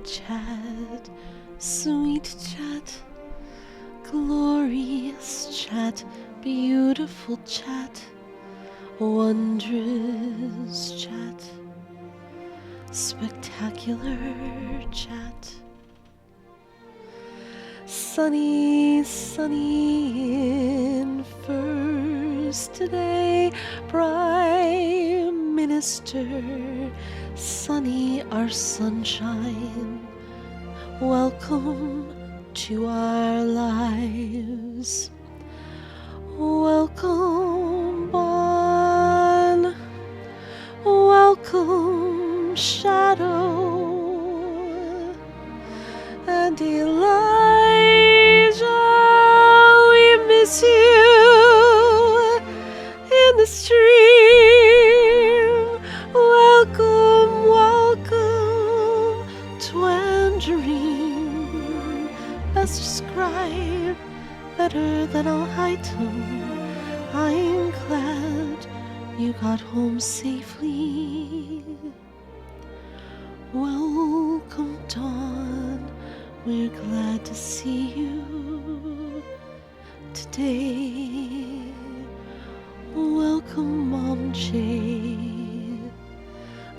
chat, sweet chat, glorious chat, beautiful chat, wondrous chat, spectacular chat, sunny, sunny in first today, Prime Minister, sunny our sunshine, welcome to our lives. Welcome, Bon. Welcome, Shadow. And Elijah, we miss you in the stream. Welcome, welcome, Tangerine. As described, better than all item. I'm glad you got home safely. Welcome, Dawn. We're glad to see you today. Welcome, Mom J,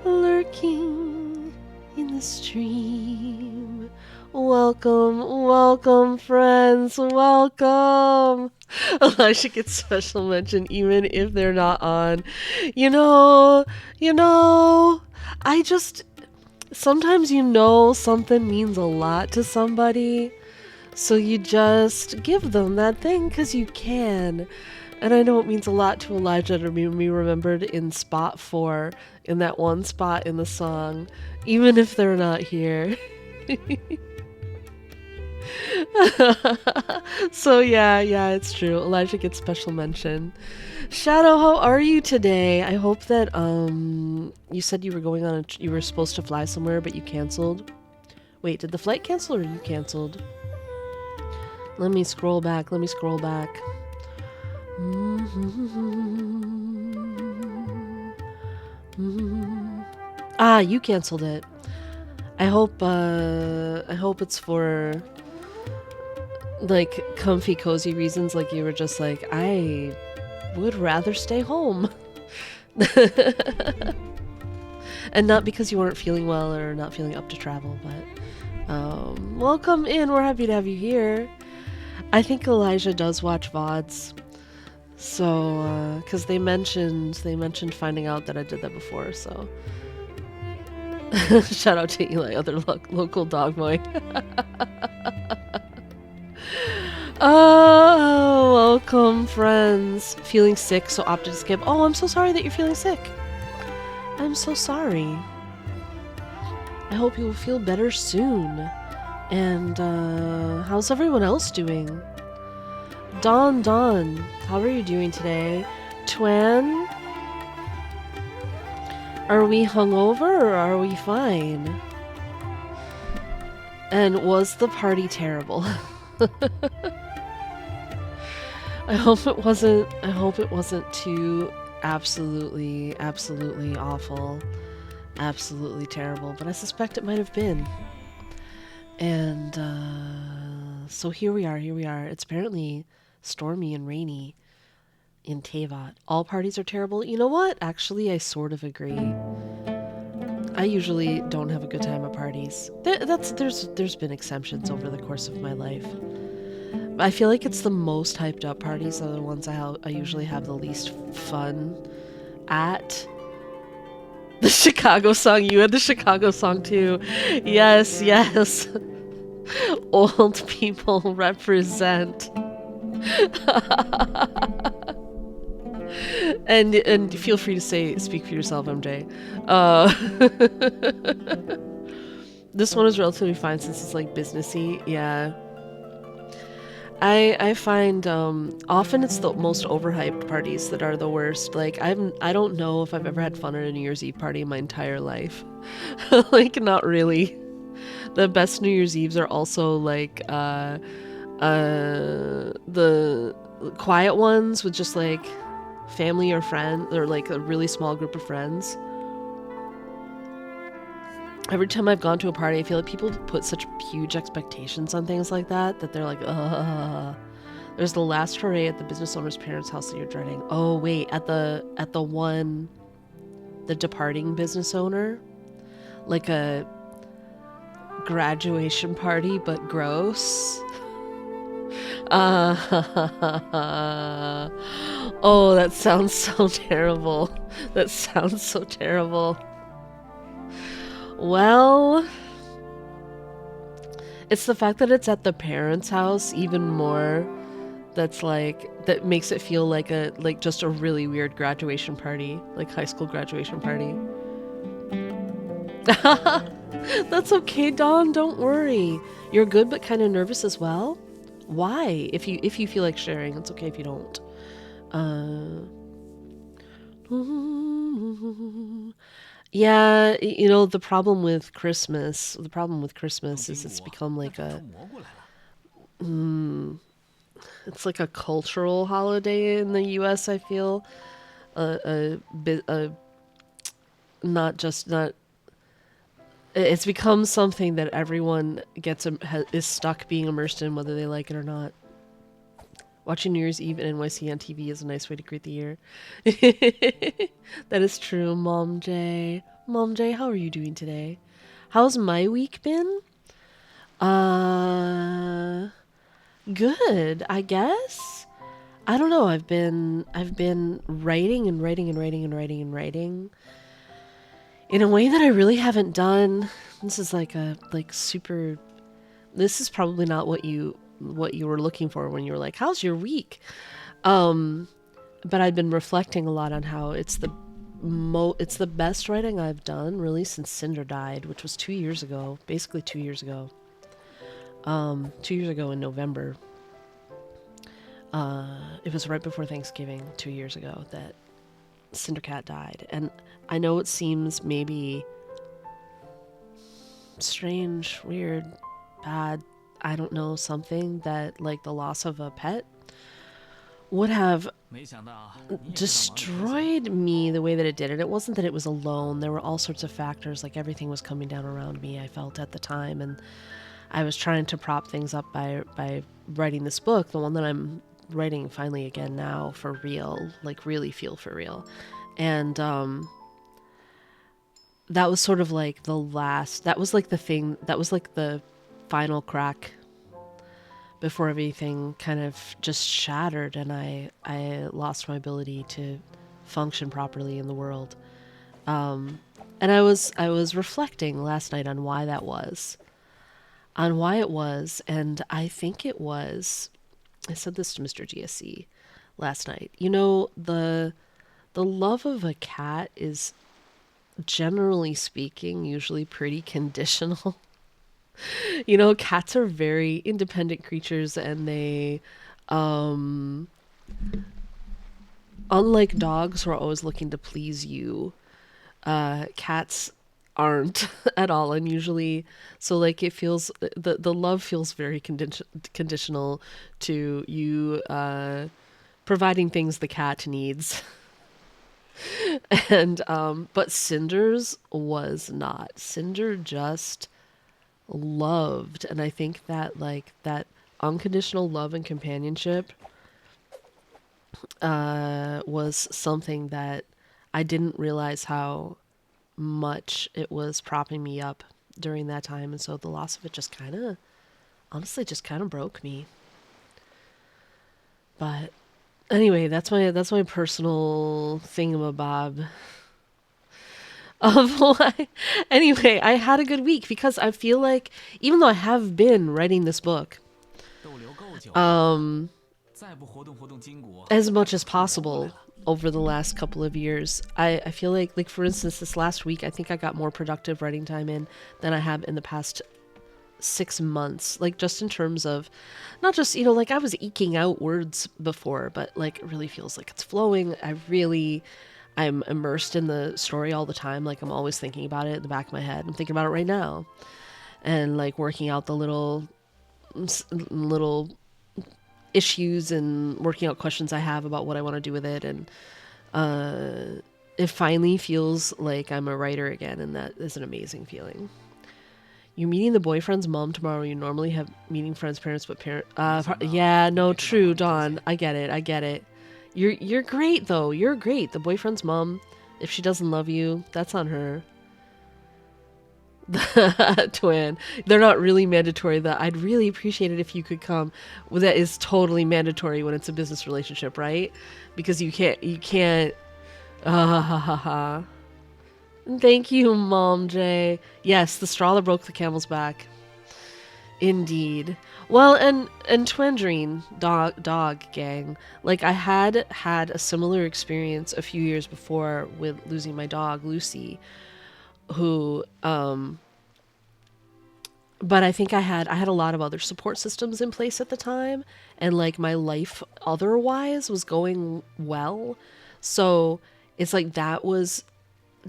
lurking in the stream. Welcome, welcome, friends, welcome. Elijah gets special mention even if they're not on. You know, I just, sometimes something means a lot to somebody, so you just give them that thing because you can. And I know it means a lot to Elijah to be remembered in spot 4, in that one spot in the song, even if they're not here. So yeah, it's true. Elijah gets special mention. Shadow, how are you today? I hope that you said you were going on you were supposed to fly somewhere but you canceled. Wait, did the flight cancel or you canceled? Let me scroll back. Ah, you canceled it. I hope it's for like comfy cozy reasons, like you were just like, I would rather stay home. And not because you weren't feeling well or not feeling up to travel, but welcome in. We're happy to have you here. I think Elijah does watch VODs, so because they mentioned finding out that I did that before, so shout out to Eli, other local dog boy. Oh, welcome, friends. Feeling sick, so opted to skip. Oh, I'm so sorry that you're feeling sick. I'm so sorry. I hope you will feel better soon. And, how's everyone else doing? Dawn, how are you doing today? Twan? Are we hungover or are we fine? And was the party terrible? I hope it wasn't too absolutely awful, absolutely terrible, but I suspect it might have been. And so here we are. It's apparently stormy and rainy in Tevat. All parties are terrible. You know what? Actually, I sort of agree. I usually don't have a good time at parties. There's been exceptions over the course of my life. I feel like it's the most hyped up parties are the ones I usually have the least fun at. The Chicago song. You had the Chicago song too. Yes. Old people represent. And feel free to speak for yourself, MJ. This one is relatively fine since it's like businessy. Yeah. I find often it's the most overhyped parties that are the worst. Like I don't know if I've ever had fun at a New Year's Eve party in my entire life. Like not really. The best New Year's Eves are also like the quiet ones with just like family or friends or like a really small group of friends. Every time I've gone to a party, I feel like people put such huge expectations on things like that that they're like, ugh. There's the last hooray at the business owner's parents' house that you're dreading. Oh wait, at the one, the departing business owner, like a graduation party, but gross. Uh, oh, that sounds so terrible. That sounds so terrible. Well, it's the fact that it's at the parents' house even more that's like that makes it feel like just a really weird graduation party, like high school graduation party. That's okay, Dawn, don't worry. You're good but kind of nervous as well. Why? If you feel like sharing, it's okay if you don't. Yeah, you know, the problem with Christmas is it's become like it's like a cultural holiday in the US, I feel. A bit not just not it's become something that everyone is stuck being immersed in whether they like it or not. Watching New Year's Eve in NYC on TV is a nice way to greet the year. That is true, Mom J. Mom J, how are you doing today? How's my week been? Uh, Good, I guess. I don't know. I've been writing and writing and writing and writing and writing in a way that I really haven't done. This is like a like super. This is probably not what you were looking for when you were like, "How's your week?" But I've been reflecting a lot on how it's the best writing I've done really since Cinder died, which was 2 years ago, basically 2 years ago. 2 years ago in November. It was right before Thanksgiving 2 years ago that Cindercat died, and I know it seems maybe strange, weird, bad. I don't know, something that like the loss of a pet would have destroyed me the way that it did. And it wasn't that it was alone. There were all sorts of factors, like everything was coming down around me, I felt at the time. And I was trying to prop things up by writing this book, the one that I'm writing finally again now for real, like really feel for real. And that was sort of like that was like the thing, that was like the final crack before everything kind of just shattered and I lost my ability to function properly in the world. And I was reflecting last night on why that was, on why it was, and I think it was. I said this to Mr. GSC last night. You know, the love of a cat is generally speaking usually pretty conditional. You know, cats are very independent creatures and they unlike dogs who are always looking to please you, cats aren't at all, and usually so like it feels the love feels very conditional to you providing things the cat needs. And but Cinder's was not. Cinder just loved, and I think that like that unconditional love and companionship was something that I didn't realize how much it was propping me up during that time, and so the loss of it just kind of honestly just kind of broke me. But anyway, that's my personal thingamabob of why. Anyway, I had a good week because I feel like even though I have been writing this book as much as possible over the last couple of years, I feel like for instance this last week I think I got more productive writing time in than I have in the past 6 months, like just in terms of not just, you know, like I was eking out words before, but like it really feels like it's flowing. I'm immersed in the story all the time, like I'm always thinking about it in the back of my head. I'm thinking about it right now and like working out the little issues and working out questions I have about what I want to do with it. And it finally feels like I'm a writer again, and that is an amazing feeling. You're meeting the boyfriend's mom tomorrow. You normally have meeting friends' parents, but yeah, no, true, Dawn. I get it. I get it. You're great though. You're great. The boyfriend's mom, if she doesn't love you, that's on her. Twin. They're not really mandatory. That I'd really appreciate it if you could come. Well, that is totally mandatory when it's a business relationship, right? Because you can't. Ah ha ha ha. Thank you, Mom Jay. Yes, the straw that broke the camel's back. Indeed. Well, and Twendrine, dog gang. Like I had a similar experience a few years before with losing my dog Lucy, who but I think I had a lot of other support systems in place at the time, and like my life otherwise was going well. So it's like that was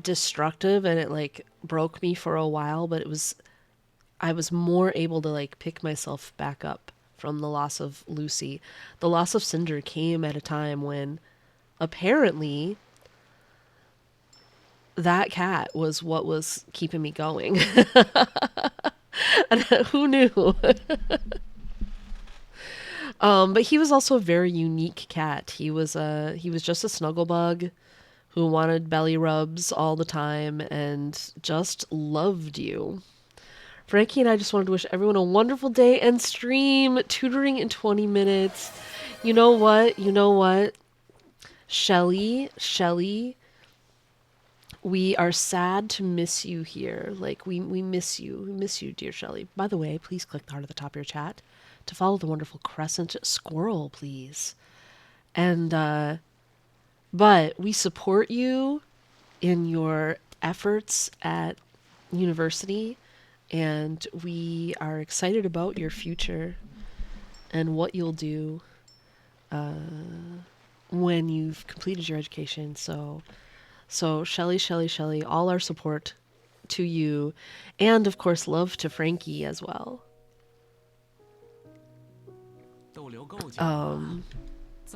destructive and it like broke me for a while, but I was more able to like pick myself back up from the loss of Lucy. The loss of Cinder came at a time when apparently that cat was what was keeping me going. And who knew? But he was also a very unique cat. He was just a snuggle bug who wanted belly rubs all the time and just loved you. Frankie and I just wanted to wish everyone a wonderful day and stream tutoring in 20 minutes. You know what? You know what? Shelly, we are sad to miss you here. Like we miss you. We miss you, dear Shelly. By the way, please click the heart at the top of your chat to follow the wonderful crescent squirrel, please. And but we support you in your efforts at university, and we are excited about your future and what you'll do when you've completed your education. So Shelly, all our support to you, and of course love to Frankie as well.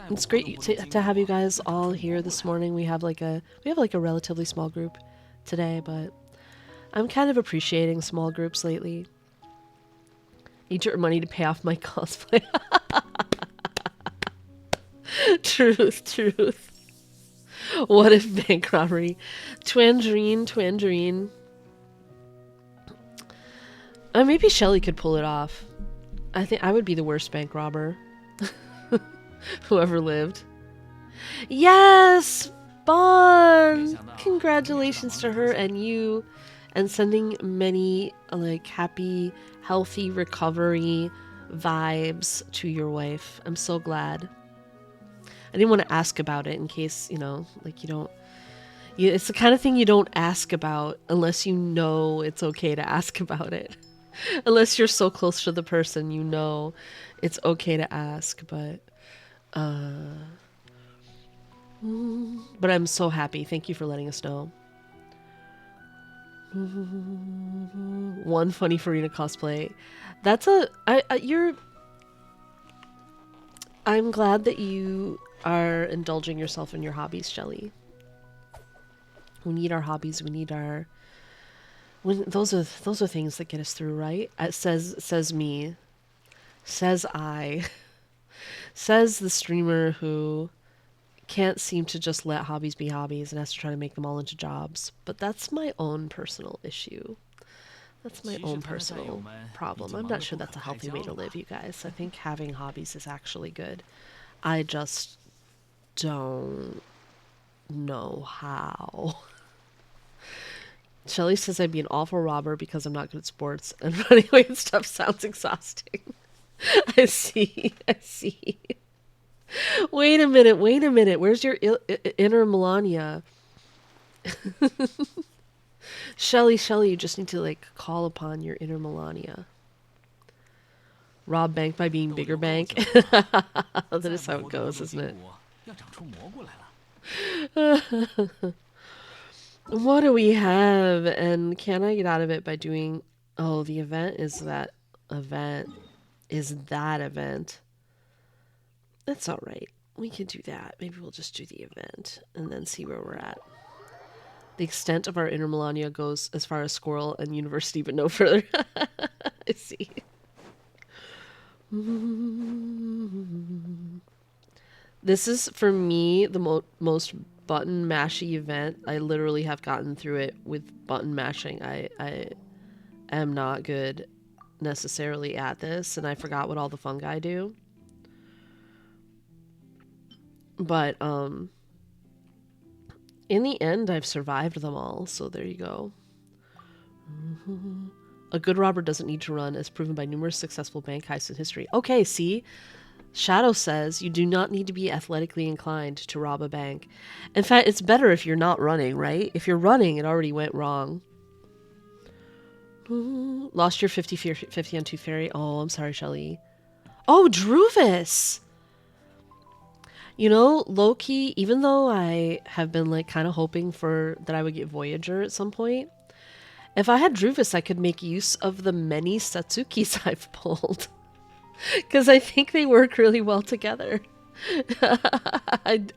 It's great to have you guys all here this morning. We have like a relatively small group today, but I'm kind of appreciating small groups lately. Need to earn money to pay off my cosplay. Truth. What if bank robbery? Twandrine. Maybe Shelly could pull it off. I think I would be the worst bank robber. Whoever lived. Yes! Bon! Congratulations to her and you. And sending many, like, happy, healthy recovery vibes to your wife. I'm so glad. I didn't want to ask about it in case, like you don't... it's the kind of thing you don't ask about unless you know it's okay to ask about it. Unless you're so close to the person, it's okay to ask, but I'm so happy. Thank you for letting us know. One funny Farina cosplay. I'm glad that you are indulging yourself in your hobbies, Shelly. We need our hobbies. We need our... those are things that get us through, right? Says me. Says I. Says the streamer who can't seem to just let hobbies be hobbies and has to try to make them all into jobs. But that's my own personal issue. That's my own personal problem. I'm not sure that's a healthy way to live, you guys. I think having hobbies is actually good. I just don't know how. Shelly says I'd be an awful robber because I'm not good at sports, and running away and stuff sounds exhausting. I see. Wait a minute. Where's your inner Melania? Shelly, you just need to, like, call upon your inner Melania. Rob bank by being bigger bank. That is how it goes, isn't it? What do we have? And can I get out of it by doing... Oh, the event is that event. That's alright. We can do that. Maybe we'll just do the event and then see where we're at. The extent of our inner Melania goes as far as Squirrel and University, but no further. I see. This is, for me, the most button mashy event. I literally have gotten through it with button mashing. I am not good necessarily at this, and I forgot what all the fungi do. But, in the end, I've survived them all, so there you go. A good robber doesn't need to run, as proven by numerous successful bank heists in history. Okay, see? Shadow says you do not need to be athletically inclined to rob a bank. In fact, it's better if you're not running, right? If you're running, it already went wrong. Lost your 50 on Tooth Fairy. Oh, I'm sorry, Shelly. Oh, Druvis! You know, low-key, even though I have been like kind of hoping for that I would get Voyager at some point, if I had Druvis, I could make use of the many Satsukis I've pulled. Because I think they work really well together.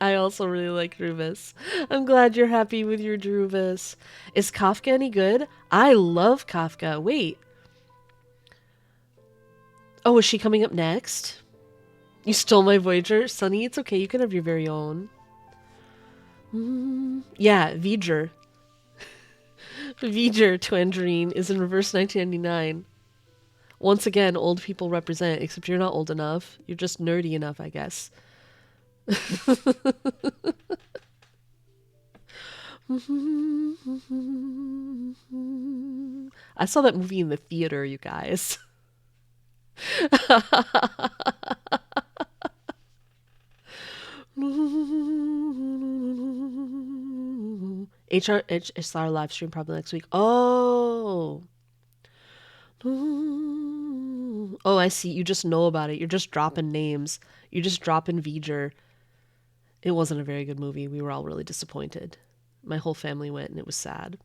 I also really like Druvis. I'm glad you're happy with your Druvis. Is Kafka any good? I love Kafka. Wait. Oh, is she coming up next? You stole my Voyager? Sunny, it's okay. You can have your very own. Yeah, V'ger. V'ger Twandrine is in reverse 1999. Once again, old people represent, except you're not old enough. You're just nerdy enough, I guess. I saw that movie in the theater, you guys. HSR live stream probably next week. Oh. Oh, I see. You just know about it. You're just dropping names. You're just dropping V'ger. It wasn't a very good movie. We were all really disappointed. My whole family went and it was sad.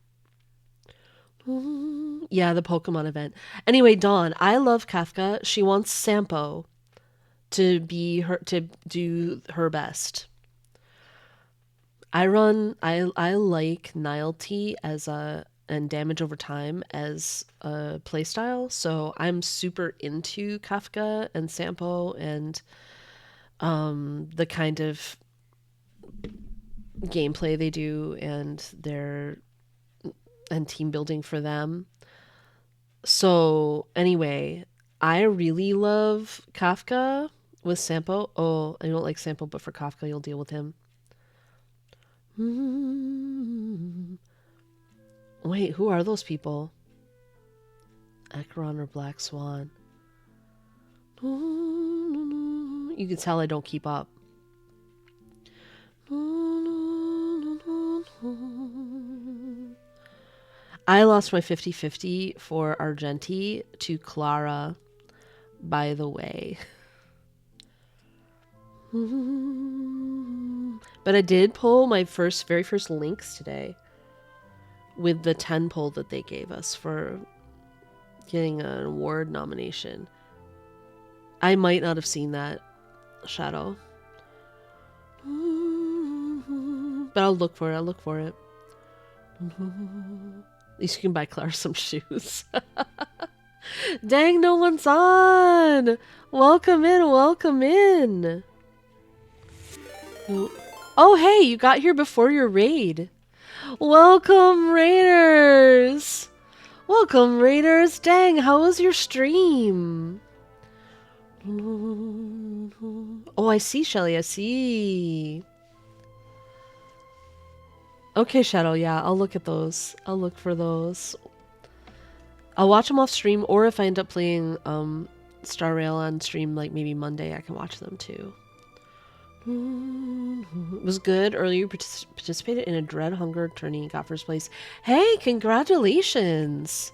Yeah, the Pokemon event. Anyway, Dawn, I love Kafka. She wants Sampo to do her best. I like Nilety as and damage over time as a playstyle, so I'm super into Kafka and Sampo and the kind of gameplay they do and team building for them. So anyway, I really love Kafka with Sampo. Oh, I don't like Sampo, but for Kafka, you'll deal with him. Wait, who are those people? Acheron or Black Swan? You can tell I don't keep up. I lost my 50-50 for Argenti to Clara, by the way. But I did pull my very first links today with the 10 pull that they gave us for getting an award nomination. I might not have seen that, Shadow. But I'll look for it. At least you can buy Clara some shoes. Dang, no one's on! Welcome in! Oh, hey, you got here before your raid. Welcome, Raiders! Dang, how was your stream? Oh, I see, Shelly, I see. Okay, Shadow, yeah, I'll look at those. I'll look for those. I'll watch them off stream, or if I end up playing Star Rail on stream, like maybe Monday, I can watch them too. It was good. Earlier, you participated in a Dread Hunger tourney and got first place. Hey, congratulations!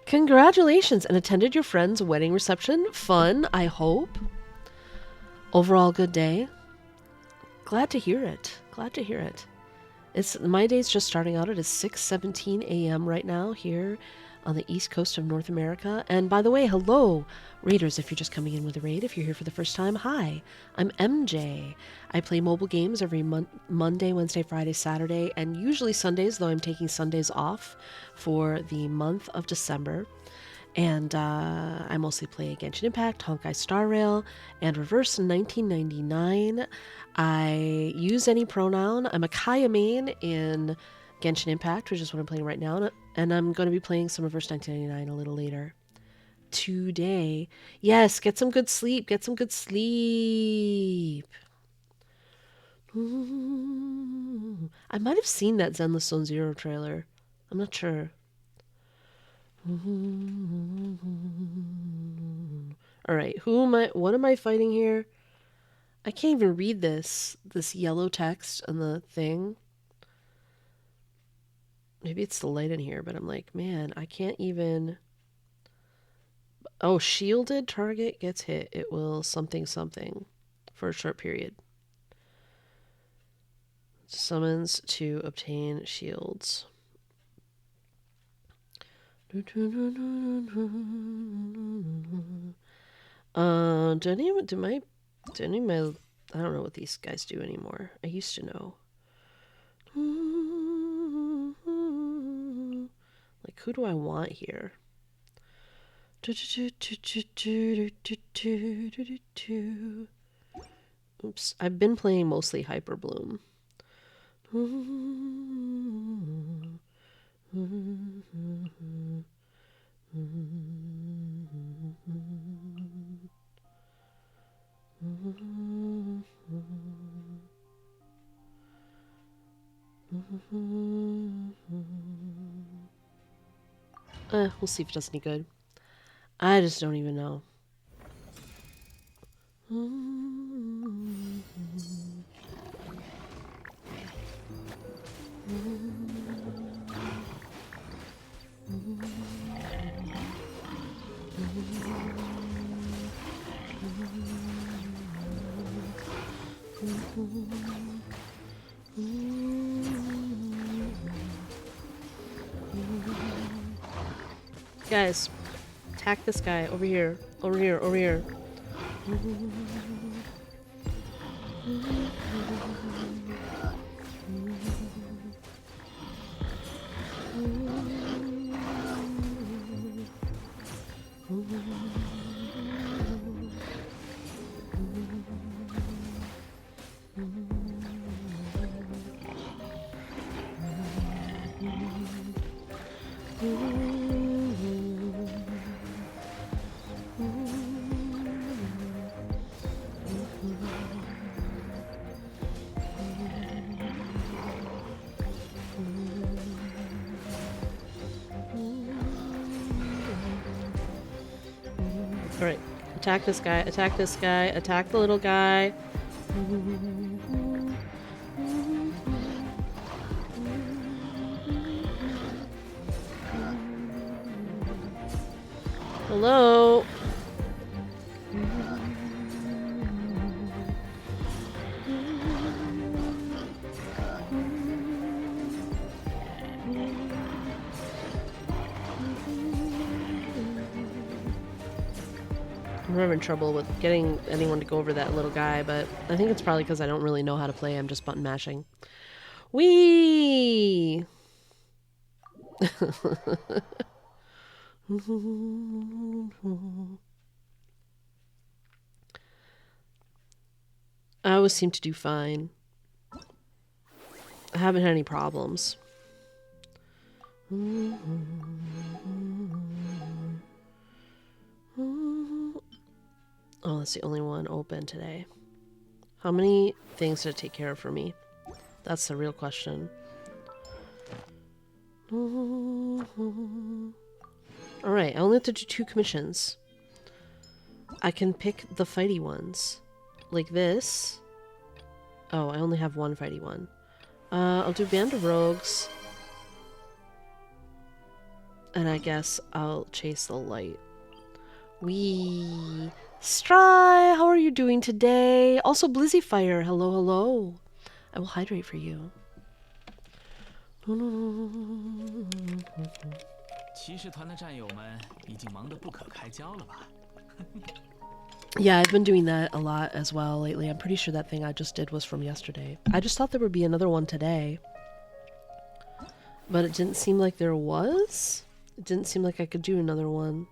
Congratulations! And attended your friend's wedding reception. Fun, I hope. Overall, good day. Glad to hear it. My day's just starting out. It is 6:17 a.m. right now here on the east coast of North America. And by the way, hello, raiders, if you're just coming in with a raid. If you're here for the first time, hi, I'm MJ. I play mobile games every Monday, Wednesday, Friday, Saturday, and usually Sundays, though I'm taking Sundays off for the month of December. And I mostly play Genshin Impact, Honkai Star Rail, and Reverse 1999. I use any pronoun. I'm a Kaya main in Genshin Impact, which is what I'm playing right now. And I'm going to be playing some Reverse 1999 a little later today. Yes, get some good sleep. Get some good sleep. Ooh. I might have seen that Zenless Zone Zero trailer. I'm not sure. All right, what am I fighting here? I can't even read this yellow text on the thing. Maybe it's the light in here, but I'm like, man, I can't even. Oh, shielded target gets hit. It will something something for a short period. Summons to obtain shields. I don't know what these guys do anymore. I used to know. Like, who do I want here? Oops, I've been playing mostly Hyper Bloom. We'll see if it does any good. I just don't even know. Guys, attack this guy over here, over here, over here. Alright, attack this guy, attack this guy, attack the little guy. Hello? I'm having trouble with getting anyone to go over that little guy, but I think it's probably because I don't really know how to play. I'm just button mashing. Whee! I always seem to do fine. I haven't had any problems. Oh, that's the only one open today. How many things did it take care of for me? That's the real question. Alright, I only have to do 2 commissions. I can pick the fighty ones. Like this. Oh, I only have 1 fighty one. I'll do Band of Rogues. And I guess I'll chase the light. Wee. Stry, how are you doing today? Also, Blizzy Fire, hello, hello. I will hydrate for you. Yeah, I've been doing that a lot as well lately. I'm pretty sure that thing I just did was from yesterday. I just thought there would be another one today. But it didn't seem like there was. It didn't seem like I could do another one.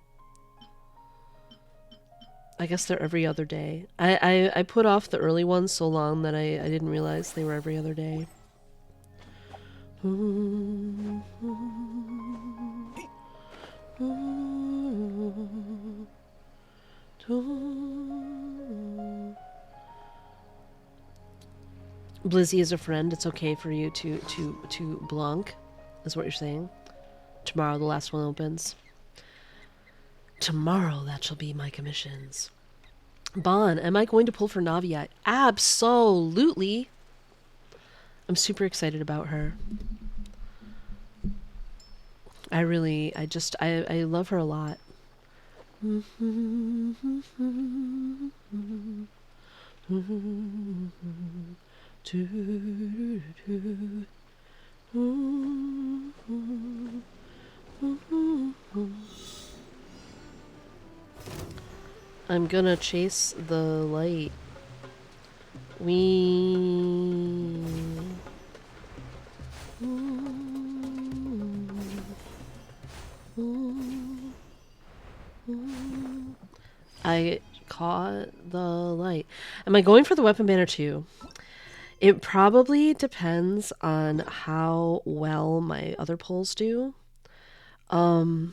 I guess they're every other day. I put off the early ones so long that I didn't realize they were every other day. Blizzy is a friend. It's okay for you to blunk, is what you're saying. Tomorrow the last one opens. Tomorrow that shall be my commissions. Bon, am I going to pull for Navi yet? Absolutely. I'm super excited about her. I love her a lot. I'm gonna chase the light. I caught the light. Am I going for the weapon banner too? It probably depends on how well my other pulls do. I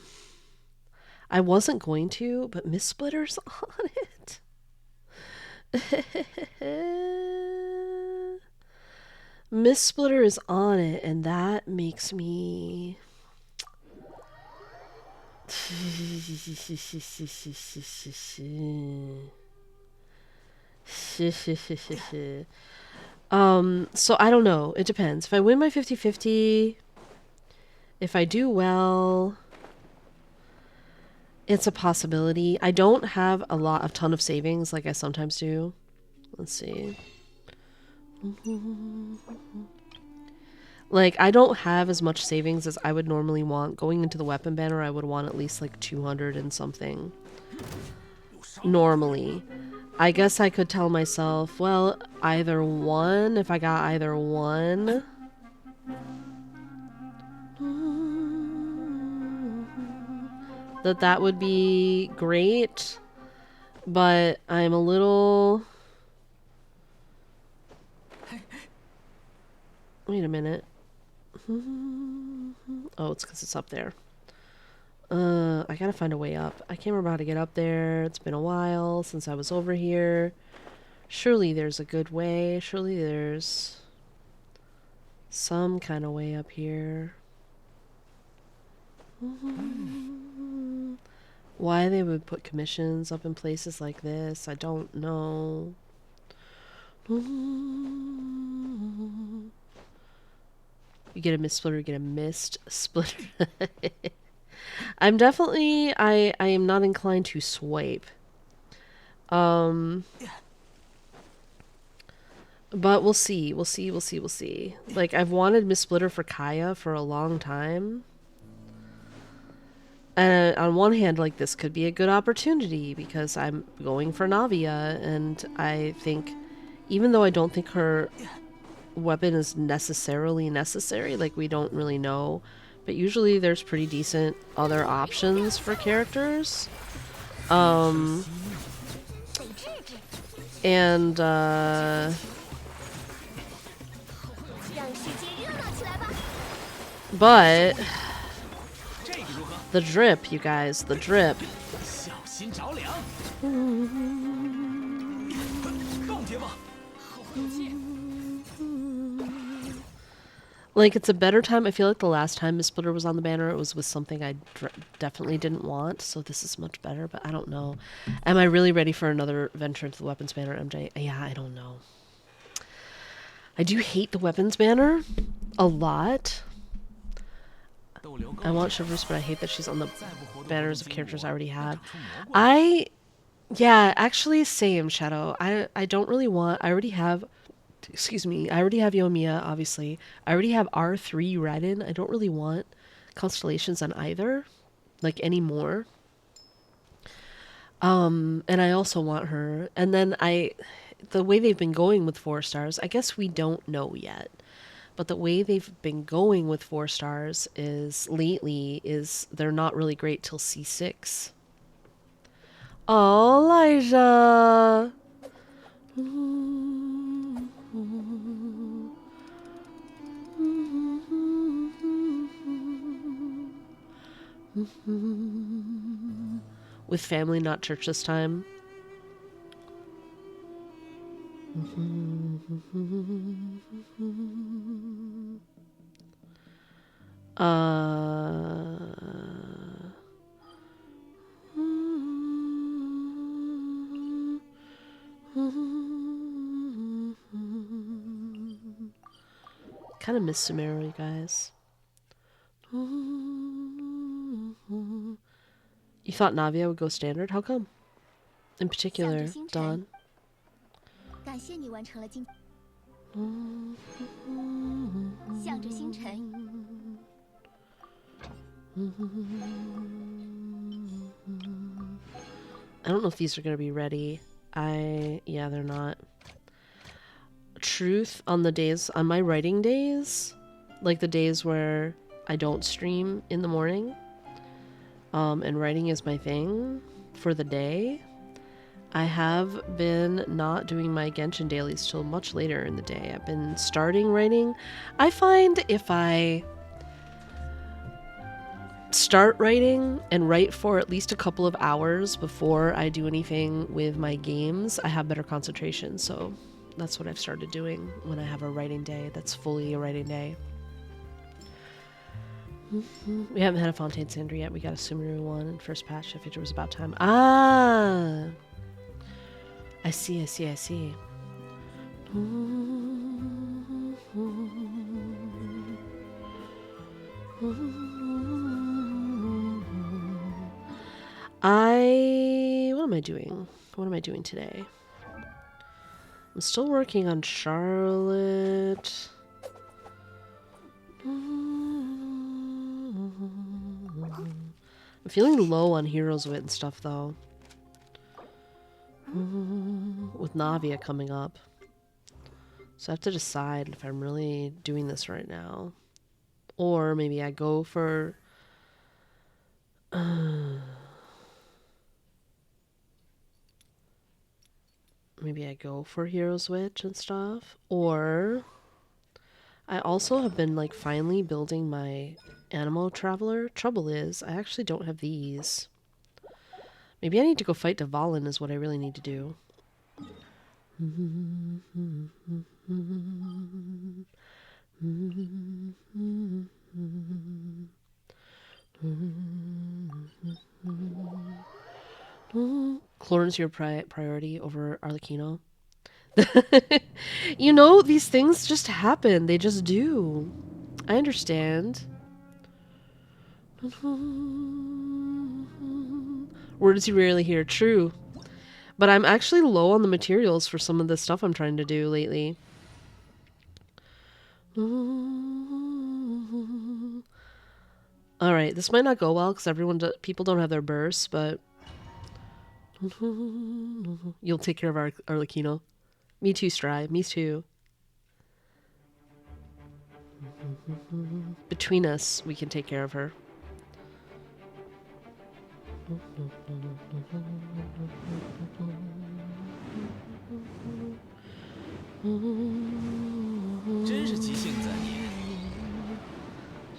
wasn't going to, but Miss Splitter's on it. Miss Splitter is on it, and that makes me... So I don't know. It depends. If I win my 50-50, if I do well, it's a possibility. I don't have a ton of savings like I sometimes do. Let's see. Like, I don't have as much savings as I would normally want. Going into the weapon banner, I would want at least like 200 and something. Normally. I guess I could tell myself, well, either one, if I got either one. That would be great. But I'm a little... Wait a minute. Oh, it's because it's up there. I gotta find a way up. I can't remember how to get up there. It's been a while since I was over here. Surely there's a good way. Surely there's some kind of way up here. Why they would put commissions up in places like this, I don't know. You get a mist splitter, you get a mist splitter. I'm definitely, I am not inclined to swipe. But we'll see. We'll see. Like, I've wanted Miss Splitter for Kaya for a long time. And on one hand, like, this could be a good opportunity because I'm going for Navia, and I think, even though I don't think her weapon is necessarily necessary, like, we don't really know, but usually there's pretty decent other options for characters. But the drip, you guys, the drip. Like, it's a better time. I feel like the last time Miss Splitter was on the banner, it was with something I definitely didn't want, so this is much better, but I don't know. Am I really ready for another venture into the weapons banner, MJ? Yeah, I don't know. I do hate the weapons banner a lot. I want Shivers, but I hate that she's on the banners of characters I already have. Yeah, actually, same, Shadow. I don't really want... I already have... Excuse me. I already have Yoimiya, obviously. I already have R3 Redden. I don't really want constellations on either. like, anymore. And I also want her. And then the way they've been going with 4 stars, I guess we don't know yet. But the way they've been going with 4 stars is lately is they're not really great till C6. Oh, Elijah. With family, not church this time. Kind of miss Sumeru, you guys. You thought Navia would go standard? How come? In particular, Dawn. I don't know if these are going to be ready. Yeah, they're not. Truth, on my writing days, like the days where I don't stream in the morning, and writing is my thing for the day, I have been not doing my Genshin dailies till much later in the day. I've been starting writing. I find if I start writing and write for at least a couple of hours before I do anything with my games, I have better concentration. So that's what I've started doing when I have a writing day that's fully a writing day. We haven't had a Fontaine Cinder yet. We got a Sumeru one in first patch. I figured it was about time. Ah! I see. What am I doing? What am I doing today? I'm still working on Charlotte. I'm feeling low on Heroes Wit and stuff, though. With Navia coming up. So I have to decide if I'm really doing this right now. Or maybe I go for... maybe I go for Heroes Witch and stuff. Or... I also have been, like, finally building my Animo Traveler. Trouble is, I actually don't have these. Maybe I need to go fight Dvalin is what I really need to do. Chlorne's your priority over Arlecchino. You know, these things just happen. They just do. I understand. Words you rarely hear. True. But I'm actually low on the materials for some of the stuff I'm trying to do lately. Alright, this might not go well because people don't have their bursts, but... You'll take care of Arlecchino. Me too, Stry. Me too. Between us, we can take care of her.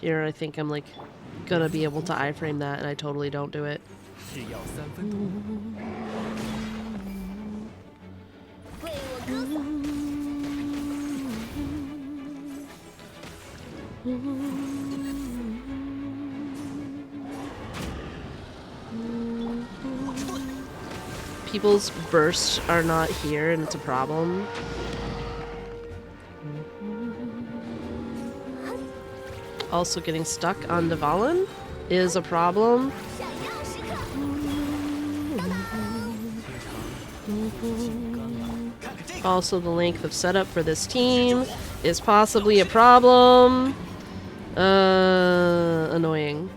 Here, I think I'm like gonna be able to iframe that, and I totally don't do it. People's bursts are not here, and it's a problem. Also, getting stuck on Dvalin is a problem. Also, the length of setup for this team is possibly a problem. Annoying.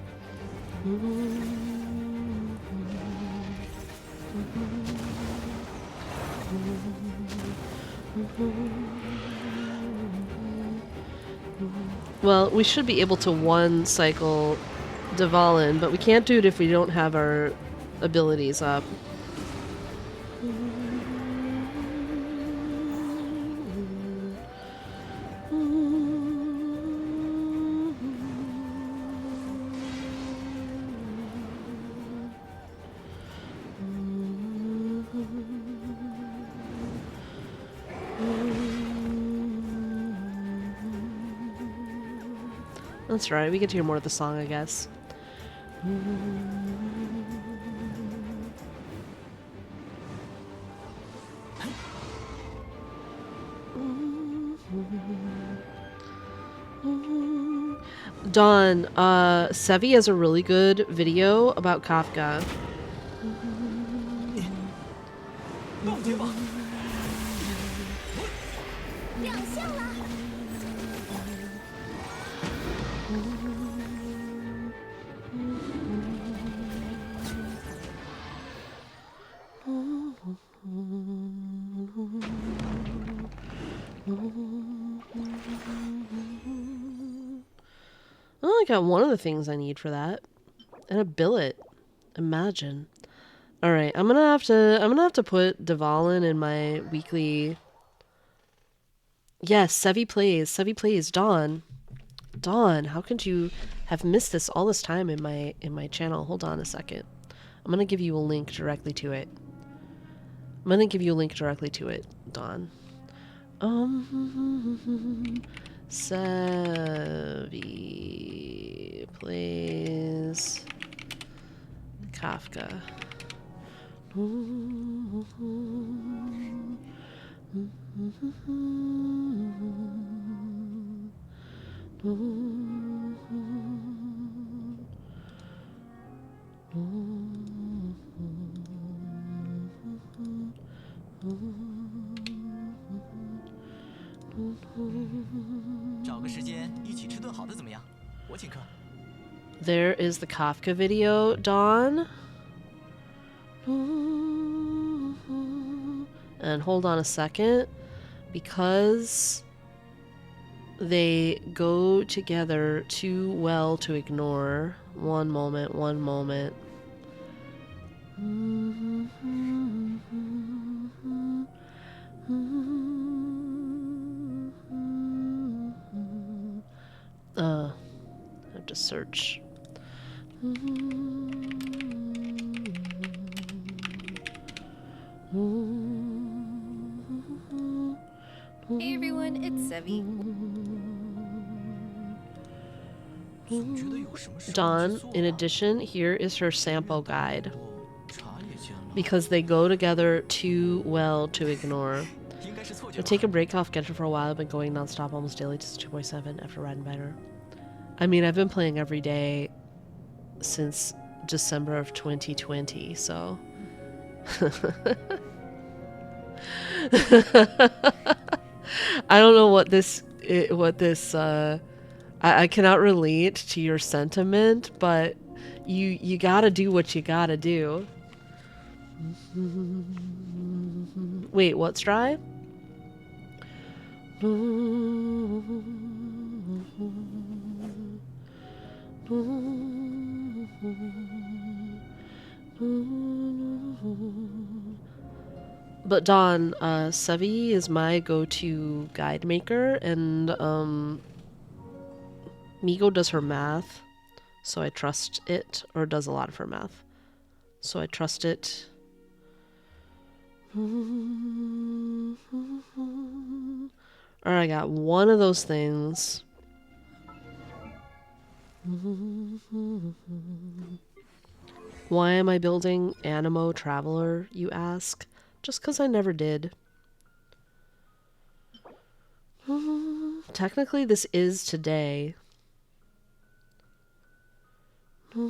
Well, we should be able to one cycle Dvalin, but we can't do it if we don't have our abilities up. That's right, we get to hear more of the song, I guess. Dawn, Sevi has a really good video about Kafka. Oh, I got one of the things I need for that. And a billet. Imagine. Alright, I'm gonna have to put Dvalin in my weekly. Yes, Sevi plays. Dawn. Dawn, how could you have missed this all this time in my channel? Hold on a second. I'm gonna give you a link directly to it. Dawn. Sevi plays Kafka. There is the Kafka video, Dawn. And hold on a second, because they go together too well to ignore. One moment. I have to search. Hey everyone, it's Sevi. Dawn, in addition, here is her sample guide. Because they go together too well to ignore. I take a break off Genshin for a while. I've been going non-stop almost daily to 2.7 after riding better. I mean, I've been playing every day since December of 2020, so... I don't know what this I cannot relate to your sentiment, but you gotta do what you gotta do. Wait, what's dry? But Dawn, Sevi is my go-to guide maker, and Migo does her math, so I trust it, or does a lot of her math, so I trust it. Alright, I got one of those things. Why am I building Animo Traveler, you ask? Just because I never did. Technically, this is today. Hold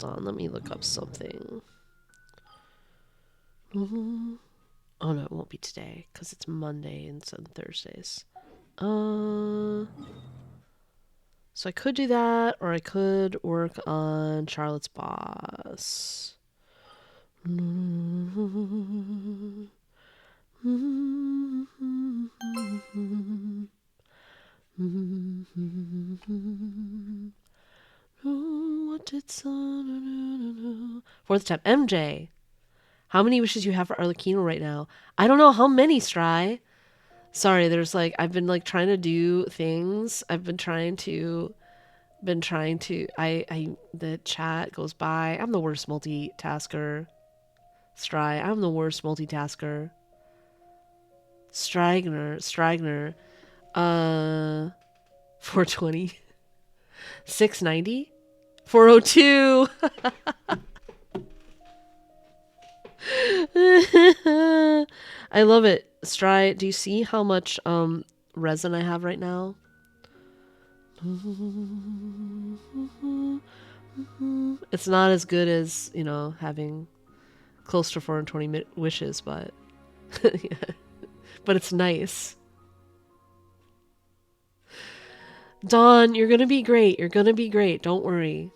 on, let me look up something. Oh no, it won't be today, because it's Monday and some Thursdays. So I could do that, or I could work on Charlotte's boss. What did fourth time? MJ. How many wishes you have for Arlecchino right now? I don't know how many, Stry. Sorry, there's like I've been like trying to do things. I've been trying to I the chat goes by. I'm the worst multitasker. Stry, I'm the worst multitasker. Stragner. 420. 690. 402. I love it. Stry, do you see how much resin I have right now? It's not as good as, you know, having close to 420 wishes, but yeah. But it's nice. Dawn, you're gonna be great. You're gonna be great. Don't worry.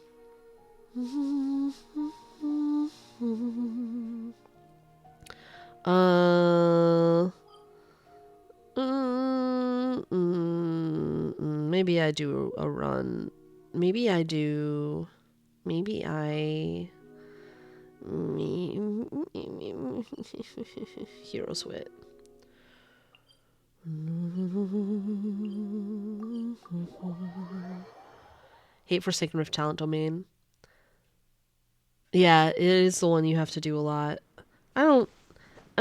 Maybe I do a run. Maybe I do. Maybe I. Hero's Wit. Hate Forsaken Rift Talent Domain. Yeah, it is the one you have to do a lot. I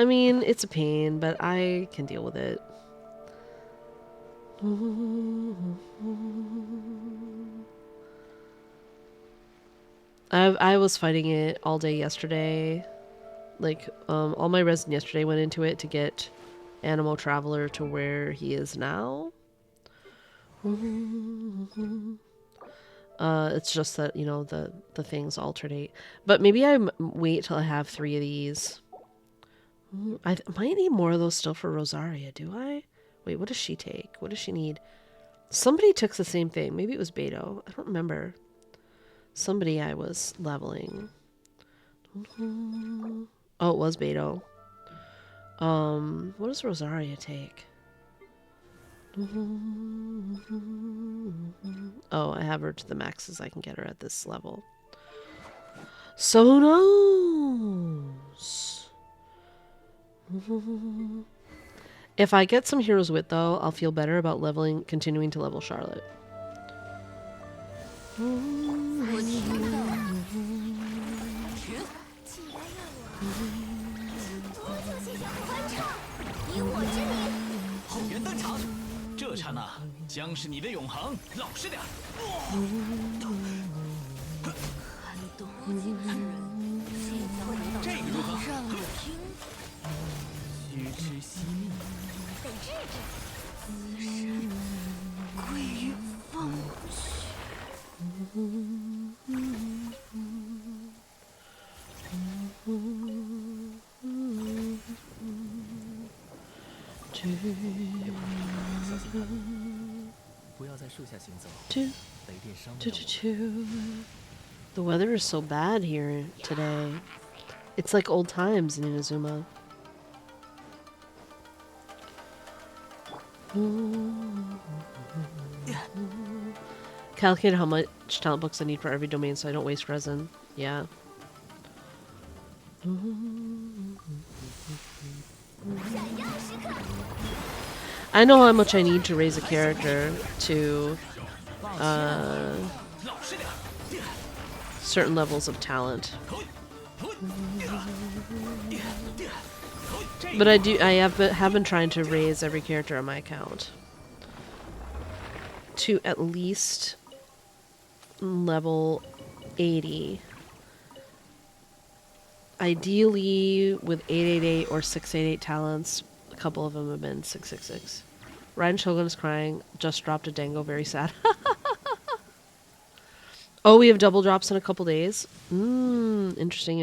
mean, it's a pain, but I can deal with it. I was fighting it all day yesterday. Like, all my resin yesterday went into it to get Animo Traveler to where he is now. It's just that, you know, the things alternate. But maybe I wait till I have 3 of these. I might need more of those still for Rosaria, do I? Wait, what does she take? What does she need? Somebody took the same thing. Maybe it was Beto. I don't remember. Somebody I was leveling. Oh, it was Beto. What does Rosaria take? Oh, I have her to the maxes I can get her at this level. So knows. If I get some Hero's Wit, though, I'll feel better about continuing to level Charlotte. The weather is so bad here today. It's like old times in Inazuma. Calculate how much talent books I need for every domain so I don't waste resin. Yeah. I know how much I need to raise a character to certain levels of talent. But I have been trying to raise every character on my account to at least level 80. Ideally with 888 or 688 talents. A couple of them have been 666. Ryan Shogun is crying. Just dropped a dango. Very sad. Oh, we have double drops in a couple days. Interesting.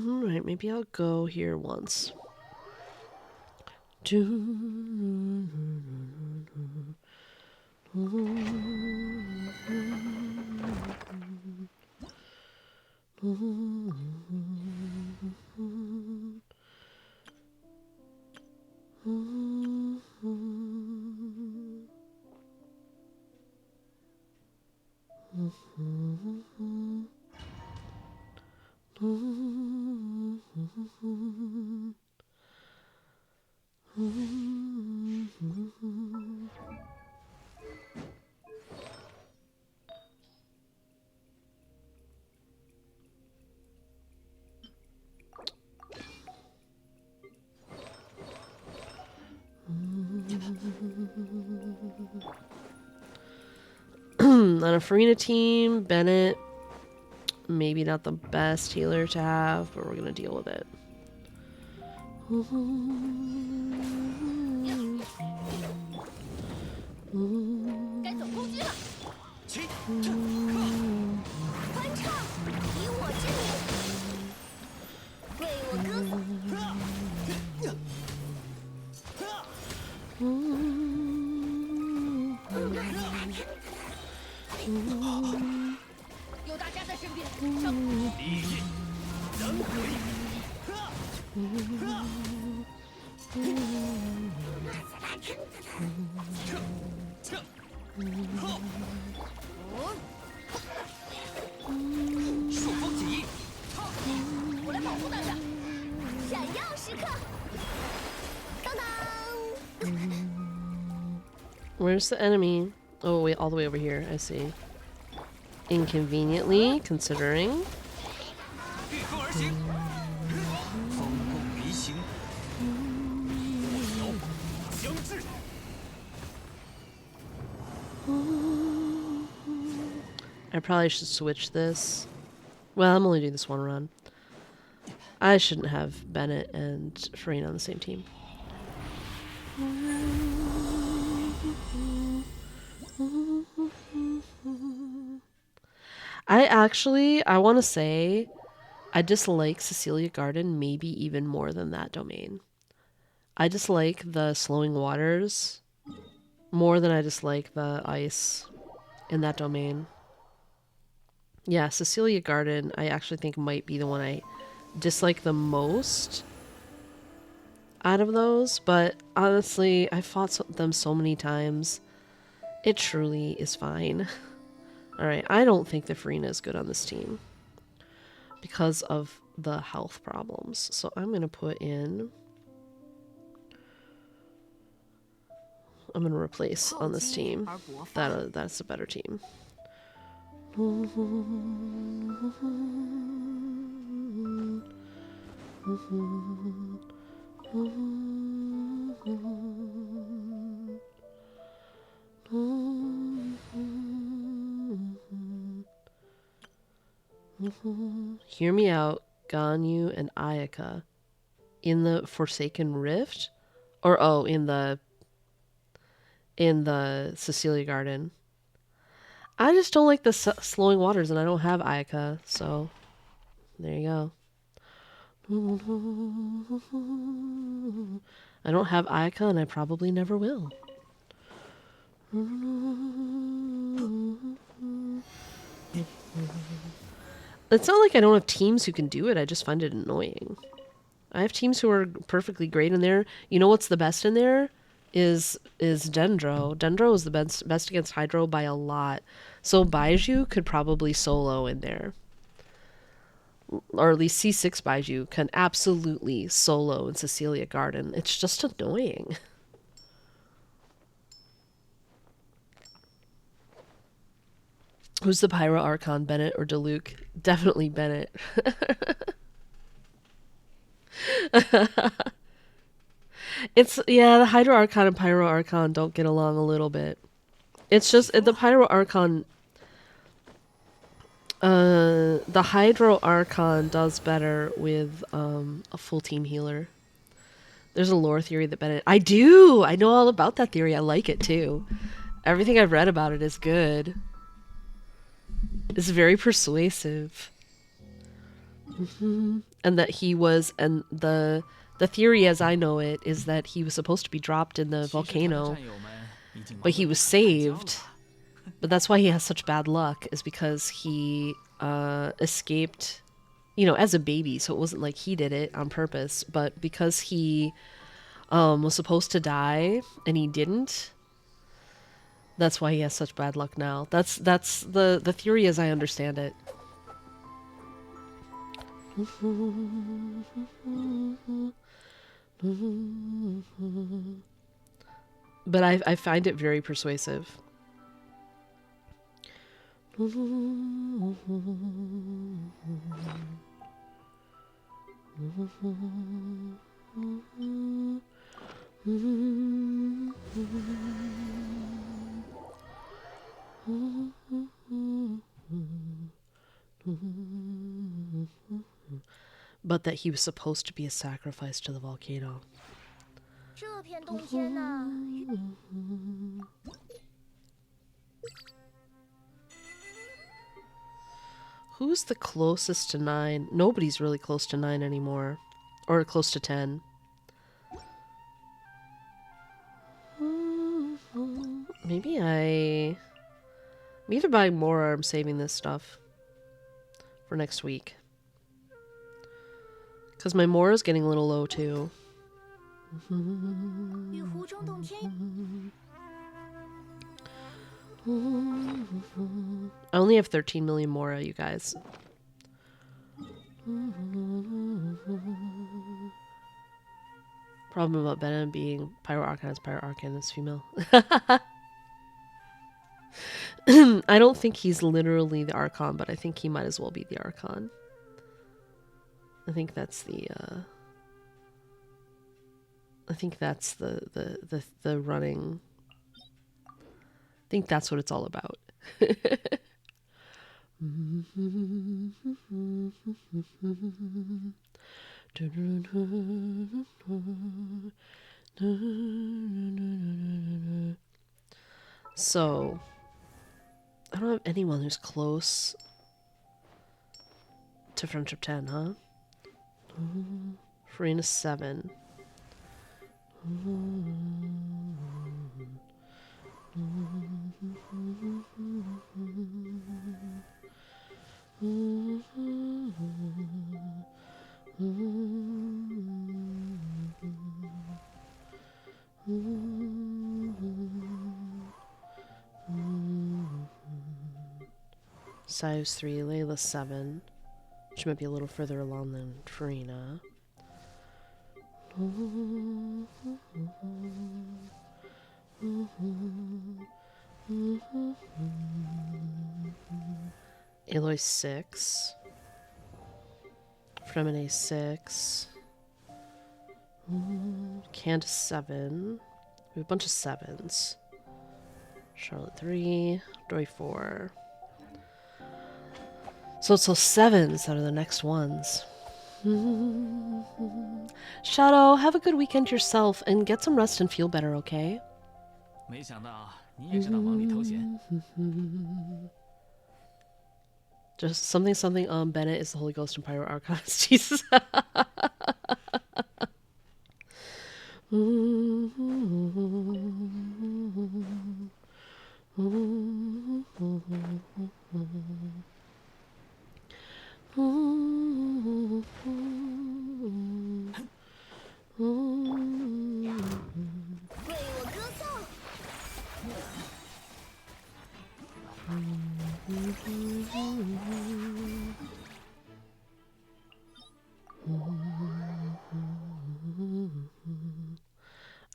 Alright, maybe I'll go here once. On a Farina team, Bennett, maybe not the best healer to have, but we're gonna deal with it. Where's the enemy? Oh, wait, all the way over here. I see. Inconveniently, considering. I probably should switch this. Well, I'm only doing this one run. I shouldn't have Bennett and Farina on the same team. I want to say, I dislike Cecilia Garden maybe even more than that domain. I dislike the slowing waters more than I dislike the ice in that domain. Yeah, Cecilia Garden, I actually think might be the one I dislike the most out of those, but honestly, I fought them so many times. It truly is fine. Alright, I don't think the Farina is good on this team because of the health problems. So I'm going to put in... I'm going to replace on this team. That's a better team. Hear me out, Ganyu and Ayaka. In the Forsaken Rift? Or, oh, in the Cecilia Garden. I just don't like the slowing waters, and I don't have Ayaka, so there you go. I don't have Ayaka, and I probably never will. It's not like I don't have teams who can do it, I just find it annoying. I have teams who are perfectly great in there. You know what's the best in there? Is Dendro. Dendro is the best against Hydro by a lot. So Baiju could probably solo in there. Or at least C6 Baiju can absolutely solo in Cecilia Garden. It's just annoying. Who's the Pyro Archon, Bennett or Diluc? Definitely Bennett. Yeah, the Hydro Archon and Pyro Archon don't get along a little bit. It's just the Pyro Archon. The Hydro Archon does better with a full team healer. There's a lore theory that Bennett. I do. I know all about that theory. I like it too. Everything I've read about it is good. It's very persuasive. and that he was, and the theory as I know it is that he was supposed to be dropped in the volcano, but he was saved. But that's why he has such bad luck, is because he escaped, you know, as a baby. So it wasn't like he did it on purpose, but because he was supposed to die and he didn't. That's why he has such bad luck now. That's the theory as I understand it. But I find it very persuasive. But that he was supposed to be a sacrifice to the volcano. 这片冬天呢， Who's the closest to 9? Nobody's really close to 9 anymore. Or close to 10. Maybe I'm either buying more or I'm saving this stuff for next week. Because my more is getting a little low too. 与湖中洞天 I only have 13 million Mora, you guys. Problem about Bennett being Pyro Archon is Pyro Archon is female. I don't think he's literally the Archon, but I think he might as well be the Archon. I think that's the the running. I think that's what it's all about. So, I don't have anyone who's close to Friendship 10, huh? Farina 7. Size 3, Layla 7. She might be a little further along than Farina. Aloy 6. Fremine 6. Candace 7. We have a bunch of 7s. Charlotte 3. Dory 4. So it's those 7s that are the next ones. Shadow, have a good weekend yourself and get some rest and feel better, okay? 没想到你也知道往里偷闲。 Just something something Bennett is the Holy Ghost and Pyro Archons. Jesus.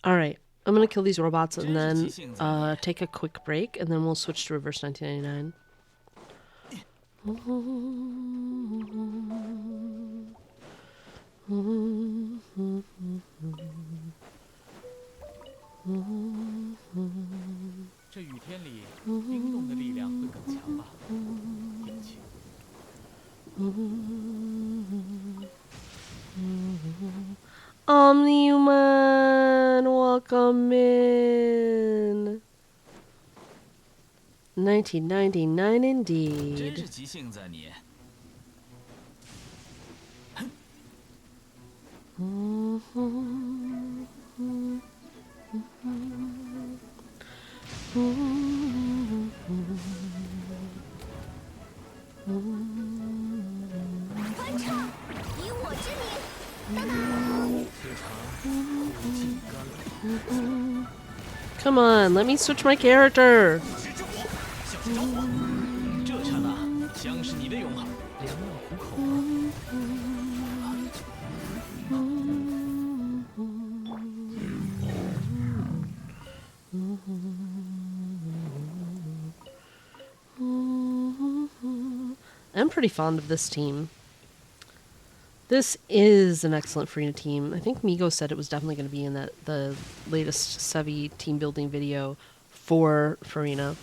Alright, I'm gonna kill these robots and then take a quick break, and then we'll switch to Reverse 1999. Omni-Human, welcome in. 1999 indeed. 欢唱，以我之名。非常苦尽甘来。Come on, let me switch my character. 不知之火，小心着火！这刹那，将是你的永恒。良药苦口啊！I'm pretty fond of this team. This is an excellent Farina team. I think Migo said it was definitely going to be in the latest Sevi team building video for Farina.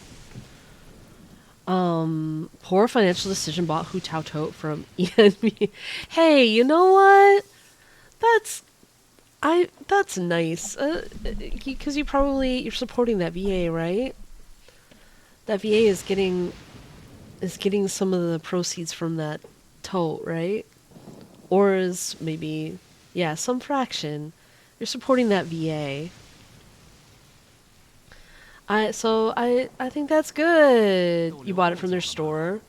Poor financial decision bought Hu Tao Tot from ENB. Hey, you know what? That's nice. Because you're supporting that VA, right? That VA is getting some of the proceeds from that tote, right? Or is maybe, yeah, some fraction. You're supporting that VA. I think that's good. You bought it from their store.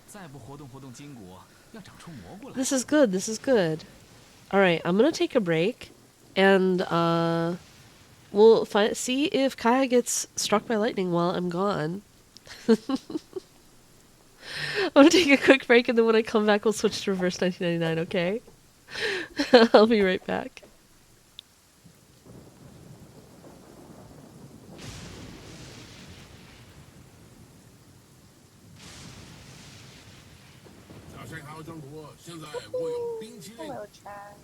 再不活动活动筋骨，要长出蘑菇来。 This is good. This is good. All right, I'm gonna take a break, and we'll see if Kaya gets struck by lightning while I'm gone. I'm gonna take a quick break, and then when I come back, we'll switch to reverse 1999. Okay? I'll be right back. 早上好，中国！现在我有冰淇淋。 Hello, Chad.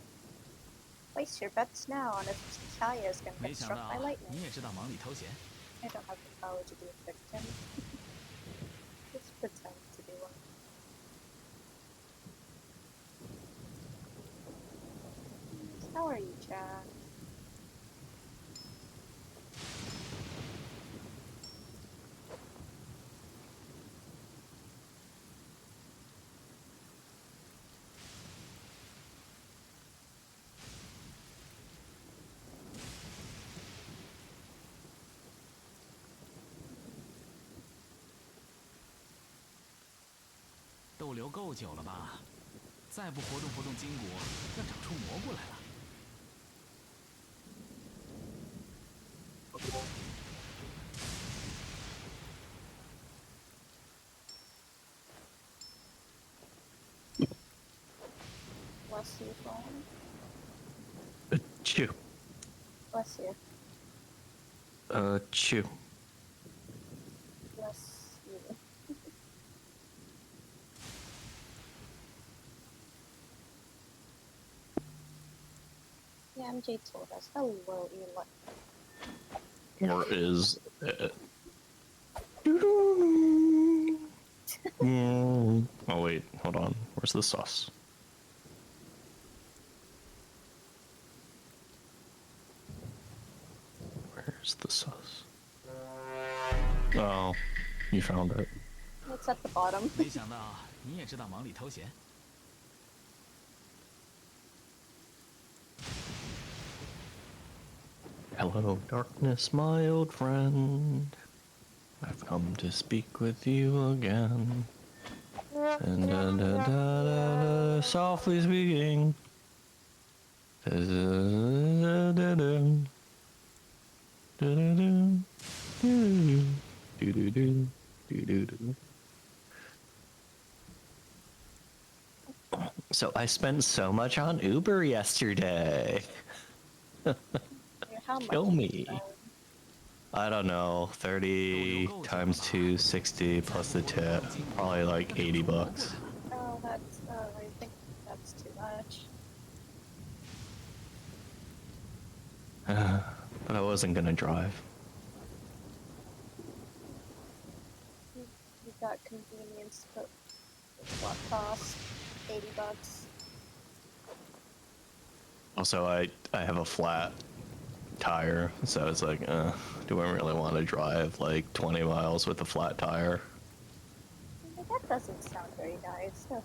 Place your bets now on if Kaya is going to 没 get 想 struck 到 by 啊 lightning. 你也知道忙里偷闲。 I don't have the power to be a victim. Just pretend to be one. How are you, Chad? “逗留够久了吧？再不活动活动筋骨，要长出蘑菇来了。” Bless you, phone. Chew. Bless you. Chew. Bless you. Yeah, MJ told us. Hello, Eli. Or is it? Oh wait, hold on. Where's the sauce? Where's the sauce? Oh, you found it. It's at the bottom. 没想到你也知道忙里偷闲。 Hello, darkness, my old friend. I've come to speak with you again. And softly speaking. So I spent so much on Uber yesterday. How much Kill did you me. spend? I don't know, 30 times 2, 60 plus the tip, probably like 80 bucks. Oh, that's, I think that's too much. But I wasn't gonna drive. You got convenience, but what cost? 80 bucks. Also, I have a flat tire, so it's like, do I really want to drive like 20 miles with a flat tire? That doesn't sound very nice, does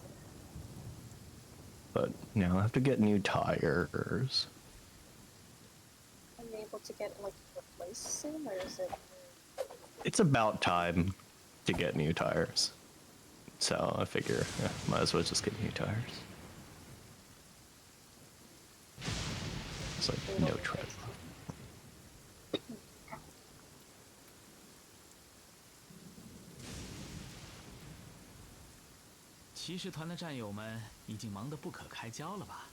But now I have to get new tires. Are you able to get like replaced soon, or is it? It's about time to get new tires. So I figure, yeah, might as well just get new tires. It's like no tread. 骑士团的战友们已经忙得不可开交了吧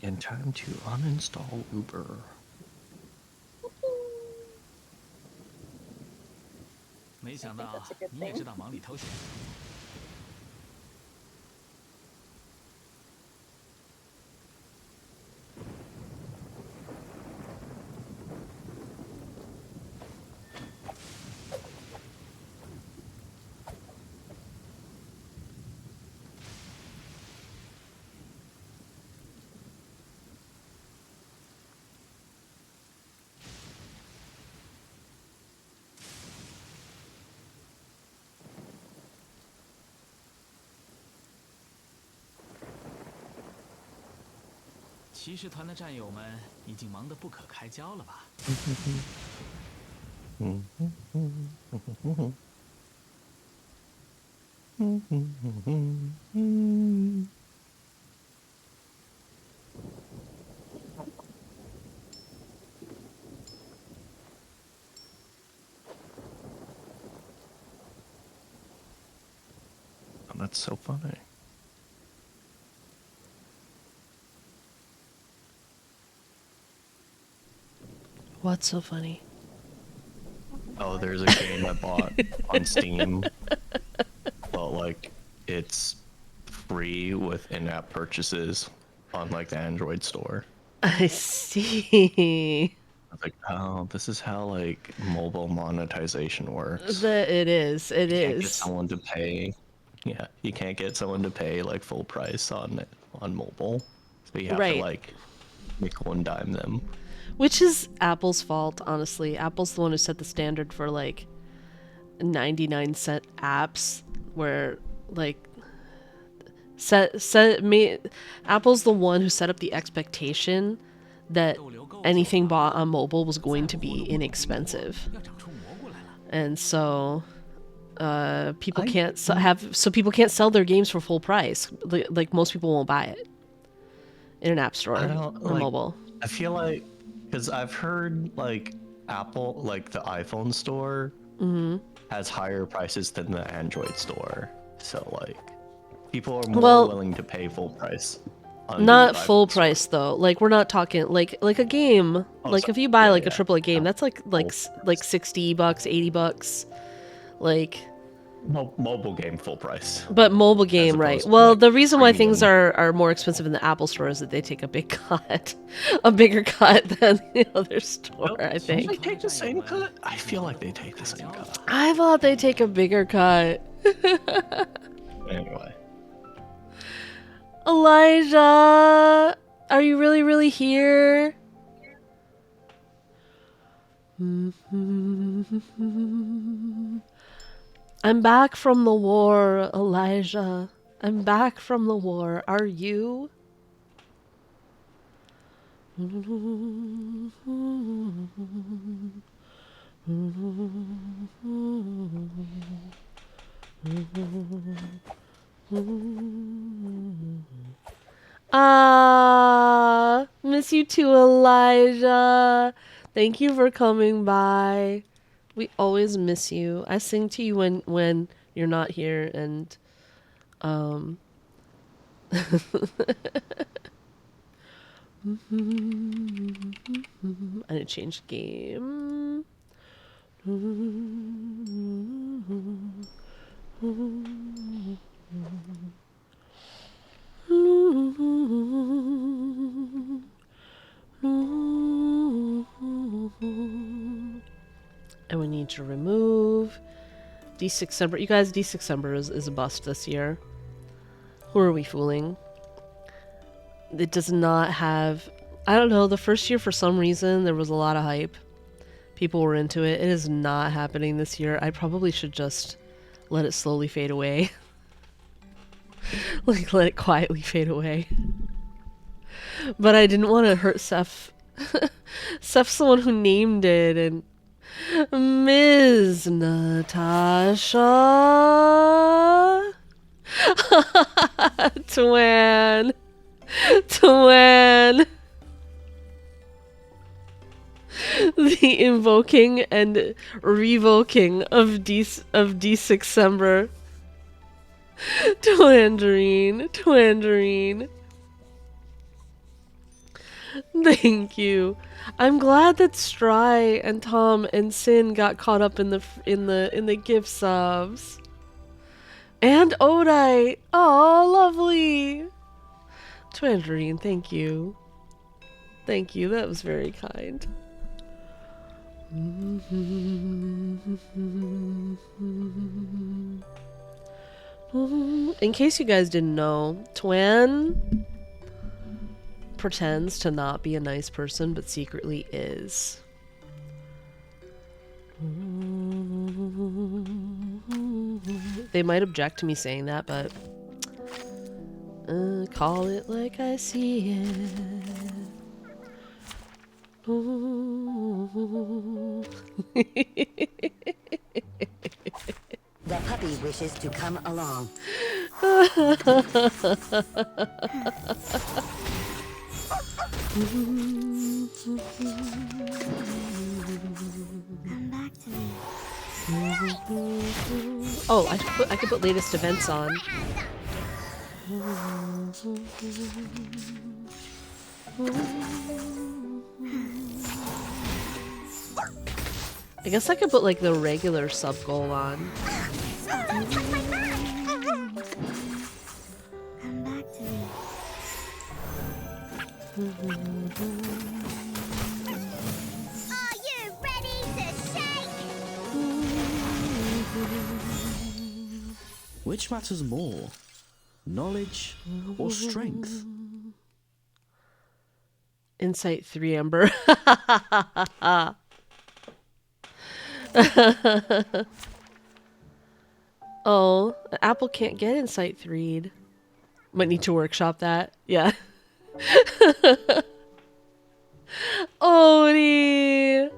？In time to uninstall Uber. 没想到你也知道忙里偷闲。骑士团的战友们已经忙得不可开交了吧？ Oh, that's so funny. What's so funny? Oh, there's a game I bought on Steam. Well, like, it's free with in-app purchases on, like, the Android store. I see. I was like, oh, this is how, like, mobile monetization works. It is. It You can't get is. someone to pay. Yeah, you can't get someone to pay, like, full price on mobile. So you have Right. to, like, nickel and dime them. Which is Apple's fault, honestly. Apple's the one who set the standard for like 99-cent apps where like Apple's the one who set up the expectation that anything bought on mobile was going to be inexpensive. 要长出蘑菇来了。 And so people can't people can't sell their games for full price. Like most people won't buy it in an app store I don't, or like, mobile. I feel like, because I've heard, like, Apple, like, the iPhone store has higher prices than the Android store. So, like, people are more willing to pay full price. On Not the full iPhone store. price though. Like we're not talking like a game. Oh, like so- if you buy yeah, like a yeah. AAA game, that's like Full like $60, $80. Like Mobile game full price. but mobile game, right. opposed to, Well, like, the reason why things premium. are more expensive in the Apple store is that they take a big cut. A bigger cut than the other store, I They think. take the same cut? I feel like they take the same cut. I thought they take a bigger cut. Anyway. Elijah, are you really here? I'm back from the war, Elijah. I'm back from the war. Are you? Ah, miss you too, Elijah. Thank you for coming by. We always miss you. I sing to you when you're not here, and I didn't change the game. And we need to remove D6ember. You guys, D6ember is a bust this year. Who are we fooling? It does not have... I don't know, the first year for some reason there was a lot of hype. People were into it. It is not happening this year. I probably should just let it slowly fade away. Like, let it quietly fade away. But I didn't want to hurt Seth. Seth's the one who named it, and Ms. Natasha. Twan. The invoking and revoking of D6ember. Twandarine. Thank you. I'm glad that Stry and Tom and Sin got caught up in the gift subs. And Odai. Oh, lovely. Twandarine, thank you. Thank you. That was very kind. In case you guys didn't know, Twan pretends to not be a nice person, but secretly is. They might object to me saying that, but call it like I see it. The puppy wishes to come along. Come back to me. Oh, I could put latest events on. I guess I could put like the regular sub goal on. Come back to me. Are you ready to shake? Which matters more, knowledge or strength? Insight 3 Ember. Oh, Apple can't get Insight 3'd. Might need to workshop that. Yeah. Odie!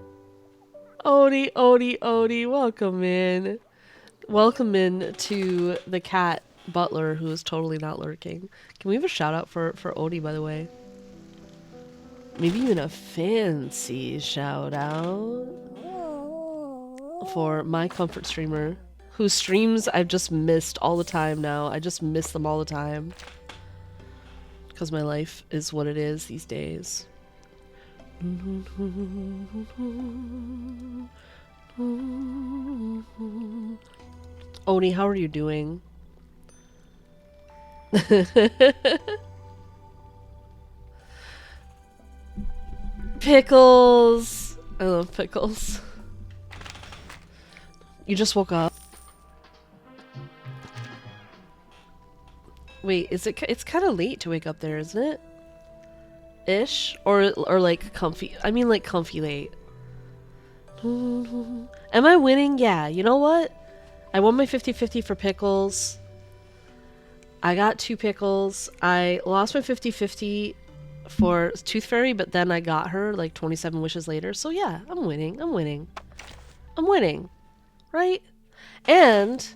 Odie, welcome in. Welcome in to the cat butler who is totally not lurking. Can we have a shout out for Odie, by the way? Maybe even a fancy shout out for my comfort streamer, whose streams I've just missed all the time now. I just miss them all the time. Because my life is what it is these days. Oni, how are you doing? Pickles! I love pickles. You just woke up. Wait, it's kind of late to wake up there, isn't it? Ish? Or like comfy. I mean like comfy late. Am I winning? Yeah, you know what? I won my 50-50 for pickles. I got 2 pickles. I lost my 50-50 for Tooth Fairy, but then I got her like 27 wishes later. So yeah, I'm winning. Right? And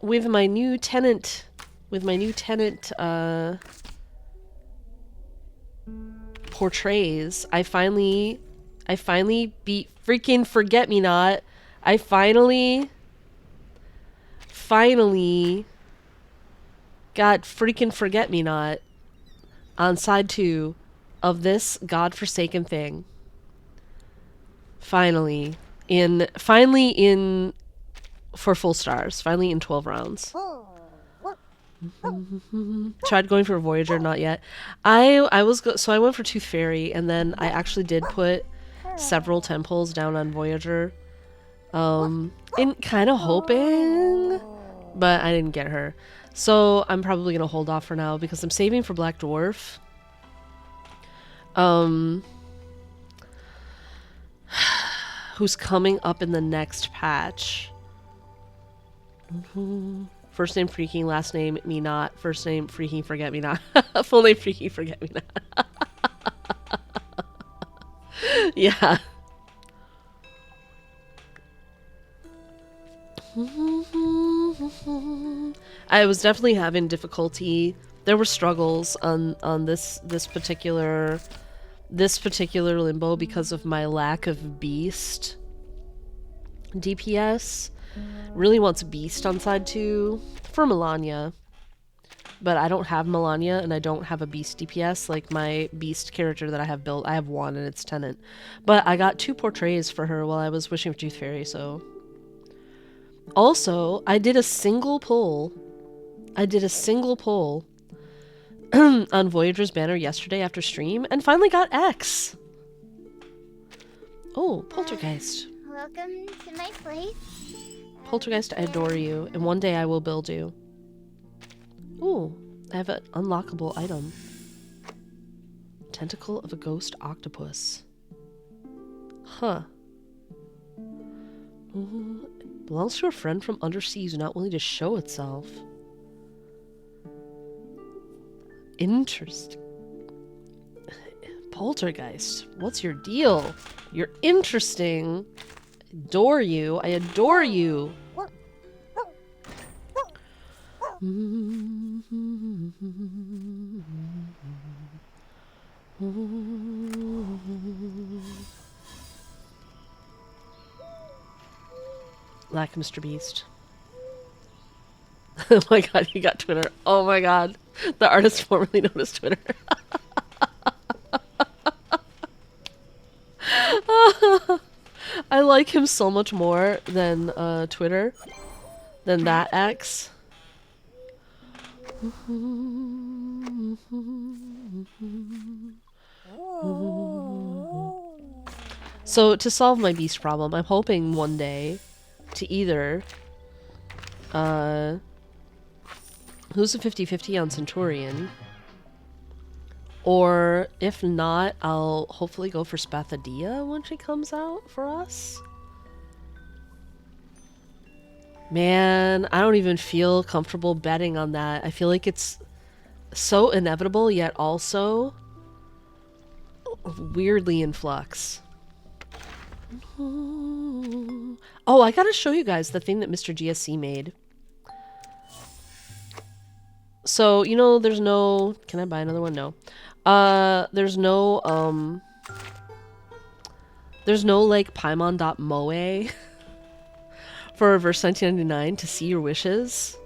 with my new tenant portrays, I finally beat freaking Forget Me Not. I finally got freaking Forget Me Not on side 2 of this godforsaken thing. Finally in for full stars. Finally in 12 rounds. Tried going for Voyager, not yet. I went for Tooth Fairy, and then I actually did put several temples down on Voyager. In kind of hoping, but I didn't get her. So I'm probably gonna hold off for now because I'm saving for Black Dwarf. Who's coming up in the next patch. First name Freaking, last name Me Not, first name Freaking Forget Me Not, full name Freaking Forget Me Not. Yeah. I was definitely having difficulty. There were struggles on this particular limbo because of my lack of beast DPS. Really wants beast on side 2 for Melania. But I don't have Melania and I don't have a beast DPS. Like my beast character that I have built, I have one and it's Tenant. But I got 2 portraits for her while I was wishing for Tooth Fairy, so. Also, I did a single pull. On Voyager's banner yesterday after stream and finally got X. Oh, Poltergeist. Welcome to my place. Poltergeist, I adore you, and one day I will build you. Ooh, I have an unlockable item. Tentacle of a ghost octopus. Huh. Ooh, belongs to a friend from underseas who's not willing to show itself. Interesting. Poltergeist, what's your deal? You're interesting. Adore you. I adore you. Like Mr. Beast. Oh my god, you got Twitter. Oh my god. The artist formerly known as Twitter. I like him so much more than Twitter. Than that X. So to solve my beast problem, I'm hoping one day to either who's a 50-50 on Centurion, or if not, I'll hopefully go for Spathadia when she comes out for us. Man, I don't even feel comfortable betting on that. I feel like it's so inevitable, yet also weirdly in flux. Oh, I gotta show you guys the thing that Mr. GSC made. So, you know, there's no... Can I buy another one? No. There's no, like, Paimon.moe for Reverse 1999 to see your wishes.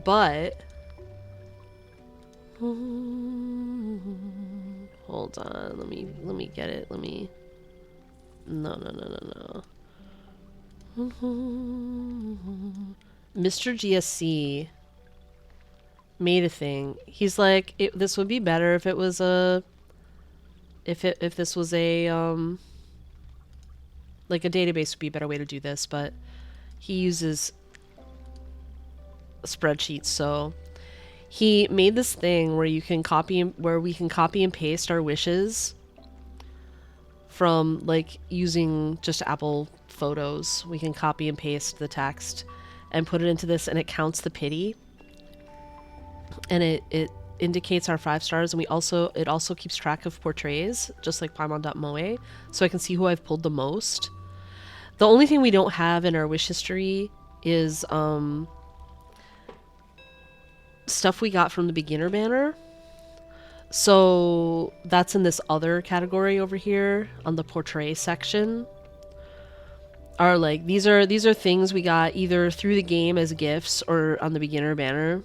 But... Hold on, let me get it, No. Mr. GSC made a thing. He's like, this would be better if it was a... If this was a, like a database would be a better way to do this, but he uses spreadsheets, so... He made this thing where we can copy and paste our wishes from, like, using just Apple Photos. We can copy and paste the text and put it into this, and it counts the pity. And it indicates our 5 stars, and it also keeps track of portraits, just like Paimon.moe, so I can see who I've pulled the most. The only thing we don't have in our wish history is, stuff we got from the beginner banner. So that's in this other category over here on the portrait section. Are like these are things we got either through the game as gifts or on the beginner banner.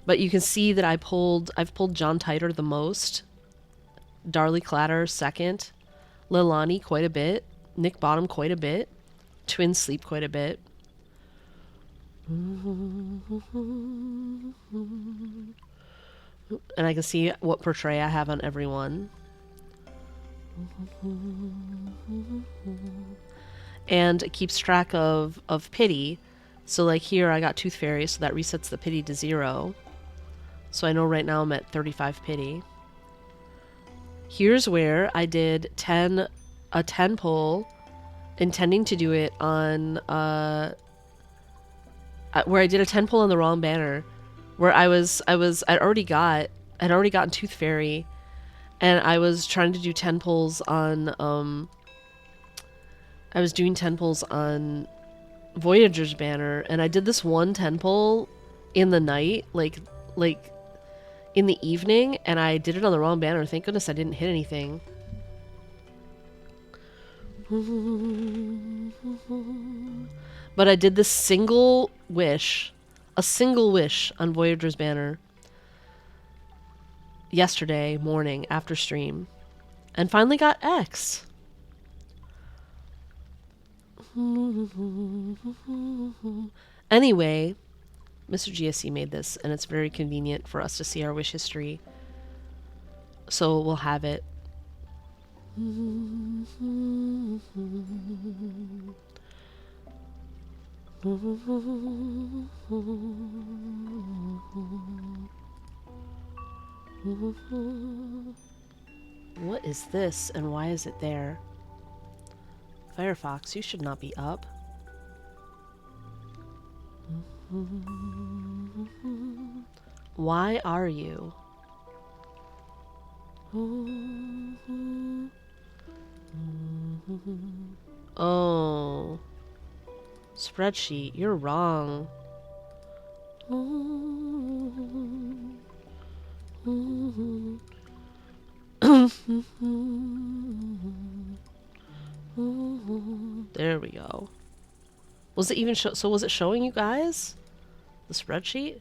But you can see that I've pulled John Titor the most, Darlie Clatter second, Lilani quite a bit, Nick Bottom quite a bit, Twin Sleep quite a bit. And I can see what portray I have on everyone. And it keeps track of pity. So like here I got Tooth Fairy, so that resets the pity to 0. So I know right now I'm at 35 pity. Here's where I did a 10 pull, intending to do it on where I did a 10 pull on the wrong banner, where I'd already gotten Tooth Fairy, and I was trying to do 10 pulls on I was doing 10 pulls on Voyager's banner, and I did this one 10 pull in the night, like in the evening, and I did it on the wrong banner. Thank goodness I didn't hit anything. But I did this single wish, a single wish on Voyager's banner yesterday morning after stream, and finally got X. Anyway, Mr. GSC made this, and it's very convenient for us to see our wish history. So we'll have it. What is this, and why is it there? Firefox, you should not be up. Why are you? Oh. Spreadsheet, you're wrong. There we go. Was it even so was it showing you guys? The spreadsheet?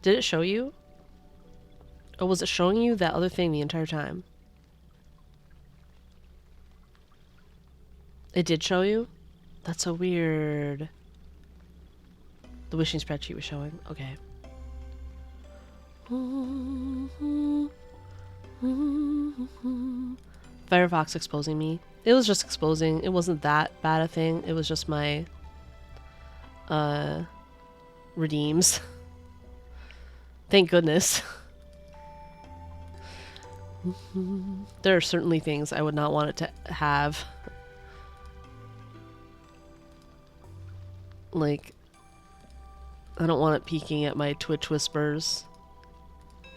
Did it show you? Or was it showing you that other thing the entire time? It did show you? That's so weird. The wishing spreadsheet was showing. Okay. Firefox exposing me. It was just exposing. It wasn't that bad a thing. It was just my redeems. Thank goodness. There are certainly things I would not want it to have. Like, I don't want it peeking at my Twitch whispers.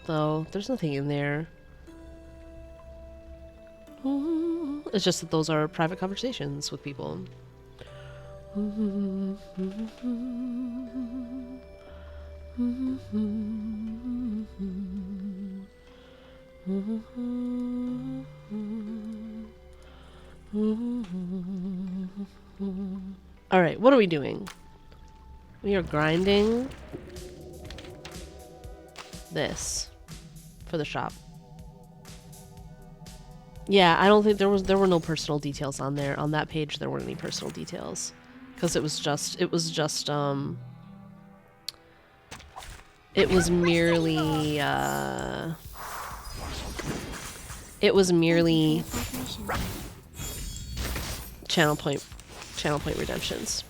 Though, there's nothing in there. It's just that those are private conversations with people. Alright, what are we doing? We are grinding this for the shop. Yeah, I don't think there were no personal details on there. On that page there weren't any personal details. Because it was merely channel point redemptions.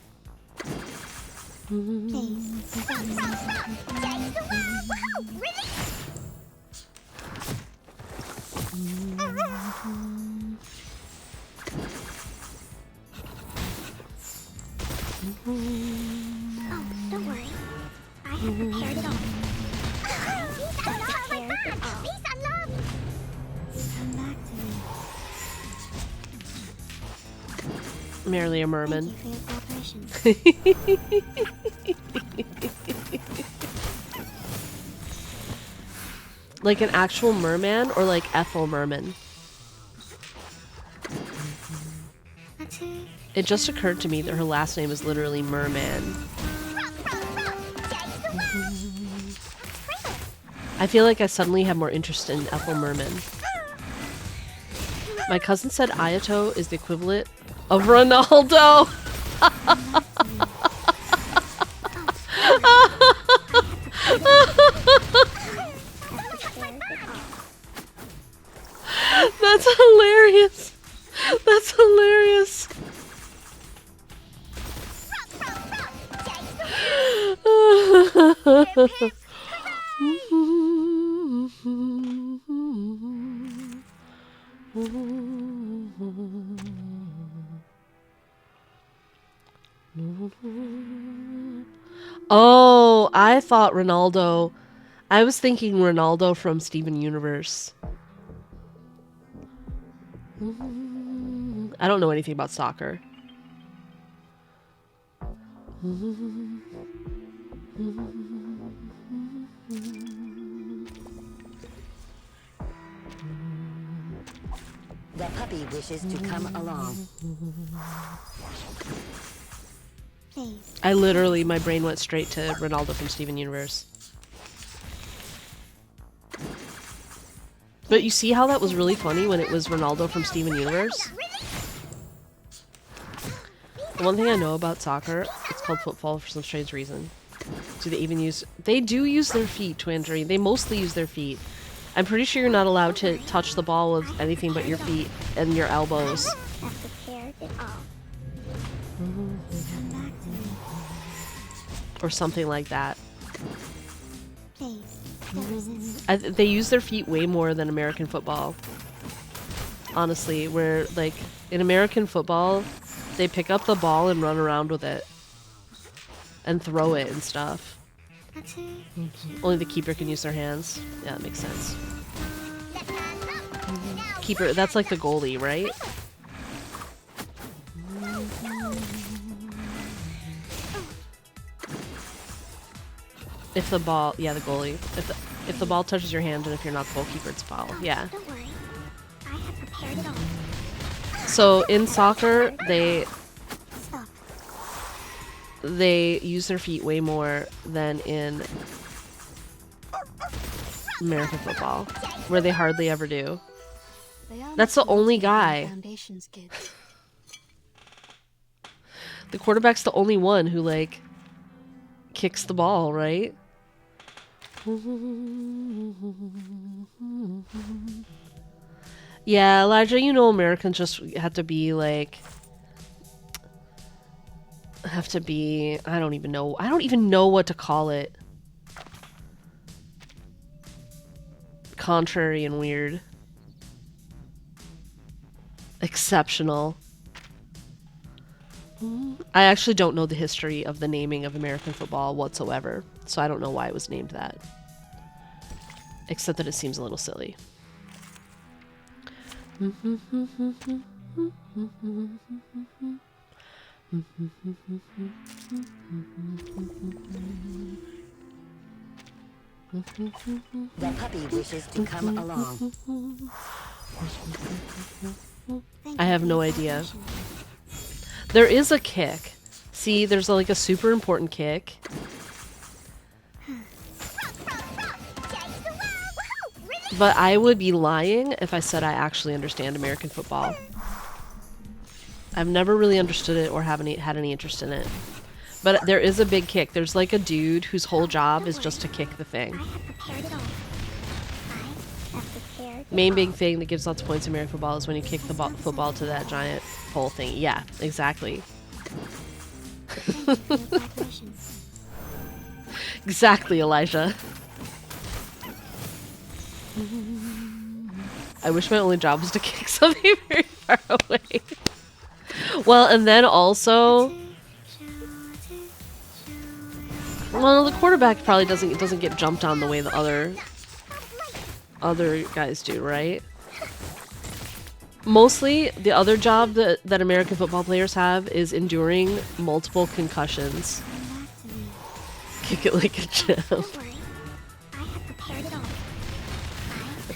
Oh, don't worry. I have prepared it all. Peace and love! Come back to me. Merely a merman. Thank you for your cooperation. Like an actual merman or like Ethel Merman? That's it. It just occurred to me that her last name is literally Merman. I feel like I suddenly have more interest in Ethel Merman. My cousin said Ayato is the equivalent of Ronaldo. Oh, I thought Ronaldo. I was thinking Ronaldo from Steven Universe. I don't know anything about soccer. The puppy wishes to come along. Please. I literally, my brain went straight to Ronaldo from Steven Universe. But you see how that was really funny when it was Ronaldo from Steven Universe? The one thing I know about soccer, it's called football for some strange reason. Do they even use... They do use their feet, Twandry. They mostly use their feet. I'm pretty sure you're not allowed to touch the ball with anything but your feet and your elbows. Have prepared it all. Come back to me. Or something like that. Please. Don't resist. They use their feet way more than American football. Honestly, where, like, in American football, they pick up the ball and run around with it. And throw it and stuff. Only the keeper can use their hands. Yeah, that makes sense. Keeper, that's like the goalie, right? If the ball, yeah, the goalie. If the ball touches your hand and if you're not the goalkeeper, it's foul. Yeah. Don't worry. I have prepared it all. So in soccer, Stop. they use their feet way more than in American football, where they hardly ever do. That's the only guy. Foundations kids. The quarterback's the only one who, like, kicks the ball, right? Yeah, Elijah, you know Americans just have to be, like... I don't even know what to call it. Contrary and weird. Exceptional. I actually don't know the history of the naming of American football whatsoever, so I don't know why it was named that. Except that it seems a little silly. The puppy wishes to come along. I have no idea. There is a kick. See, there's like a super important kick. But I would be lying if I said I actually understand American football. I've never really understood it or had any interest in it. But there is a big kick. There's like a dude whose whole job is just to kick the thing. I have prepared it all. I have prepared it Main all. big thing that gives lots of points in American football is when you kick the football to that giant pole thing. Yeah, exactly. Thank you for your cooperation. Exactly, Elijah. I wish my only job was to kick something very far away. Well, and then also, well, the quarterback probably doesn't get jumped on the way the other guys do, right? Mostly, the other job that American football players have is enduring multiple concussions. Come back to me. Kick it like a champ. Don't worry. I have prepared it all.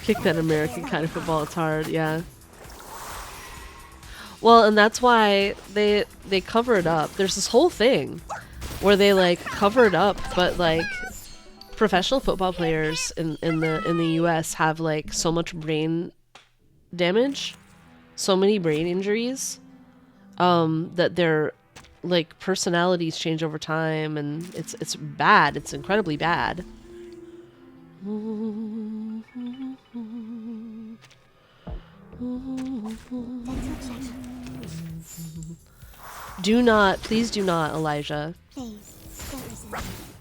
Kick that American kind of football, it's hard, yeah. Well, and that's why they cover it up. There's this whole thing where they like cover it up, but like professional football players in the US have like so much brain damage, so many brain injuries, that their like personalities change over time, and it's bad. It's incredibly bad. Please do not, Elijah. Please, don't resist.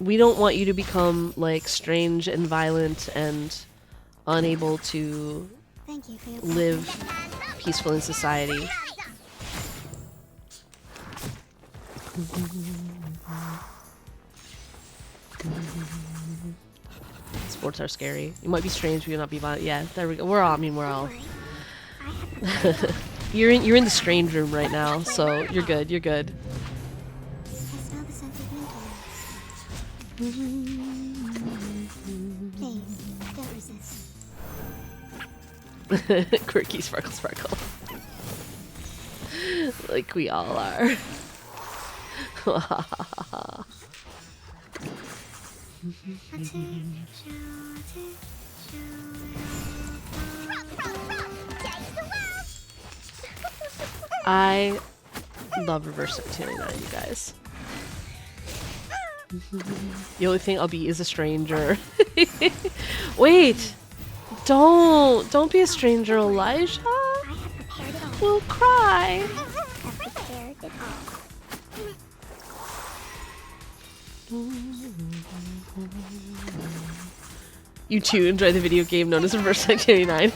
we don't want you to become like strange and violent and unable to Thank you for your live peaceful in society. Sports are scary. You might be strange, but you'll not be violent. Yeah, there we go. We're all. I mean, we're all. You're in the strange room right now, so you're good. You're good. I smell the scent of winter. Please, don't resist. Quirky sparkle sparkle. Like we all are. I love reverse 1999, you guys. The only thing I'll be is a stranger. Wait! Don't be a stranger, Elijah. I have prepared it all. We'll cry. Have prepared it all. You too enjoy the video game known as Reverse 1999.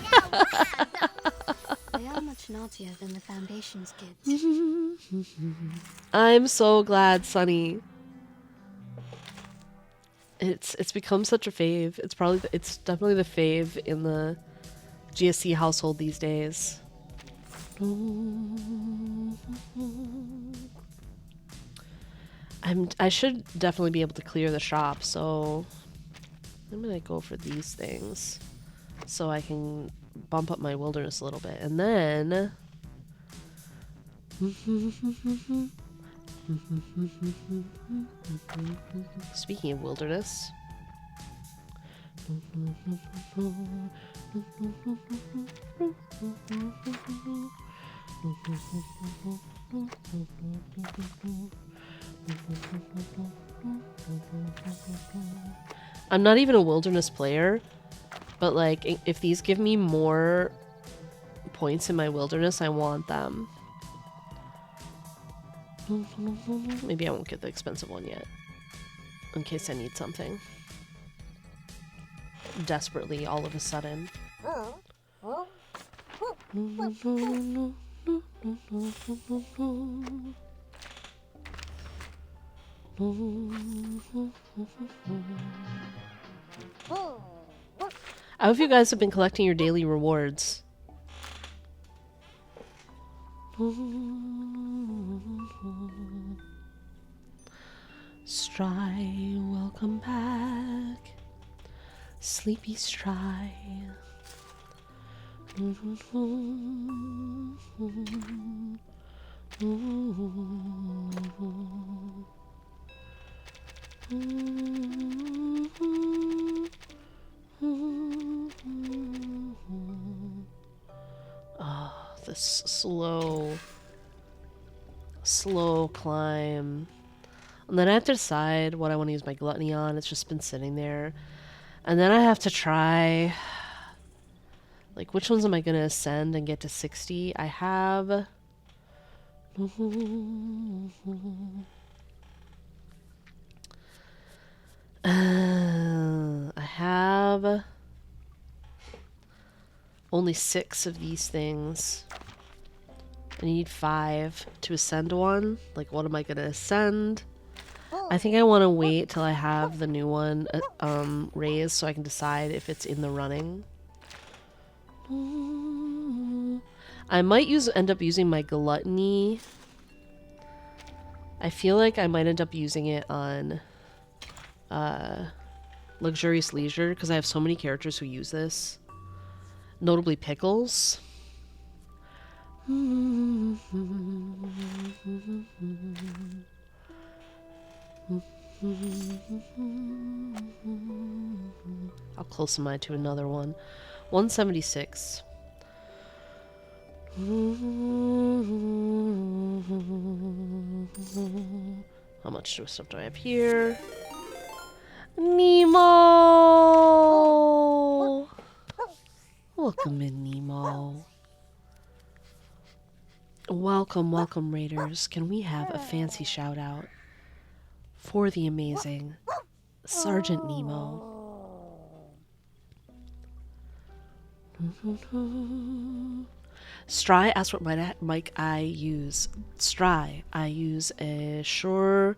They are much naughtier than the Foundation's kids. I'm so glad, Sunny. It's become such a fave. It's definitely the fave in the GSC household these days. I should definitely be able to clear the shop, so I'm gonna go for these things so I can bump up my wilderness a little bit, and then speaking of wilderness, I'm not even a wilderness player, but like if these give me more points in my wilderness, I want them. Maybe I won't get the expensive one yet, in case I need something desperately all of a sudden. I hope you guys have been collecting your daily rewards. Stry, welcome back. Sleepy Stry. Oh, this slow climb. And then I have to decide what I want to use my gluttony on. It's just been sitting there. And then I have to try, like, which ones am I going to ascend and get to 60? I have... I have only 6 of these things. I need 5 to ascend one. Like, what am I going to ascend? I think I want to wait till I have the new one raised so I can decide if it's in the running. I might end up using my gluttony. I feel like I might end up using it on luxurious leisure because I have so many characters who use this, notably Pickles. I'll close mine to another one. 176. How much stuff do I have here? Nemo! Welcome in, Nemo. Welcome, welcome, Raiders. Can we have a fancy shout out for the amazing Sergeant Nemo. Stry asked what mic I use. Stry, I use a Shure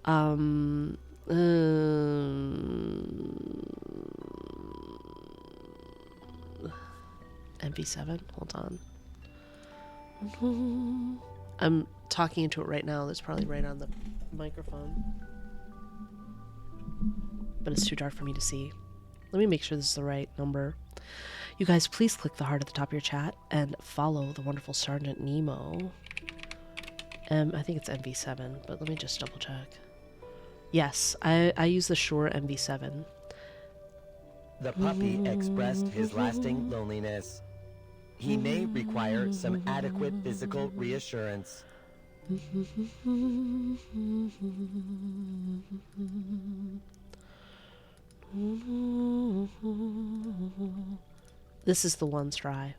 MP7. Hold on. I'm talking into it right now. That's probably right on the microphone. But it's too dark for me to see. Let me make sure this is the right number. You guys, please click the heart at the top of your chat and follow the wonderful Sergeant Nemo. I think it's MV7, but let me just double check. Yes, I use the Shure MV7. The puppy expressed his lasting loneliness. He may require some adequate physical reassurance. This is the one Stry.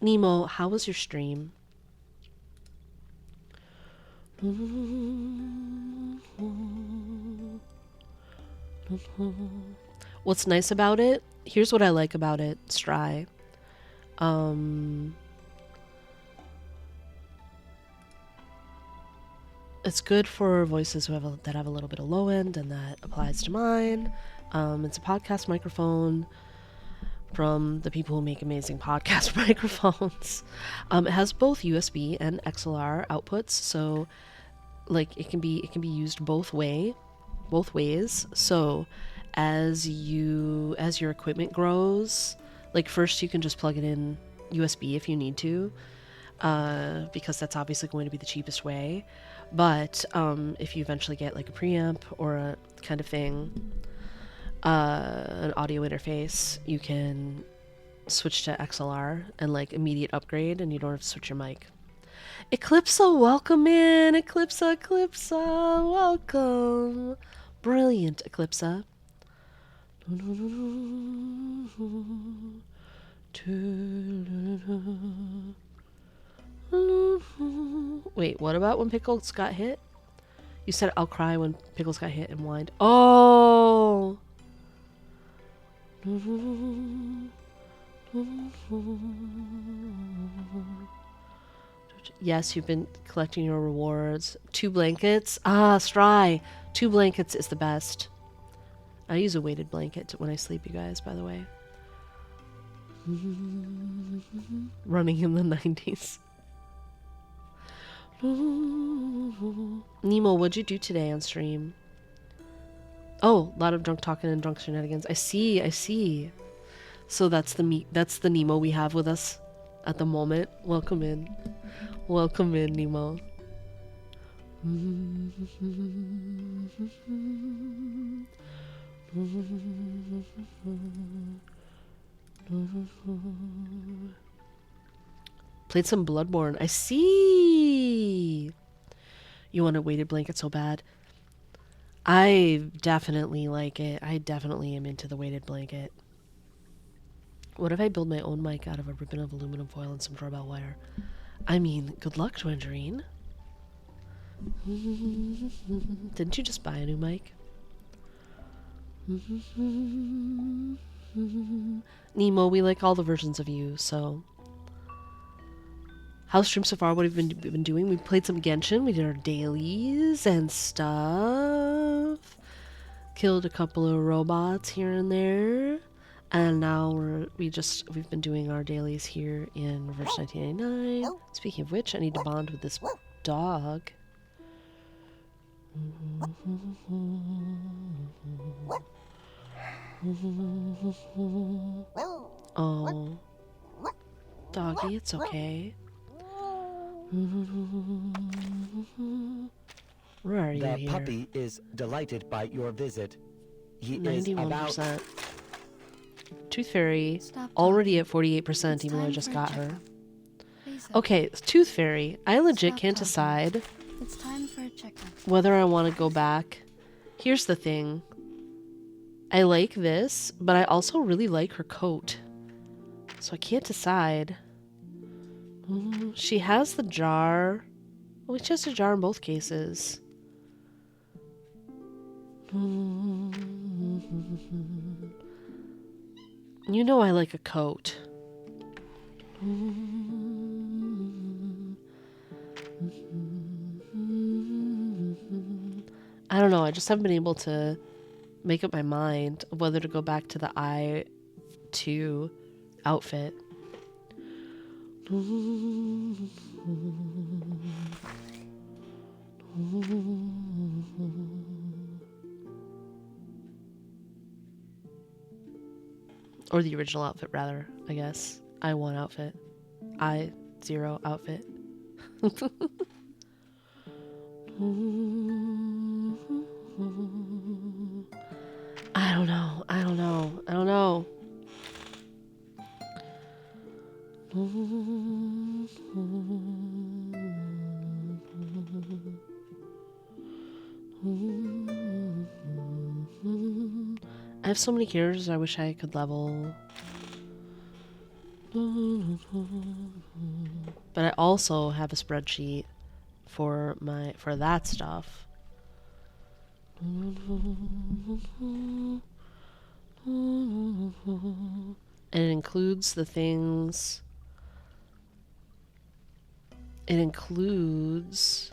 Nemo, how was your stream? What's nice about it? Here's what I like about it, Stry. It's good for voices that have a little bit of low end, and that applies to mine. It's a podcast microphone from the people who make amazing podcast microphones. It has both USB and XLR outputs, so like it can be used both ways. So as your equipment grows, like first you can just plug it in USB if you need to, because that's obviously going to be the cheapest way. But if you eventually get like a preamp or a kind of thing, an audio interface, you can switch to XLR and like immediate upgrade, and you don't have to switch your mic. Eclipsa, welcome in! Eclipsa, welcome! Brilliant, Eclipsa. Wait, what about when Pickles got hit? You said I'll cry when Pickles got hit and whined. Oh! Yes, you've been collecting your rewards. 2 blankets. Ah, Stry. 2 blankets is the best. I use a weighted blanket when I sleep, you guys, by the way. Running in the 90s. Nemo, what'd you do today on stream? Oh, a lot of drunk talking and drunk shenanigans. I see. So that's the Nemo we have with us at the moment. Welcome in, Nemo. Played some Bloodborne. I see. You want a weighted blanket so bad. I definitely like it. I definitely am into the weighted blanket. What if I build my own mic out of a ribbon of aluminum foil and some doorbell wire? I mean, good luck, Tangerine. Didn't you just buy a new mic? Nemo, we like all the versions of you, so... How's stream so far? What have we been doing? We played some Genshin. We did our dailies and stuff. Killed a couple of robots here and there. And now we've been doing our dailies here in Reverse 1999. Speaking of which, I need to bond with this dog. Oh. Doggy, it's okay. Where are you The here? puppy is delighted by your visit. He 91%. is about... Tooth Fairy Stop already at talking. 48% It's even though I time just for a got her. checkup. Face it. Okay, Tooth Fairy. I legit Stop can't talking. decide It's time for a checkup. whether I want to go back. Here's the thing. I like this, but I also really like her coat. So I can't decide. She has the jar. Well, it's just a jar in both cases. You know I like a coat. I don't know, I just haven't been able to make up my mind of whether to go back to the I2 outfit. Or the original outfit, rather, I guess. I1 outfit. I0 outfit. I don't know. I don't know. I don't know. I have so many characters I wish I could level. But I also have a spreadsheet for that stuff. And it includes the things. It includes.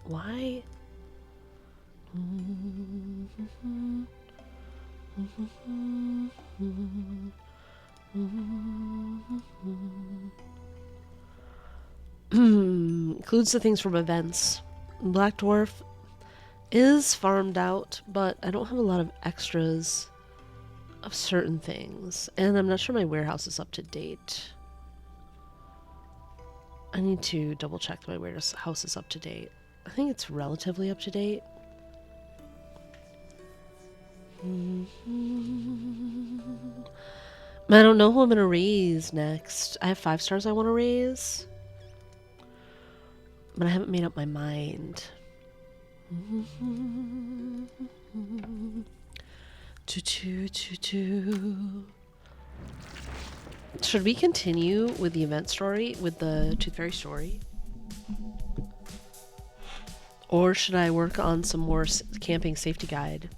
Why? Includes the things from events. Black Dwarf is farmed out, but I don't have a lot of extras of certain things. And I'm not sure my warehouse is up to date. I need to double check that my warehouse is up to date. I think it's relatively up to date. I don't know who I'm gonna raise next. I have 5 stars I want to raise, but I haven't made up my mind. Should we continue with the event story, with the Tooth Fairy story? Or should I work on some more camping safety guide?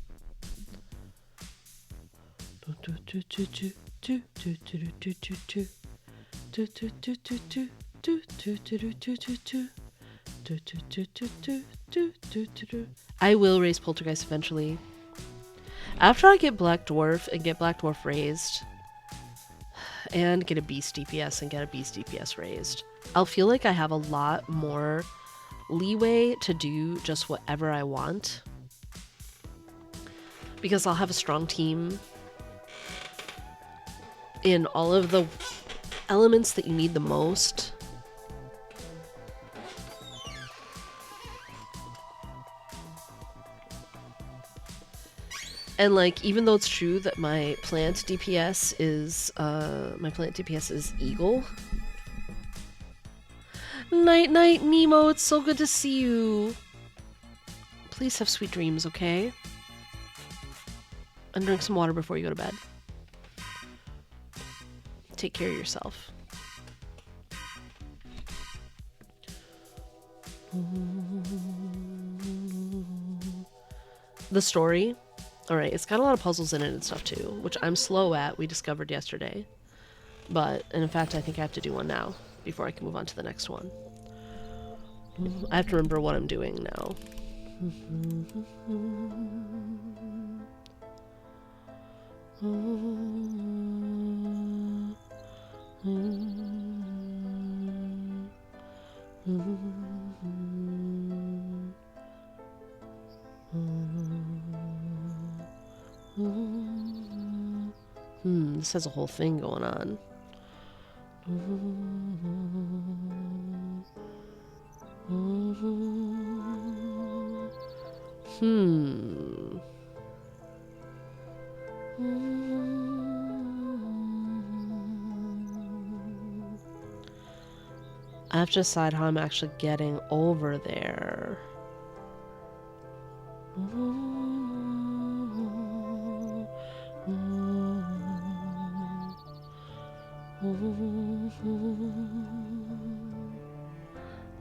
I will raise Poltergeist eventually. After I get Black Dwarf and get Black Dwarf raised, and get a Beast DPS and get a Beast DPS raised, I'll feel like I have a lot more leeway to do just whatever I want. Because I'll have a strong team in all of the elements that you need the most. And like, even though it's true that my plant DPS is Eagle. Night night, Nemo, it's so good to see you. Please have sweet dreams, okay? And drink some water before you go to bed. Take care of yourself. The story. Alright, it's got a lot of puzzles in it and stuff too, which I'm slow at, we discovered yesterday. And in fact, I think I have to do one now, before I can move on to the next one. I have to remember what I'm doing now. This has a whole thing going on. I have to decide how I'm actually getting over there.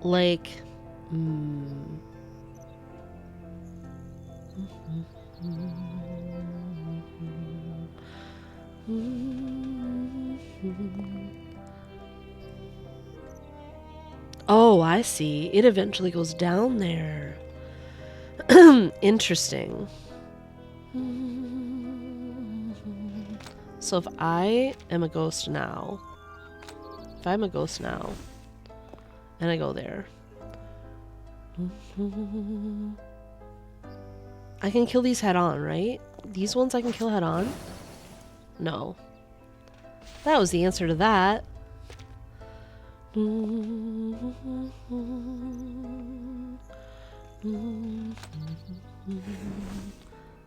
Like, oh, I see. It eventually goes down there. Interesting. So if I am a ghost now, and I go there, I can kill these head on, right? These ones I can kill head on? No. That was the answer to that.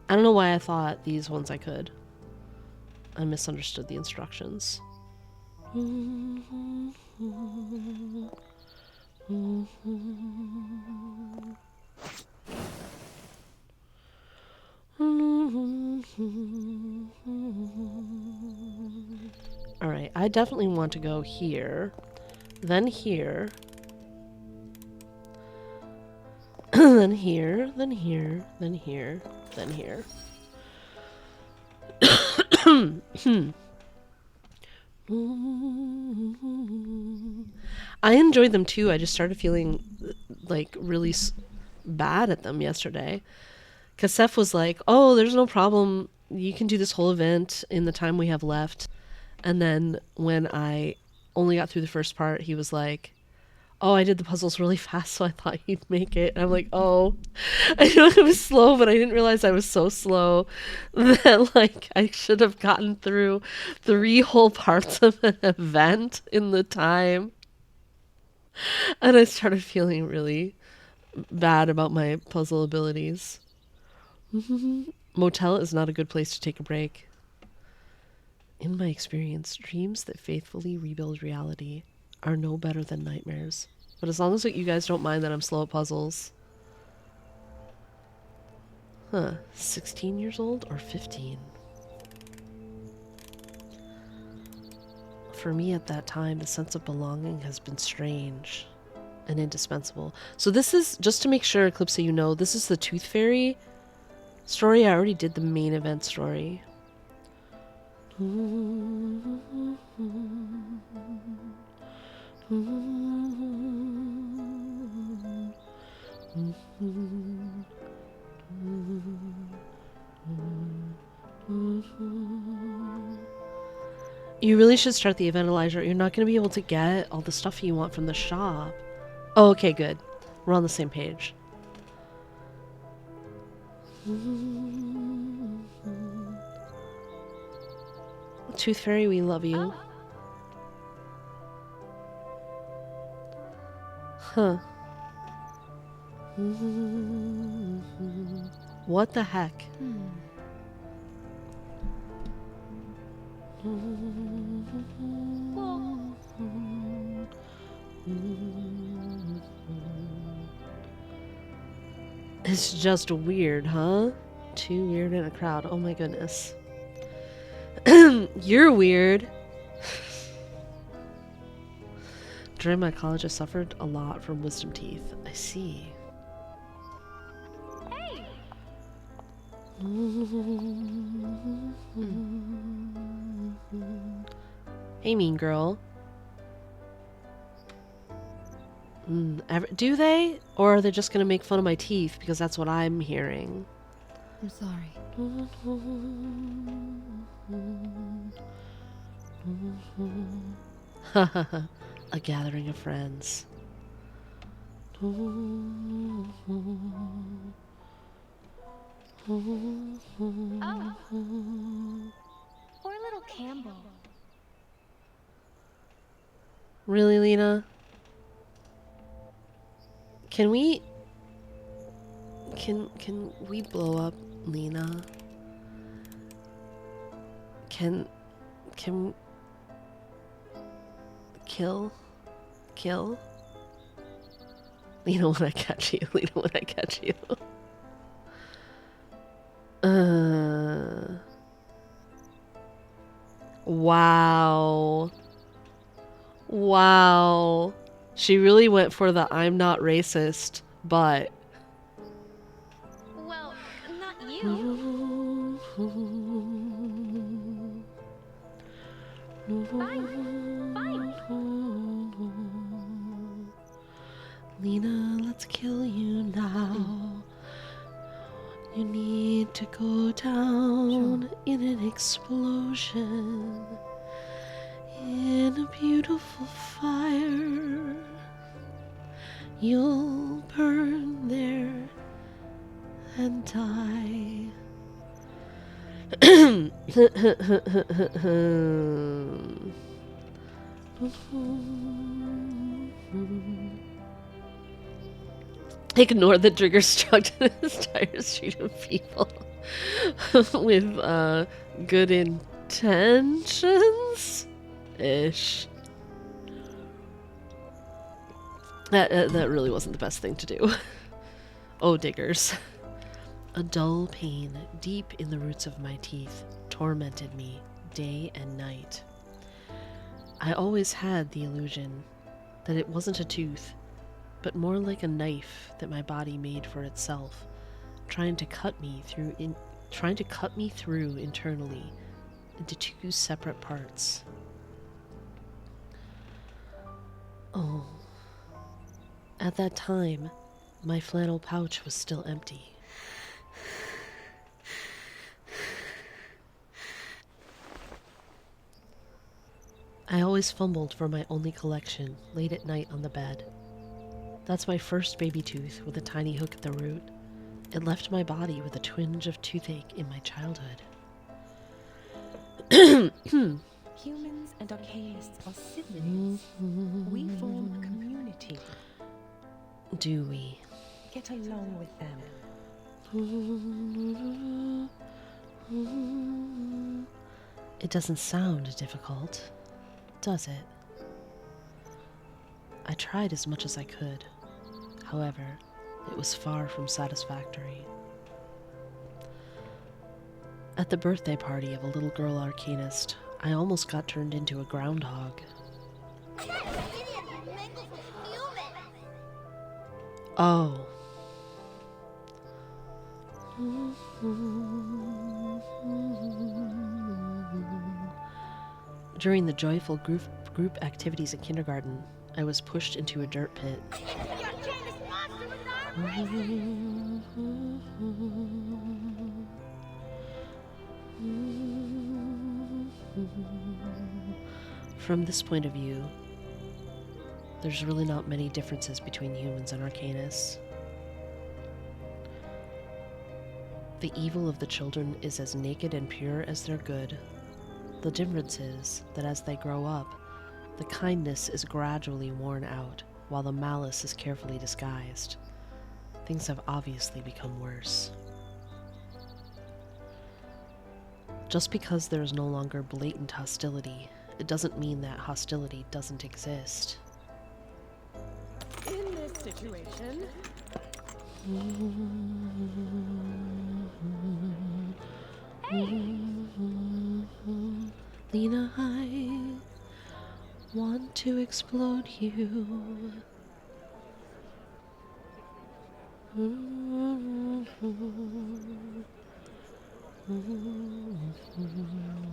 I don't know why I thought these ones I could. I misunderstood the instructions. Alright, I definitely want to go here, then here, then here, then here, then here, then here. I enjoyed them too. I just started feeling like really bad at them yesterday. Because Seth was like, oh, there's no problem. You can do this whole event in the time we have left. And then when I only got through the first part, he was like, oh, I did the puzzles really fast, so I thought you'd make it. And I'm like, oh, I know it was slow, but I didn't realize I was so slow that, like, I should have gotten through 3 whole parts of an event in the time. And I started feeling really bad about my puzzle abilities. Motel is not a good place to take a break. In my experience, dreams that faithfully rebuild reality are no better than nightmares. But as long as you guys don't mind that I'm slow at puzzles. Huh. 16 years old or 15? For me at that time, the sense of belonging has been strange and indispensable. So this is, just to make sure, Eclipse, you know, this is the Tooth Fairy story. I already did the main event story. You really should start the event, Elijah. You're not going to be able to get all the stuff you want from the shop. Oh, okay, good. We're on the same page. Tooth Fairy, we love you. Huh. What the heck? It's just weird, huh? Too weird in a crowd. Oh my goodness. You're weird. During my college, I suffered a lot from wisdom teeth. I see. Hey! Hey, mean girl. Do they? Or are they just gonna make fun of my teeth? Because that's what I'm hearing. I'm sorry. A gathering of friends. Oh. Poor little Campbell. Really, Lena? Can we blow up Lena? Can kill? Lena, when I catch you. Lena, when I catch you. Wow. Wow. She really went for the I'm not racist, but... Well, not you. Fine. Lena, let's kill you now. You need to go down in an explosion, in a beautiful fire. You'll burn there and die. Ignore the trigger struck in his entire street of people with good intentions ish. That really wasn't the best thing to do. Oh, diggers. A dull pain deep in the roots of my teeth tormented me day and night. I always had the illusion that it wasn't a tooth, but more like a knife that my body made for itself, trying to cut me through internally into two separate parts. Oh. At that time, my flannel pouch was still empty. I always fumbled for my only collection late at night on the bed. That's my first baby tooth with a tiny hook at the root. It left my body with a twinge of toothache in my childhood. Humans and arcanists are siblings. We form a community. Do we? Get along with them. It doesn't sound difficult, does it? I tried as much as I could. However, it was far from satisfactory. At the birthday party of a little girl arcanist, I almost got turned into a groundhog. Oh. During the joyful group activities in kindergarten, I was pushed into a dirt pit. From this point of view, there's really not many differences between humans and arcanists. The evil of the children is as naked and pure as their good. The difference is that as they grow up, the kindness is gradually worn out, while the malice is carefully disguised. Things have obviously become worse. Just because there is no longer blatant hostility, it doesn't mean that hostility doesn't exist. In this situation, Lena, I want to explode you.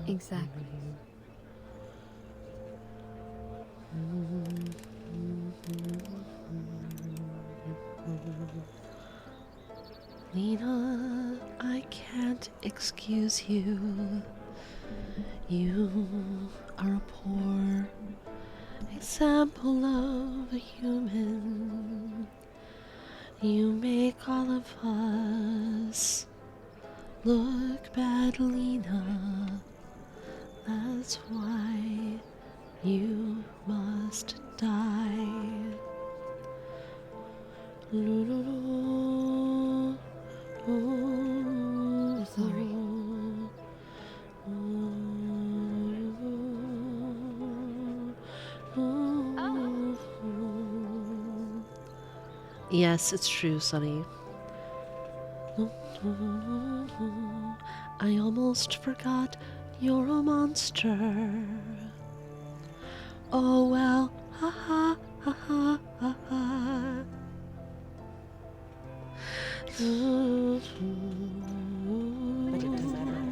Exactly. Lena, I can't excuse you. You are a poor example of a human. You make all of us look bad, Lena. That's why you must die. I'm sorry. Yes, it's true, Sonny. I almost forgot you're a monster. Oh well, ha ha Ha ha ha ha. But it doesn't matter.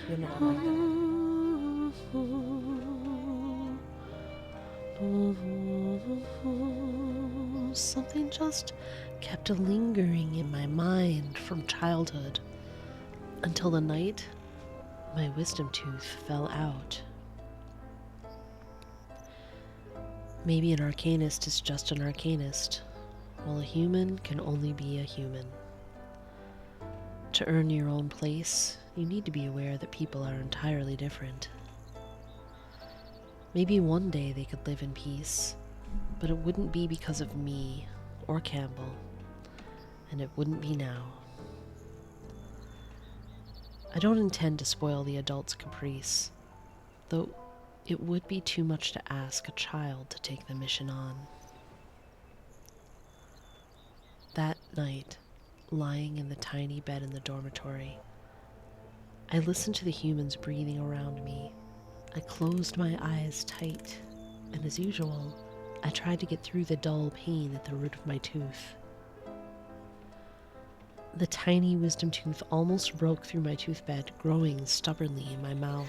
You're not like that. Something just kept lingering in my mind from childhood until the night my wisdom tooth fell out. Maybe an arcanist is just an arcanist, while a human can only be a human. To earn your own place, you need to be aware that people are entirely different. Maybe one day they could live in peace, but it wouldn't be because of me or Campbell, and it wouldn't be now. I don't intend to spoil the adult's caprice, though it would be too much to ask a child to take the mission on. That night, lying in the tiny bed in the dormitory, I listened to the humans breathing around me. I closed my eyes tight, and as usual, I tried to get through the dull pain at the root of my tooth. The tiny wisdom tooth almost broke through my tooth bed, growing stubbornly in my mouth.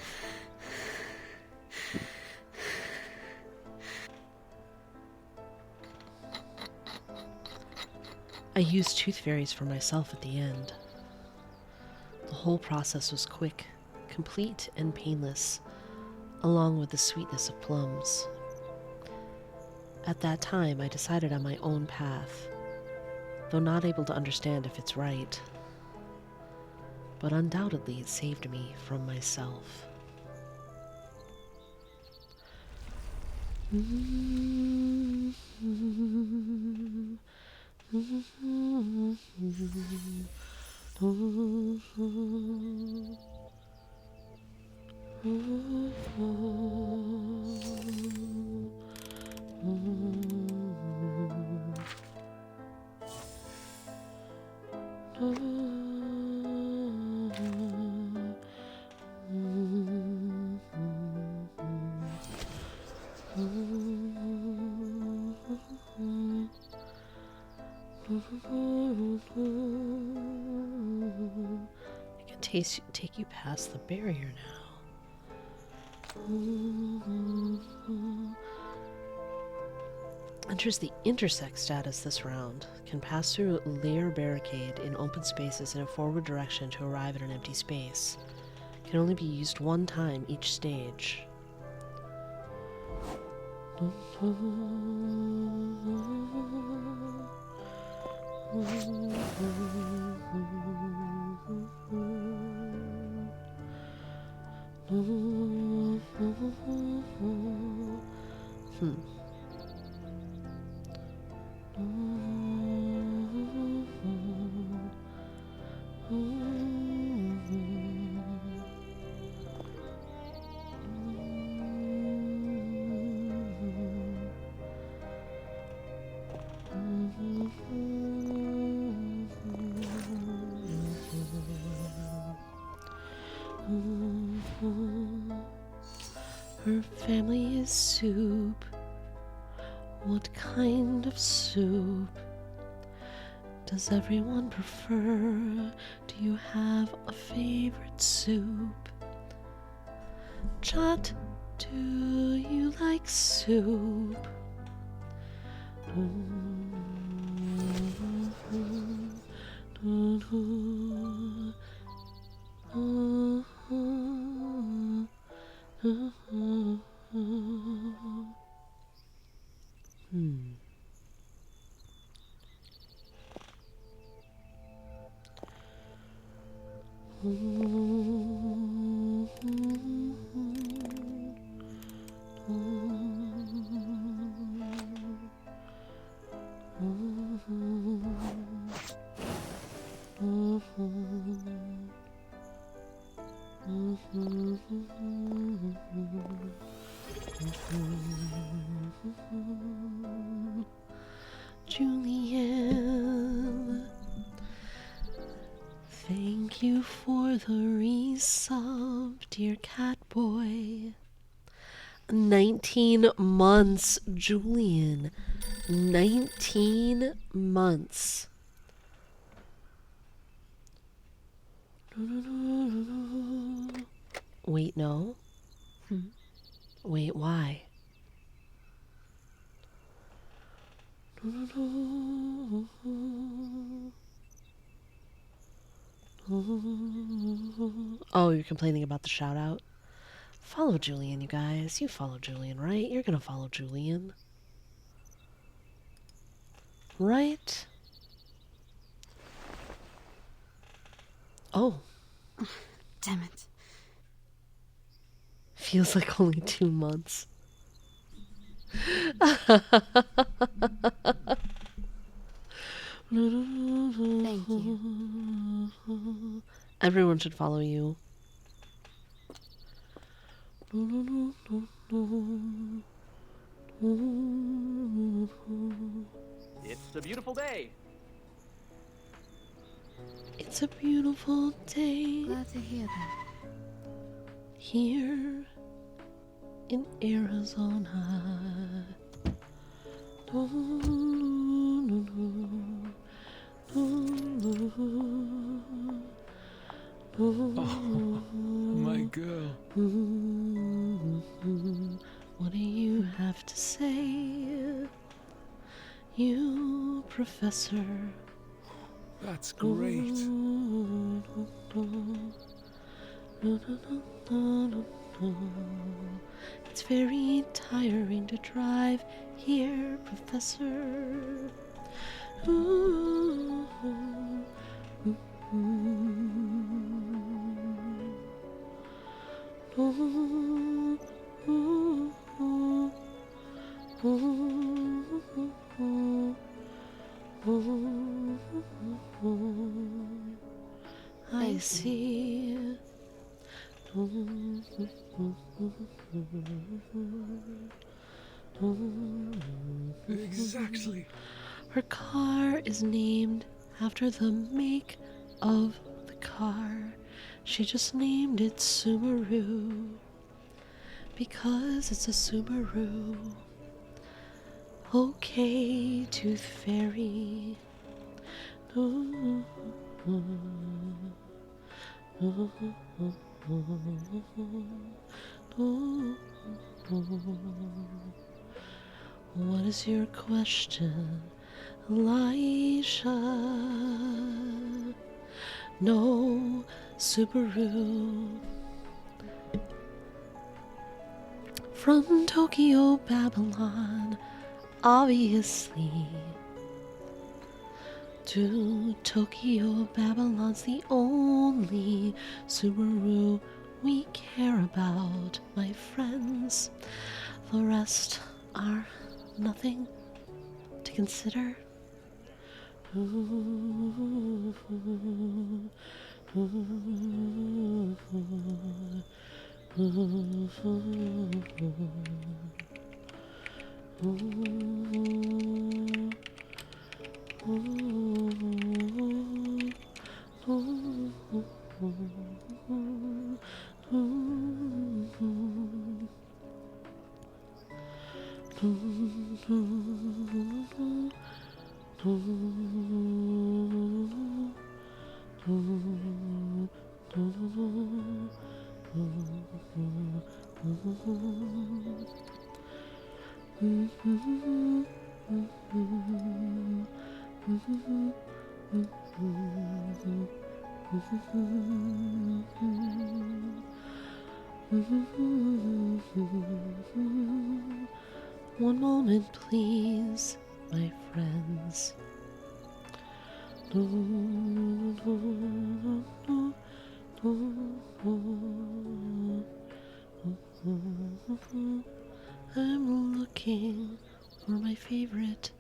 I used tooth fairies for myself at the end. The whole process was quick, complete, and painless, along with the sweetness of plums. At that time, I decided on my own path, though not able to understand if it's right. But undoubtedly it saved me from myself. I can take you past the barrier now. Enters the intersect status this round. Can pass through a layer barricade in open spaces in a forward direction to arrive at an empty space. Can only be used one time each stage. Her family is soup. What kind of soup does everyone prefer? Do you have a favorite soup? Chat, do you like soup? Julianne, thank you for the resub, dear cat boy. 19 months, Julian. 19 months. Wait, no. Wait, why? Oh, you're complaining about the shout out? Follow Julian, you guys. You follow Julian, right? You're gonna follow Julian. Right? Oh. Damn it. Feels like only 2 months. Thank you. Everyone should follow you. It's a beautiful day. It's a beautiful day Glad to hear that. here in Arizona. My girl. What do you have to say, you professor? That's great. It's very tiring to drive here, Professor. I see. Exactly. Her car is named after the make of the car. She just named it Subaru because it's a Subaru. Okay, Tooth Fairy. What is your question, Elisha? No, Subaru. From Tokyo, Babylon, obviously. To Tokyo, Babylon's the only Subaru we care about, my friends. The rest are nothing to consider. One moment, please, my friends. I'm looking for my favorite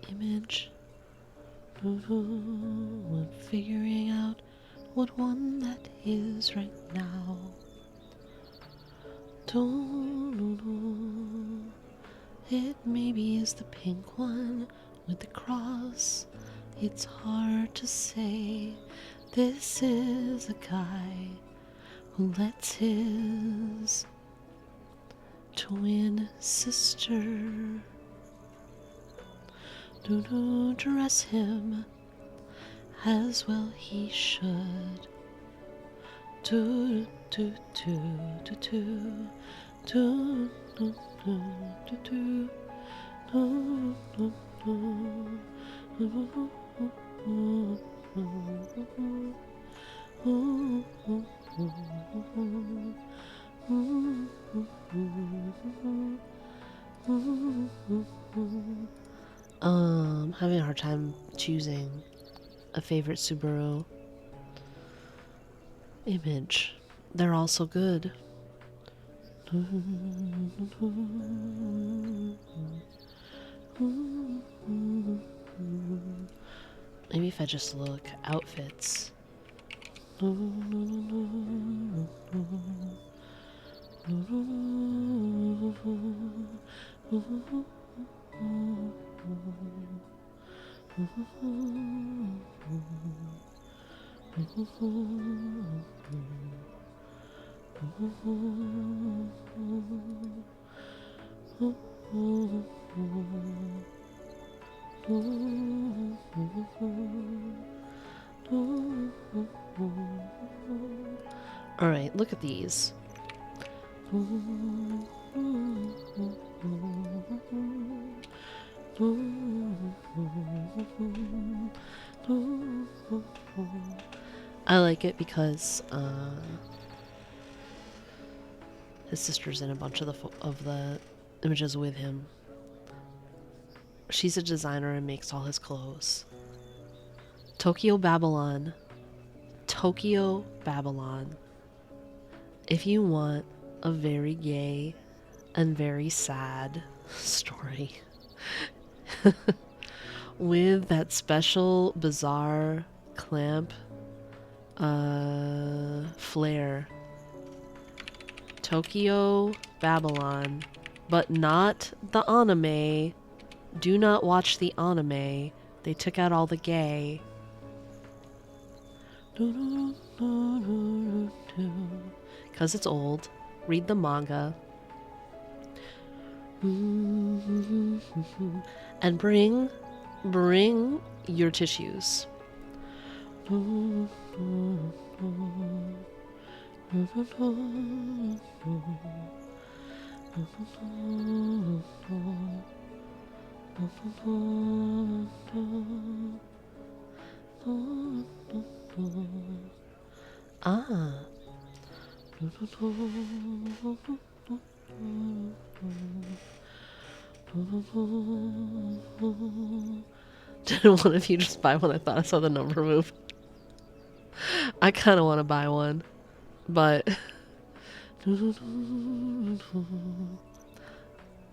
image. I'm figuring out what one that is right now. Don't know. It maybe is the pink one with the cross. It's hard to say. This is a guy who lets his twin sister. Do dress him as well he should. Do do do do do do do do do do do Having a hard time choosing a favorite Subaru image. They're all so good. Maybe if I just look outfits. Alright, look at these. I like it because his sister's in a bunch of the images with him. She's a designer and makes all his clothes. Tokyo Babylon. Tokyo Babylon. If you want a very gay and very sad story with that special bizarre clamp flair, Tokyo Babylon, but not the anime. Do not watch the anime. They took out all the gay. Because it's old. Read the manga. And bring your tissues. Ah. Didn't one of you just buy one? I thought I saw the number move. I kind of want to buy one, but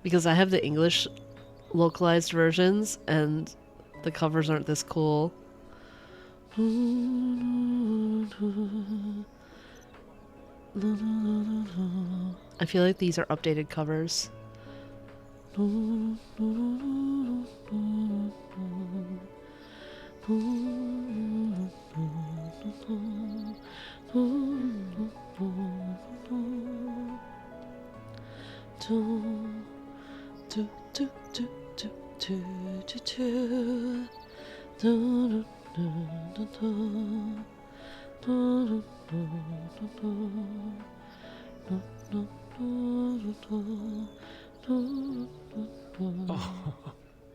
because I have the English localized versions and the covers aren't this cool. I feel like these are updated covers. Oh,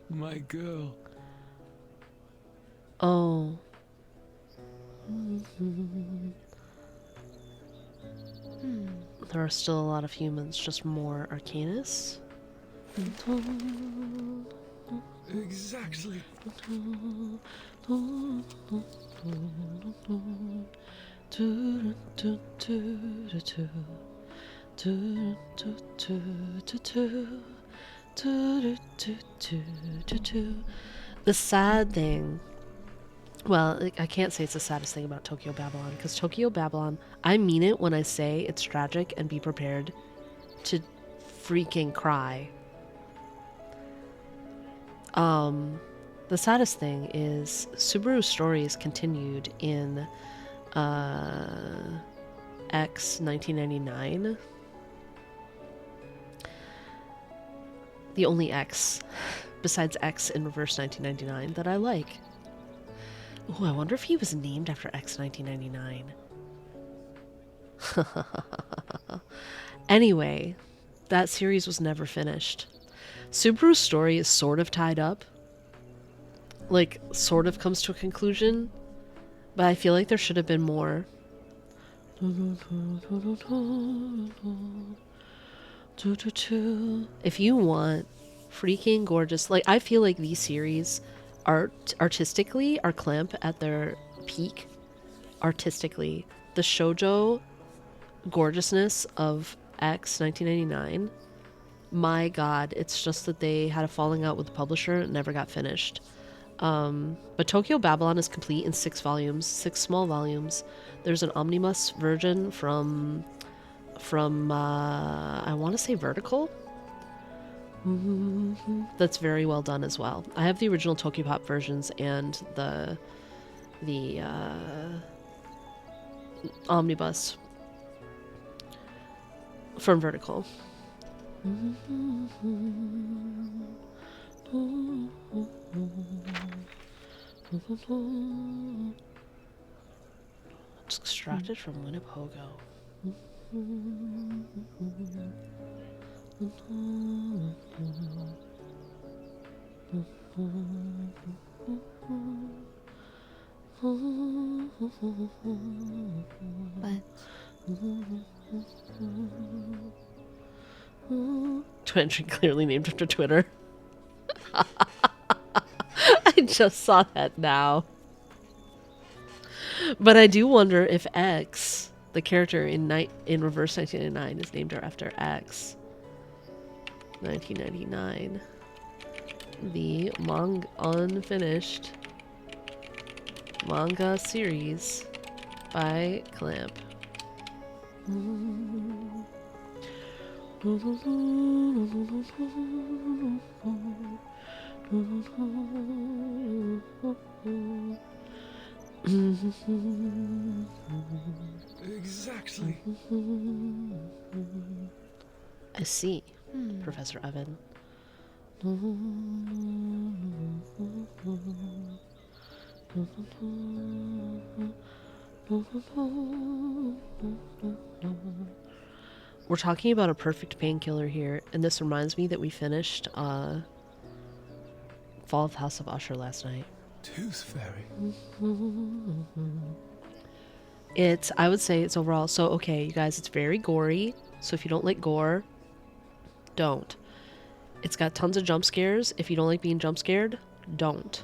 my girl. Oh. There are still a lot of humans, just more Arcanus. Exactly. The sad thing, well, I can't say it's the saddest thing about Tokyo Babylon, because Tokyo Babylon, I mean it when I say it's tragic, and be prepared to freaking cry. The saddest thing is Subaru's story is continued in X 1999. The only X, besides X in Reverse 1999, that I like. Ooh, I wonder if he was named after X 1999. Anyway, that series was never finished. Subaru's story is sort of tied up. Like, sort of comes to a conclusion. But I feel like there should have been more. If you want freaking gorgeous, like, I feel like these series artistically are Clamp at their peak. Artistically, the shoujo gorgeousness of X 1999, my god, it's just that they had a falling out with the publisher and never got finished. But Tokyo Babylon is complete in 6 volumes, 6 small volumes. There's an omnibus version from I want to say Vertical. That's very well done as well. I have the original Tokyo Pop versions and the omnibus from Vertical. It's extracted from Winnepogo. But Twitch clearly named after Twitter. I just saw that now. But I do wonder if X, the character in Reverse 1999, is named after X 1999. The unfinished manga series by Clamp. Exactly. I see, Professor Evan. We're talking about a perfect painkiller here, and this reminds me that we finished Fall of the House of Usher last night. Tooth Fairy. I would say it's overall, so okay, you guys, it's very gory, so if you don't like gore, don't. It's got tons of jump scares. If you don't like being jump scared, don't.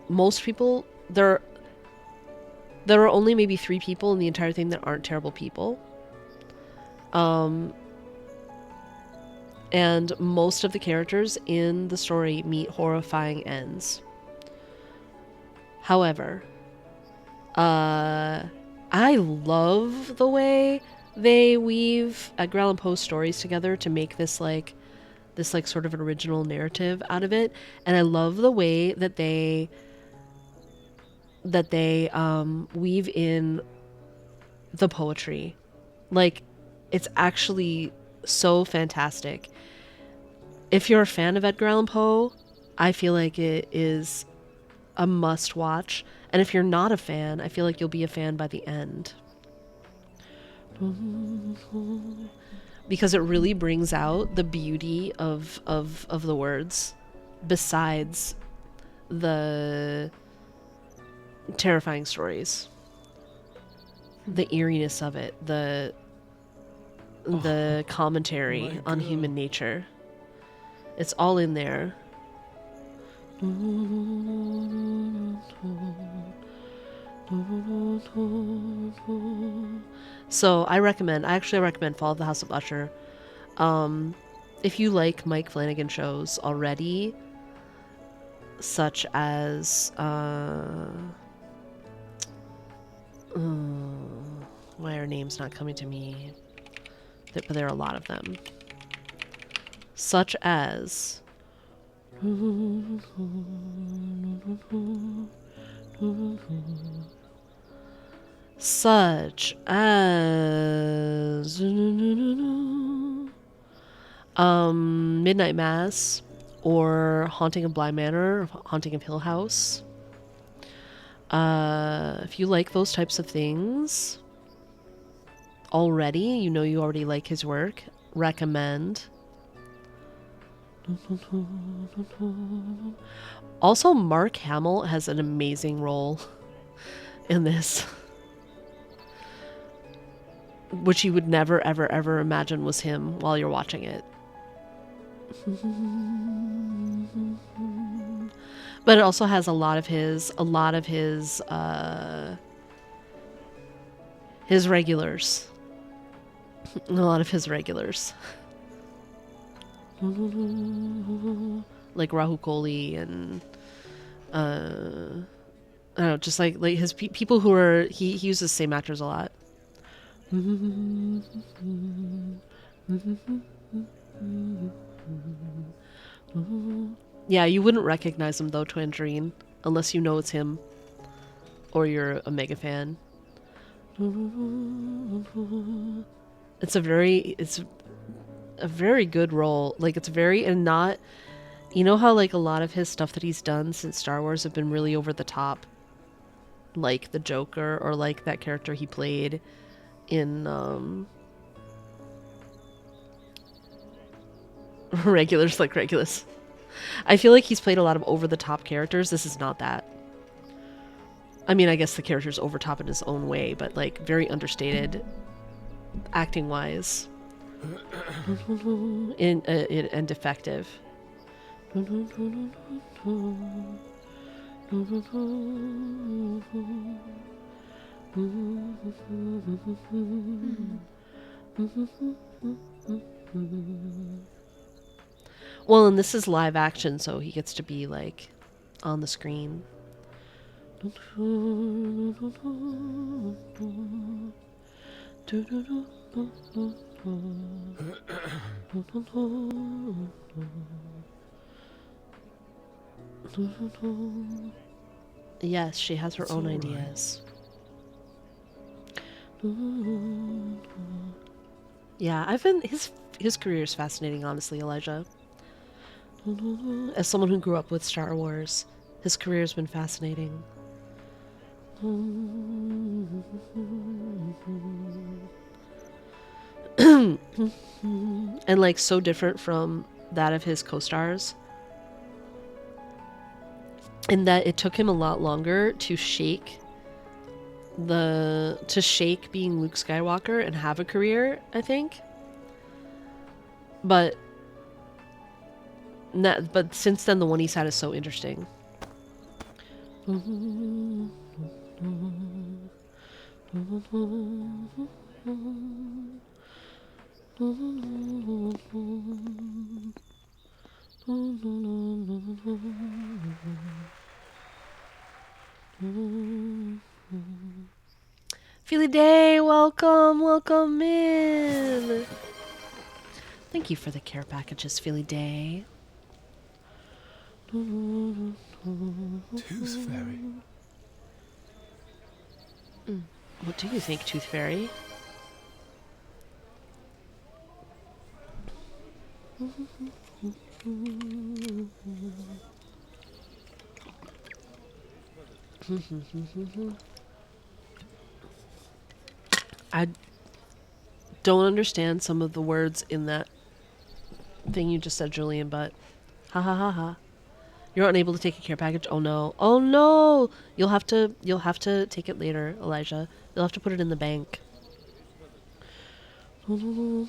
Most people, there are only maybe 3 people in the entire thing that aren't terrible people. And most of the characters in the story meet horrifying ends. However, I love the way they weave Edgar Allan Poe stories together to make this sort of an original narrative out of it, and I love the way that they weave in the poetry. Like, it's actually so fantastic. If you're a fan of Edgar Allan Poe, I feel like it is a must watch, and if you're not a fan, I feel like you'll be a fan by the end. Because it really brings out the beauty of the words, besides the terrifying stories, the eeriness of it, the commentary on human nature. It's all in there. So I actually recommend Fall of the House of Usher. If you like Mike Flanagan shows already, such as why are names not coming to me? But there are a lot of them. Such as such as Midnight Mass or Haunting of Bly Manor, or Haunting of Hill House. If you like those types of things already, you know you already like his work, recommend. Also, Mark Hamill has an amazing role in this, which you would never, ever, ever imagine was him while you're watching it. But it also has a lot of his regulars. A lot of his regulars. Like Rahul Kohli and I don't know, just like his people who are he uses the same actors a lot. Yeah, you wouldn't recognize him though, Twandrine, unless you know it's him or you're a mega fan. It's a very good role. Like, it's very, and not, you know how like a lot of his stuff that he's done since Star Wars have been really over the top, like the Joker, or like that character he played in Regulars, like Regulus. I feel like he's played a lot of over the top characters. This is not that. I mean, I guess the character's over top in his own way, but like very understated acting wise. And effective. Well, and this is live action, so he gets to be like on the screen. Yes, she has her own ideas. Yeah, his career is fascinating, honestly, Elijah. As someone who grew up with Star Wars, his career has been fascinating. And like so different from that of his co-stars, in that it took him a lot longer to shake being Luke Skywalker and have a career, I think. But since then, the one he's had is so interesting. Feely Day, welcome in. Thank you for the care packages, Feely Day. Tooth Fairy. What do you think, Tooth Fairy? I don't understand some of the words in that thing you just said, Julian, but ha ha ha ha. You're unable to take a care package? Oh no. Oh no! You'll have to take it later, Elijah. You'll have to put it in the bank. I'm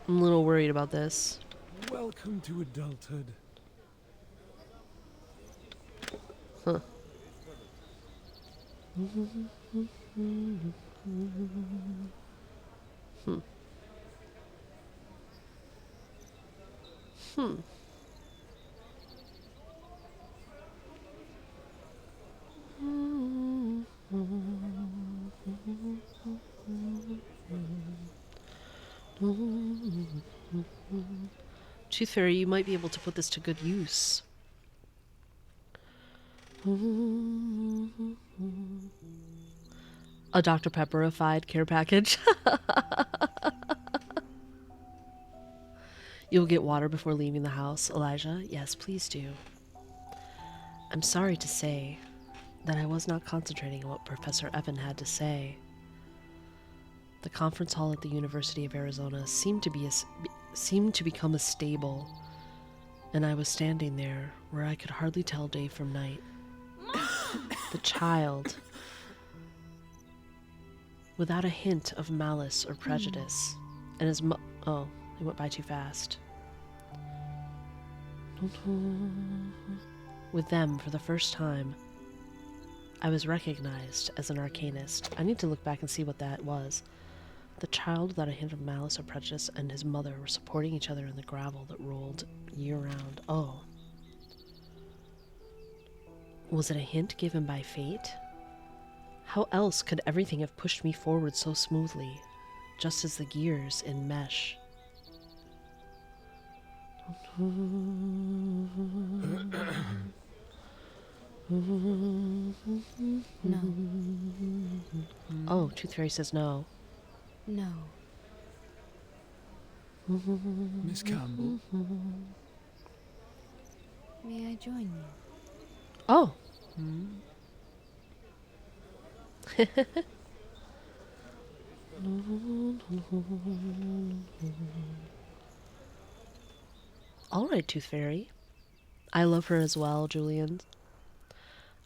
a little worried about this. Welcome to adulthood. Huh. Tooth Fairy, you might be able to put this to good use. A Dr. Pepperified care package. You'll get water before leaving the house, Elijah. Yes, please do. I'm sorry to say that I was not concentrating on what Professor Evan had to say. The conference hall at the University of Arizona seemed to become a stable, and I was standing there where I could hardly tell day from night. The child, without a hint of malice or prejudice, and his oh, it went by too fast. With them, for the first time, I was recognized as an arcanist. I need to look back and see what that was. The child, without a hint of malice or prejudice, and his mother were supporting each other in the gravel that rolled year-round. Oh. Was it a hint given by fate? How else could everything have pushed me forward so smoothly, just as the gears in mesh? No. Oh, Tooth Fairy says no. No. Miss Campbell. May I join you? Oh. All right, Tooth Fairy. I love her as well, Julian.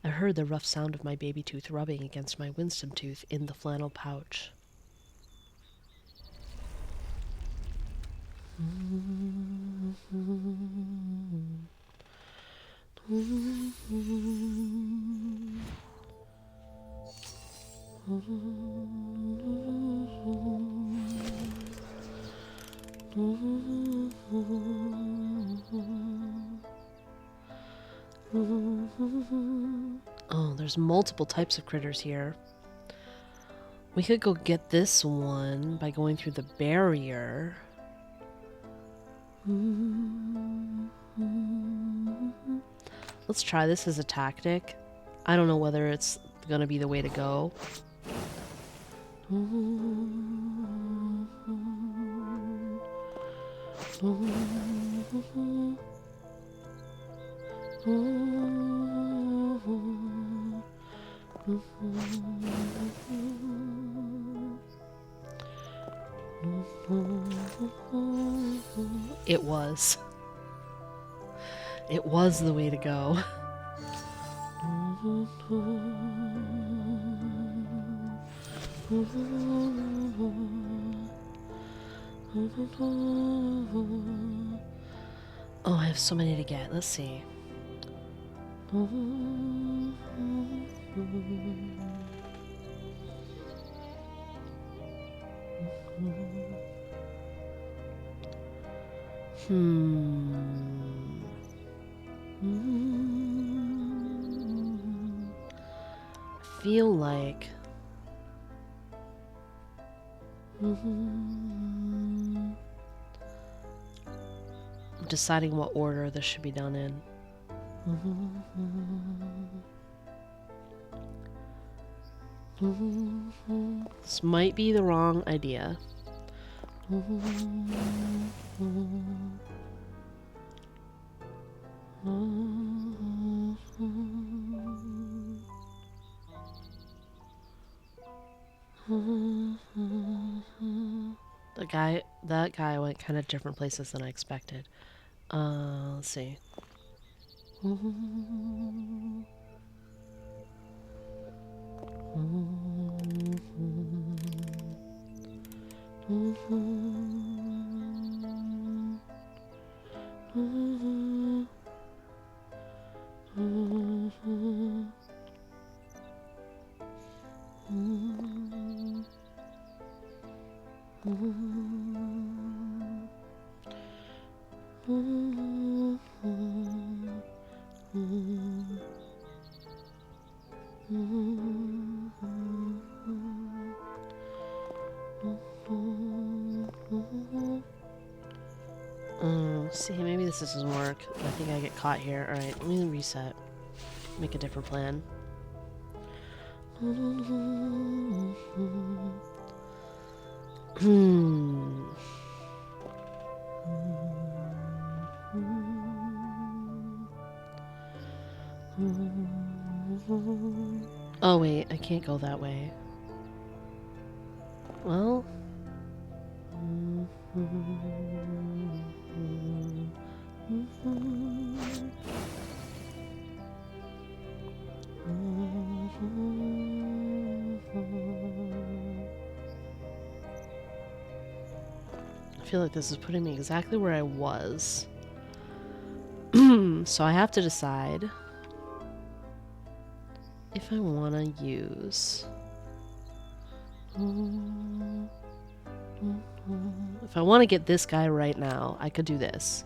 I heard the rough sound of my baby tooth rubbing against my wisdom tooth in the flannel pouch. Oh, there's multiple types of critters here. We could go get this one by going through the barrier. Let's try this as a tactic. I don't know whether it's gonna be the way to go. It was. It was the way to go. Oh, I have so many to get. Let's see. I feel like deciding what order this should be done in. This might be the wrong idea. That guy went kind of different places than I expected. Let's see. see, maybe this doesn't work. I think I get caught here. Alright, let me reset. Make a different plan. Oh wait, I can't go that way. Well... I feel like this is putting me exactly where I was. So I have to decide if I want to use... If I want to get this guy right now, I could do this.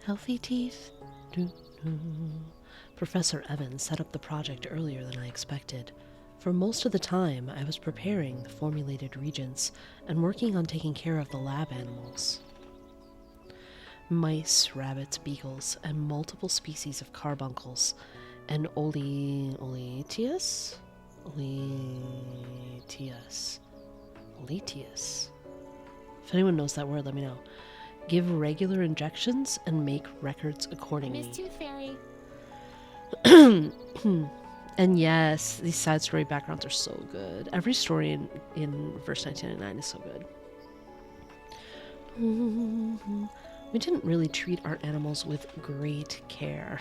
Healthy teeth. Professor Evans set up the project earlier than I expected. For most of the time, I was preparing the formulated reagents and working on taking care of the lab animals. Mice, rabbits, beagles, and multiple species of carbuncles, and Oletius? If anyone knows that word, let me know. Give regular injections and make records accordingly. Miss Tooth Fairy. And yes, these side story backgrounds are so good. Every story in Verse 1999 is so good. We didn't really treat our animals with great care.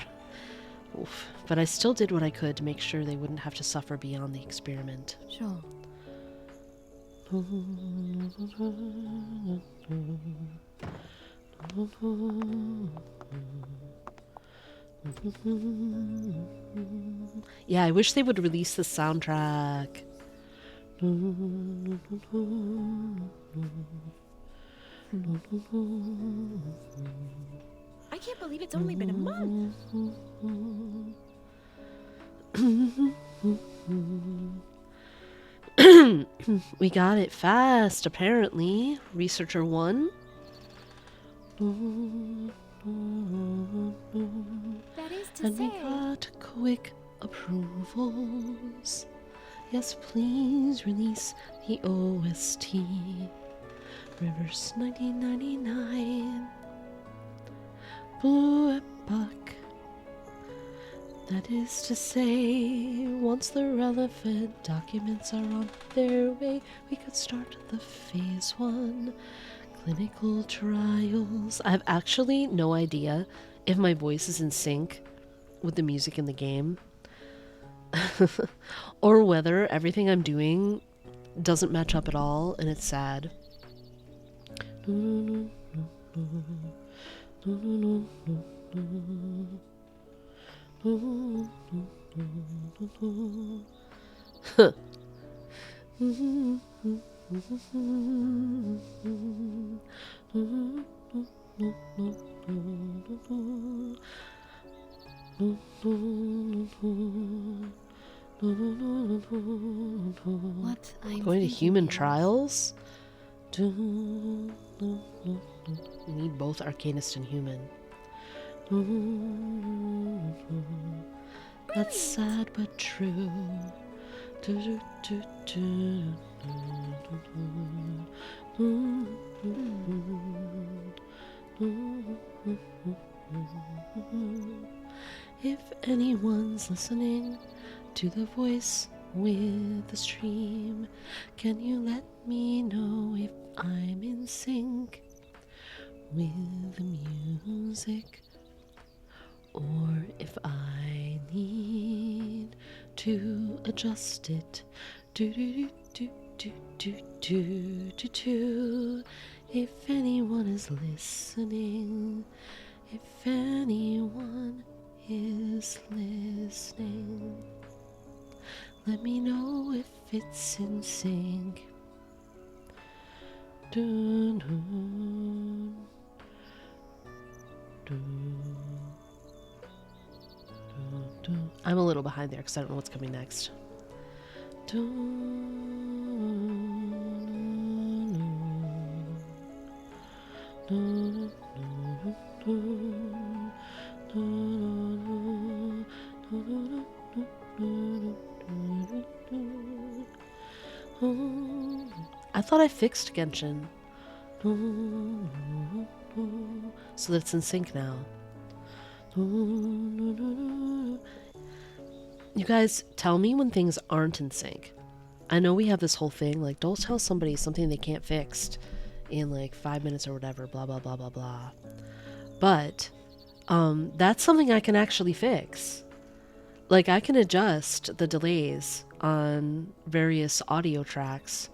Oof. But I still did what I could to make sure they wouldn't have to suffer beyond the experiment. Sure. Yeah, I wish they would release the soundtrack. I can't believe it's only been a month. We got it fast, apparently. Researcher 1. That is to And we say, got quick approvals. Yes, please release the OST. Rivers 1999. Blue Epoch. That is to say, once the relevant documents are on their way, we could start the phase 1 clinical trials. I have actually no idea if my voice is in sync with the music in the game. Or whether everything I'm doing doesn't match up at all and it's sad. what I'm Going to thinking human is- trials? We need both Arcanist and human. That's sad but true. If anyone's listening to the voice with the stream, can you let me know if I'm in sync with the music, or if I need to adjust it. Do do do do do do do do. If anyone is listening, if anyone is listening, let me know if it's in sync. Dun, dun, dun, dun, dun. I'm a little behind there because I don't know what's coming next. I thought I fixed Genshin. So that it's in sync now. You guys, tell me when things aren't in sync. I know we have this whole thing, like, don't tell somebody something they can't fix in like 5 minutes or whatever, blah, blah, blah, blah, blah. But, that's something I can actually fix. Like, I can adjust the delays on various audio tracks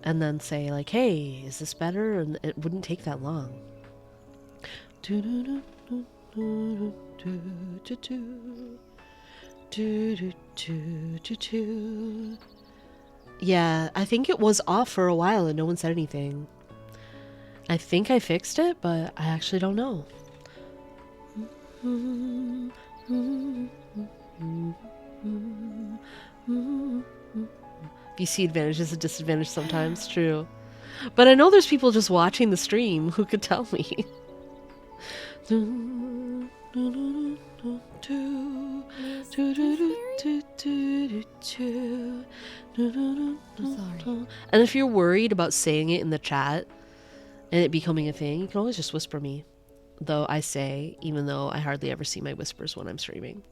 and then say, like, hey, is this better? And it wouldn't take that long. Yeah, I think it was off for a while and no one said anything. I think I fixed it, but I actually don't know. You see advantages and disadvantages sometimes, true. But I know there's people just watching the stream who could tell me. And if you're worried about saying it in the chat and it becoming a thing, you can always just whisper me. Though I say, even though I hardly ever see my whispers when I'm streaming.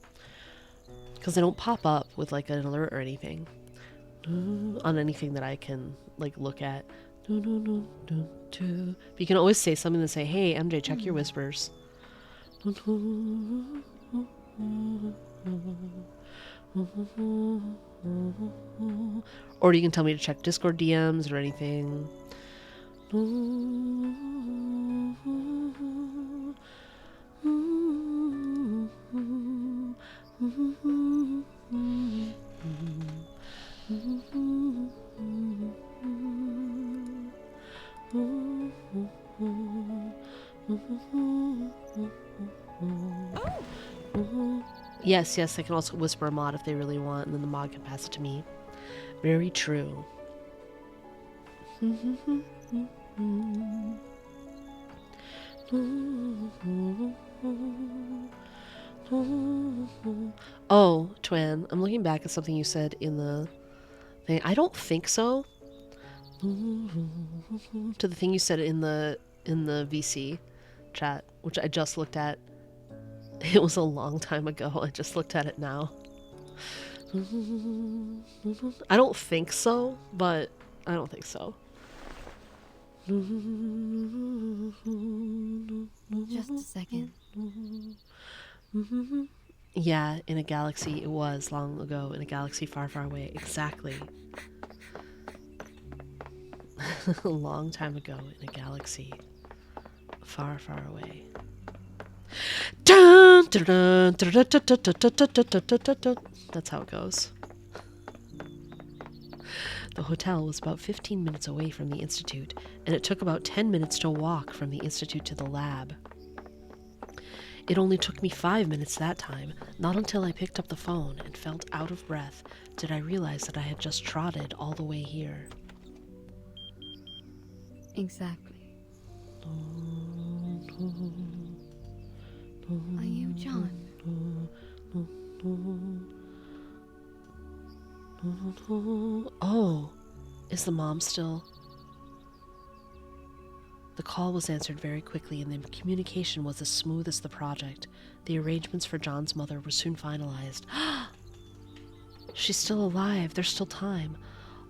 Because they don't pop up with like an alert or anything. On anything that I can like look at. But you can always say something to say, hey MJ, check your whispers. Or you can tell me to check Discord DMs or anything. Yes, yes, they can also whisper a mod if they really want, and then the mod can pass it to me. Very true. Oh, Twin, I'm looking back at something you said in the thing. I don't think so. To the thing you said in the VC chat, which I just looked at. It was a long time ago. I just looked at it now. I don't think so, but I don't think so. Just a second. Yeah, in a galaxy, it was long ago, in a galaxy far, far away. Exactly. A long time ago, in a galaxy far, far away. Dun, dun, dun, dun, dun, dun, dun, dun, dun, dun, dun, dun. That's how it goes. The hotel was about 15 minutes away from the institute, and it took about 10 minutes to walk from the institute to the lab. It only took me 5 minutes that time. Not until I picked up the phone and felt out of breath did I realize that I had just trotted all the way here. Exactly. Are you John? Oh, is the mom still? The call was answered very quickly, and the communication was as smooth as the project. The arrangements for John's mother were soon finalized. She's still alive. There's still time.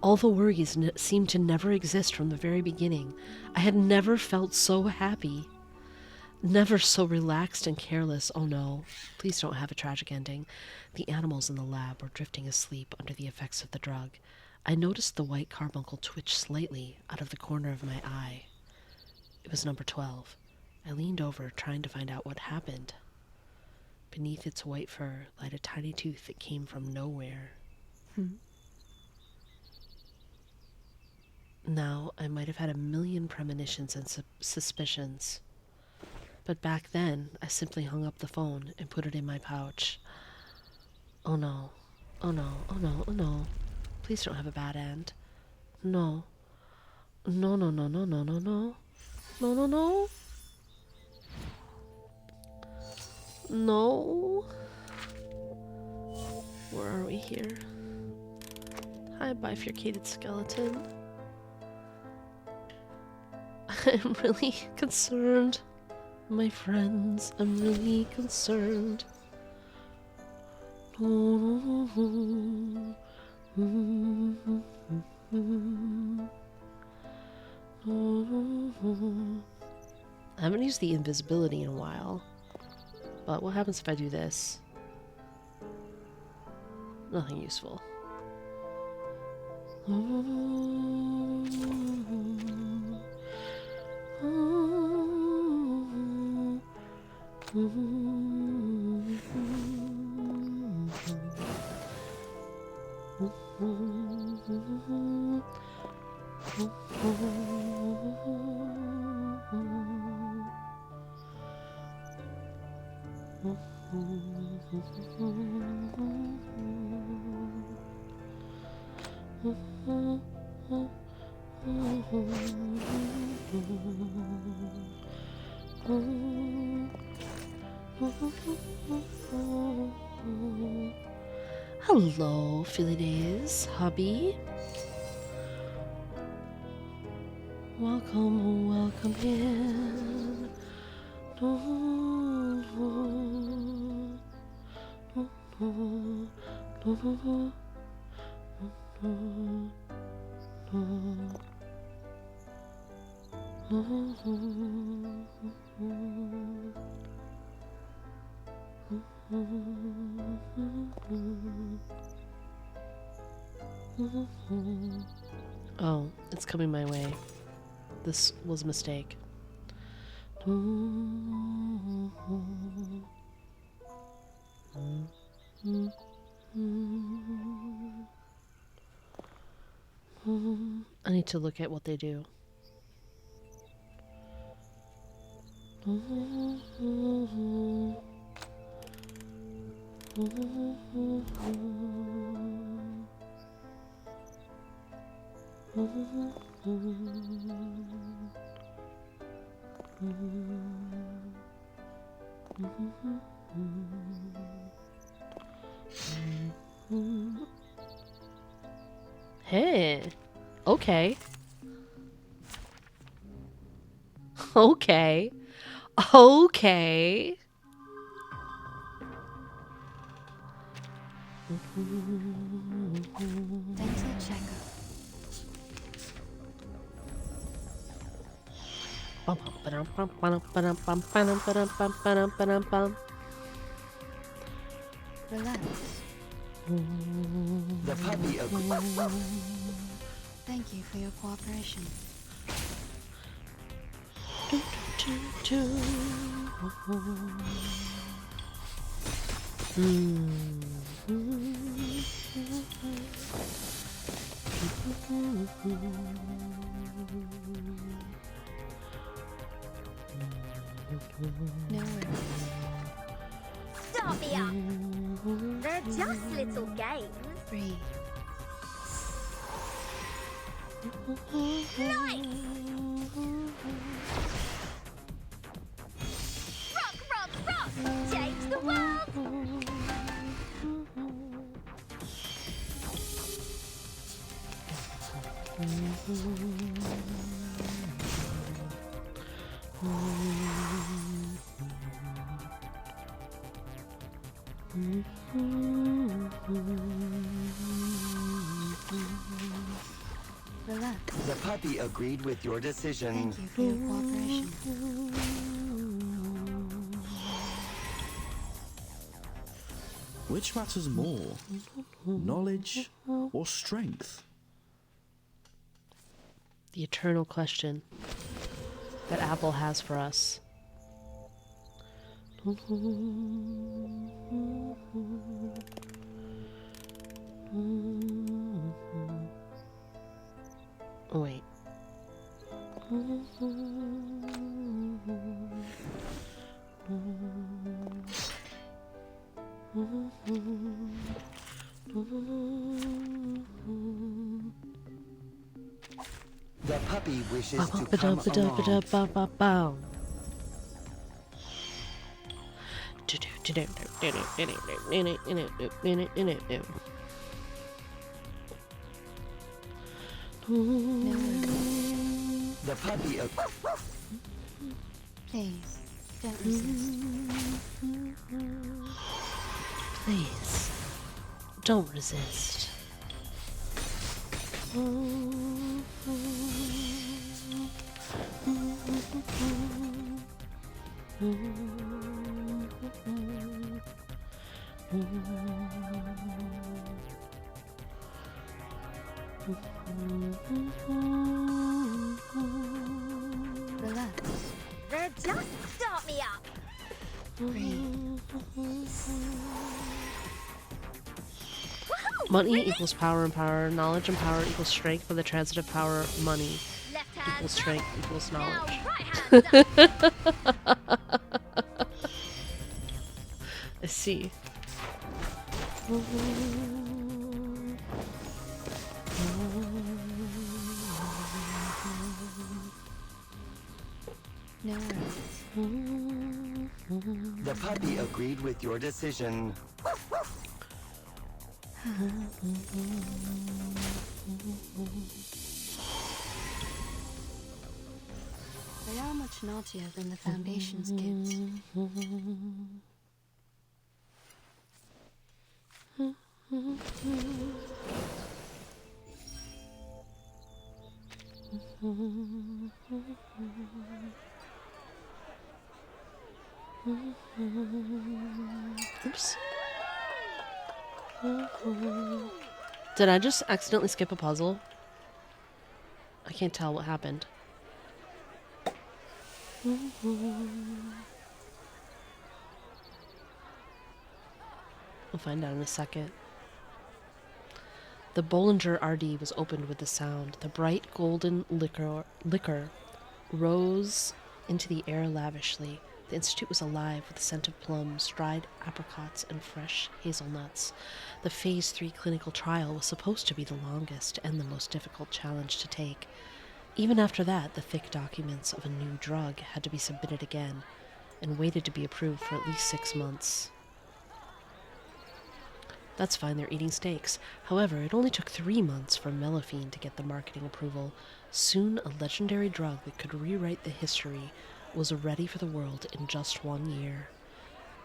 All the worries seemed to never exist from the very beginning. I had never felt so happy. Never so relaxed and careless. Oh no, please don't have a tragic ending. The animals in the lab were drifting asleep under the effects of the drug. I noticed the white carbuncle twitch slightly out of the corner of my eye. It was number 12. I leaned over, trying to find out what happened. Beneath its white fur lied a tiny tooth that came from nowhere. Now, I might have had a million premonitions and suspicions. But back then, I simply hung up the phone and put it in my pouch. Oh no. Oh no. Oh no. Oh no. Please don't have a bad end. No. No, no, no, no, no, no, no. No, no, no. No. Where are we here? Hi, bifurcated skeleton. I'm really concerned. My friends, I'm really concerned. I haven't used the invisibility in a while. But what happens if I do this? Nothing useful. Hello, Philidays, hubby. Welcome, welcome in. Oh, it's coming my way. This was a mistake. I need to look at what they do. Hey, okay. Okay. Okay. Dental checkup. Relax. The puppy agrees. Thank you for your cooperation. No worries. Stop here! They're just little games. Breathe. Nice! Rock, rock, rock! Change the world! The puppy agreed with your decision. Thank you for your cooperation. Which matters more, knowledge or strength? The eternal question that Apple has for us. Oh, wait. The puppy wishes to come along. The puppy. Please, don't resist. Please, don't resist. Relax. They're just start me up. Money equals power and power. Knowledge and power equals strength, but the transitive power money Left hand equals strength equals now, knowledge. right hand up. I see. No worries. The puppy agreed with your decision. They are much naughtier than the Foundation's kids. Oops. Did I just accidentally skip a puzzle? I can't tell what happened. We'll find out in a second. The Bollinger RD was opened with the sound. The bright golden liquor rose into the air lavishly. The institute was alive with the scent of plums, dried apricots, and fresh hazelnuts. The Phase 3 clinical trial was supposed to be the longest and the most difficult challenge to take. Even after that, the thick documents of a new drug had to be submitted again and waited to be approved for at least 6 months. That's fine, they're eating steaks. However, it only took 3 months for Melifene to get the marketing approval. Soon, a legendary drug that could rewrite the history was ready for the world in just 1 year.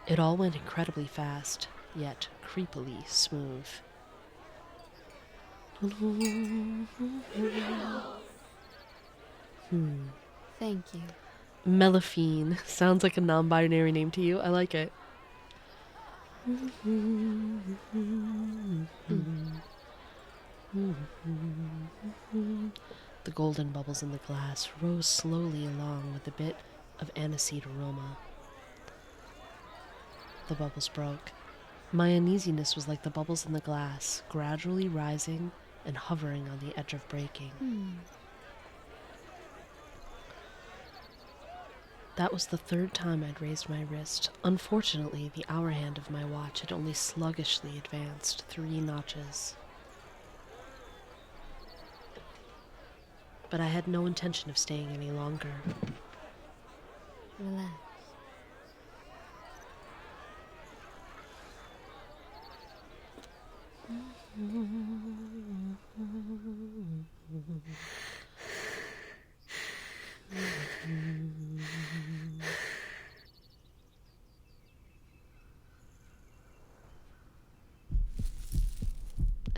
It all went incredibly fast, yet creepily smooth. Thank you. Melifene. Sounds like a non-binary name to you. I like it. The golden bubbles in the glass rose slowly along with a bit of aniseed aroma. The bubbles broke. My uneasiness was like the bubbles in the glass, gradually rising and hovering on the edge of breaking. That was the 3rd time I'd raised my wrist. Unfortunately, the hour hand of my watch had only sluggishly advanced 3 notches. But I had no intention of staying any longer. Relax.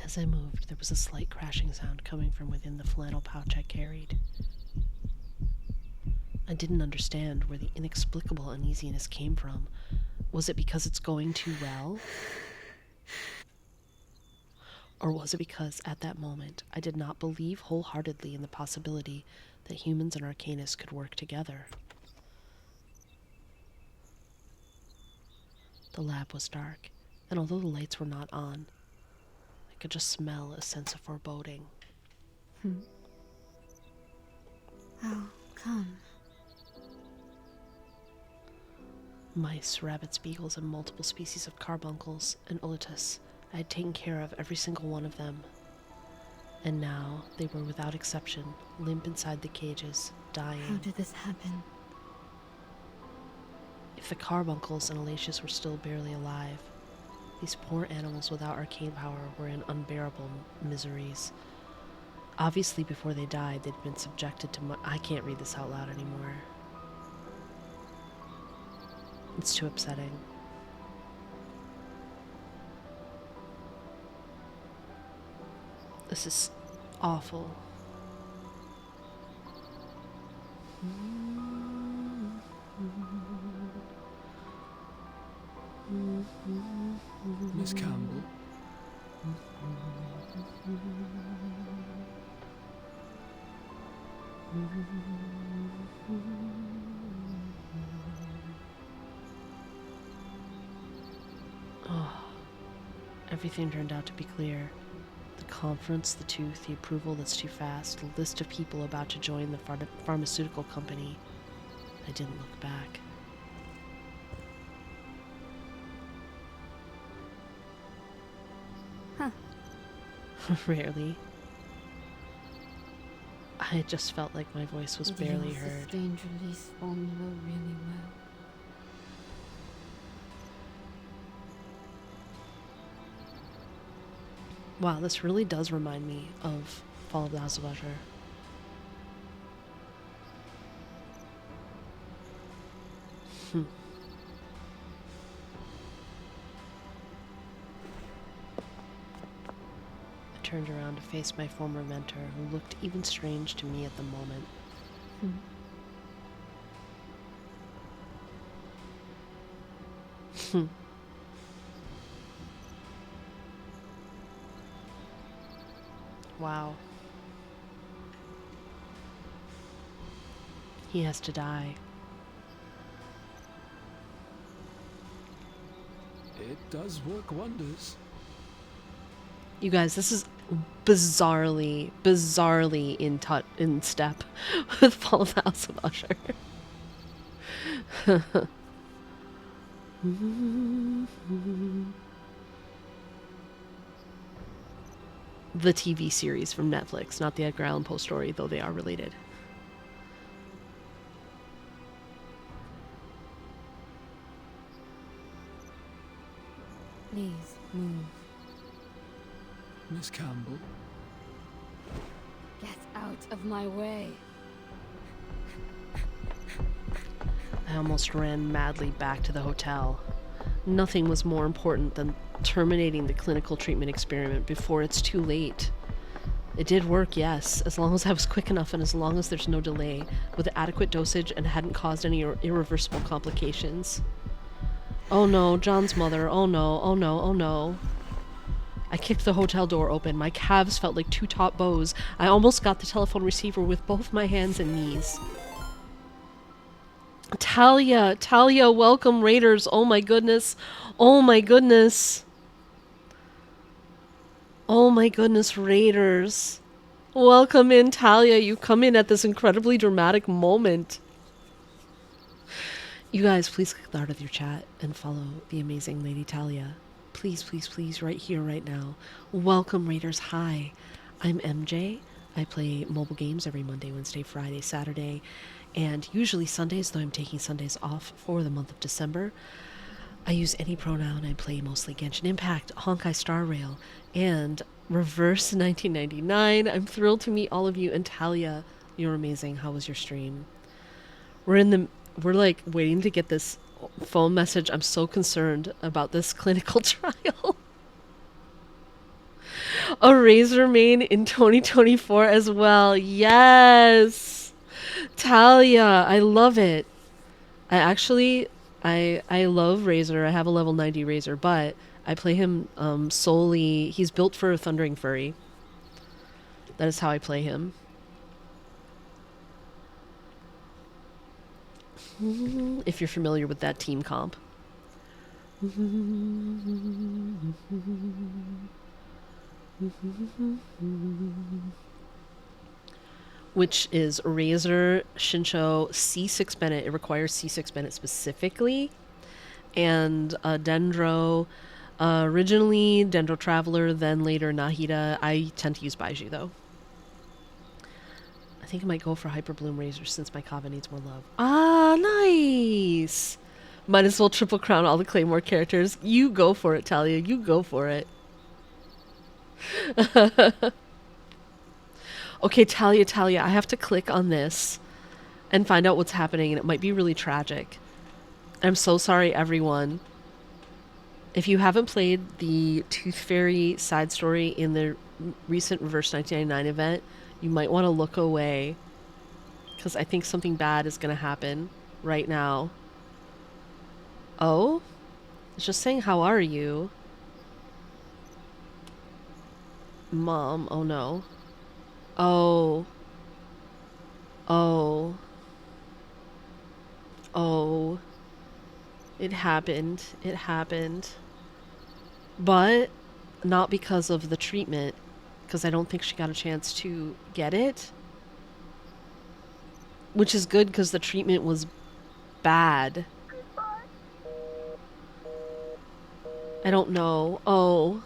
As I moved, there was a slight crashing sound coming from within the flannel pouch I carried. I didn't understand where the inexplicable uneasiness came from. Was it because it's going too well? Or was it because, at that moment, I did not believe wholeheartedly in the possibility that humans and Arcanists could work together? The lab was dark, and although the lights were not on, I could just smell a sense of foreboding. How come? Mice, rabbits, beagles, and multiple species of carbuncles and ulutus. I had taken care of every single one of them. And now, they were without exception, limp inside the cages, dying. How did this happen? If the carbuncles and elaceous were still barely alive, these poor animals without arcane power were in unbearable miseries. Obviously, before they died, they'd been subjected to I can't read this out loud anymore. It's too upsetting. This is awful. Miss Campbell? Oh, everything turned out to be clear. The conference, the tooth, the approval that's too fast, the list of people about to join the pharmaceutical company. I didn't look back. Huh. Rarely. I just felt like my voice was barely heard. Sustained release formula really well. Wow, this really does remind me of Fall of the House of Usher. I turned around to face my former mentor, who looked even strange to me at the moment. Wow. He has to die. It does work wonders. You guys, this is bizarrely in step with Fall of the House of Usher. The TV series from Netflix, not the Edgar Allan Poe story, though they are related. Please move. Miss Campbell? Get out of my way. I almost ran madly back to the hotel. Nothing was more important than terminating the clinical treatment experiment before it's too late. It did work, yes, as long as I was quick enough and as long as there's no delay, with adequate dosage and hadn't caused any irreversible complications. Oh no, John's mother. Oh no, oh no, oh no. I kicked the hotel door open. My calves felt like two taut bows. I almost got the telephone receiver with both my hands and knees. Talia, welcome Raiders. Oh my goodness. Oh my goodness. Oh my goodness, Raiders. Welcome in, Talia. You come in at this incredibly dramatic moment. You guys, please click the heart of your chat and follow the amazing Lady Talia. Please, please, please, right here, right now. Welcome, Raiders. Hi, I'm MJ. I play mobile games every Monday, Wednesday, Friday, Saturday, and usually Sundays, though I'm taking Sundays off for the month of December. I use any pronoun. I play mostly Genshin Impact, Honkai Star Rail, and Reverse 1999. I'm thrilled to meet all of you. And Talia, you're amazing. How was your stream? We're like waiting to get this phone message. I'm so concerned about this clinical trial. A Razor main in 2024 as well. Yes! Talia, I love it. I love Razor. I have a level 90 Razor, but I play him solely. He's built for a Thundering Furry. That is how I play him. If you're familiar with that team comp. Which is Razor, Shincho, C6 Bennett. It requires C6 Bennett specifically. And Dendro. Originally Dendro Traveler, then later Nahida. I tend to use Baiju though. I think I might go for Hyper Bloom Razor since my Kava needs more love. Ah, nice! Might as well triple crown all the Claymore characters. You go for it, Talia. You go for it. Okay, Talia, I have to click on this and find out what's happening, and it might be really tragic. I'm so sorry, everyone. If you haven't played the Tooth Fairy side story in the recent Reverse 1999 event, you might want to look away, because I think something bad is going to happen right now. Oh? It's just saying, how are you? Mom, oh no. Oh. Oh. Oh. It happened. It happened. But not because of the treatment, because I don't think she got a chance to get it. Which is good because the treatment was bad. I don't know. Oh.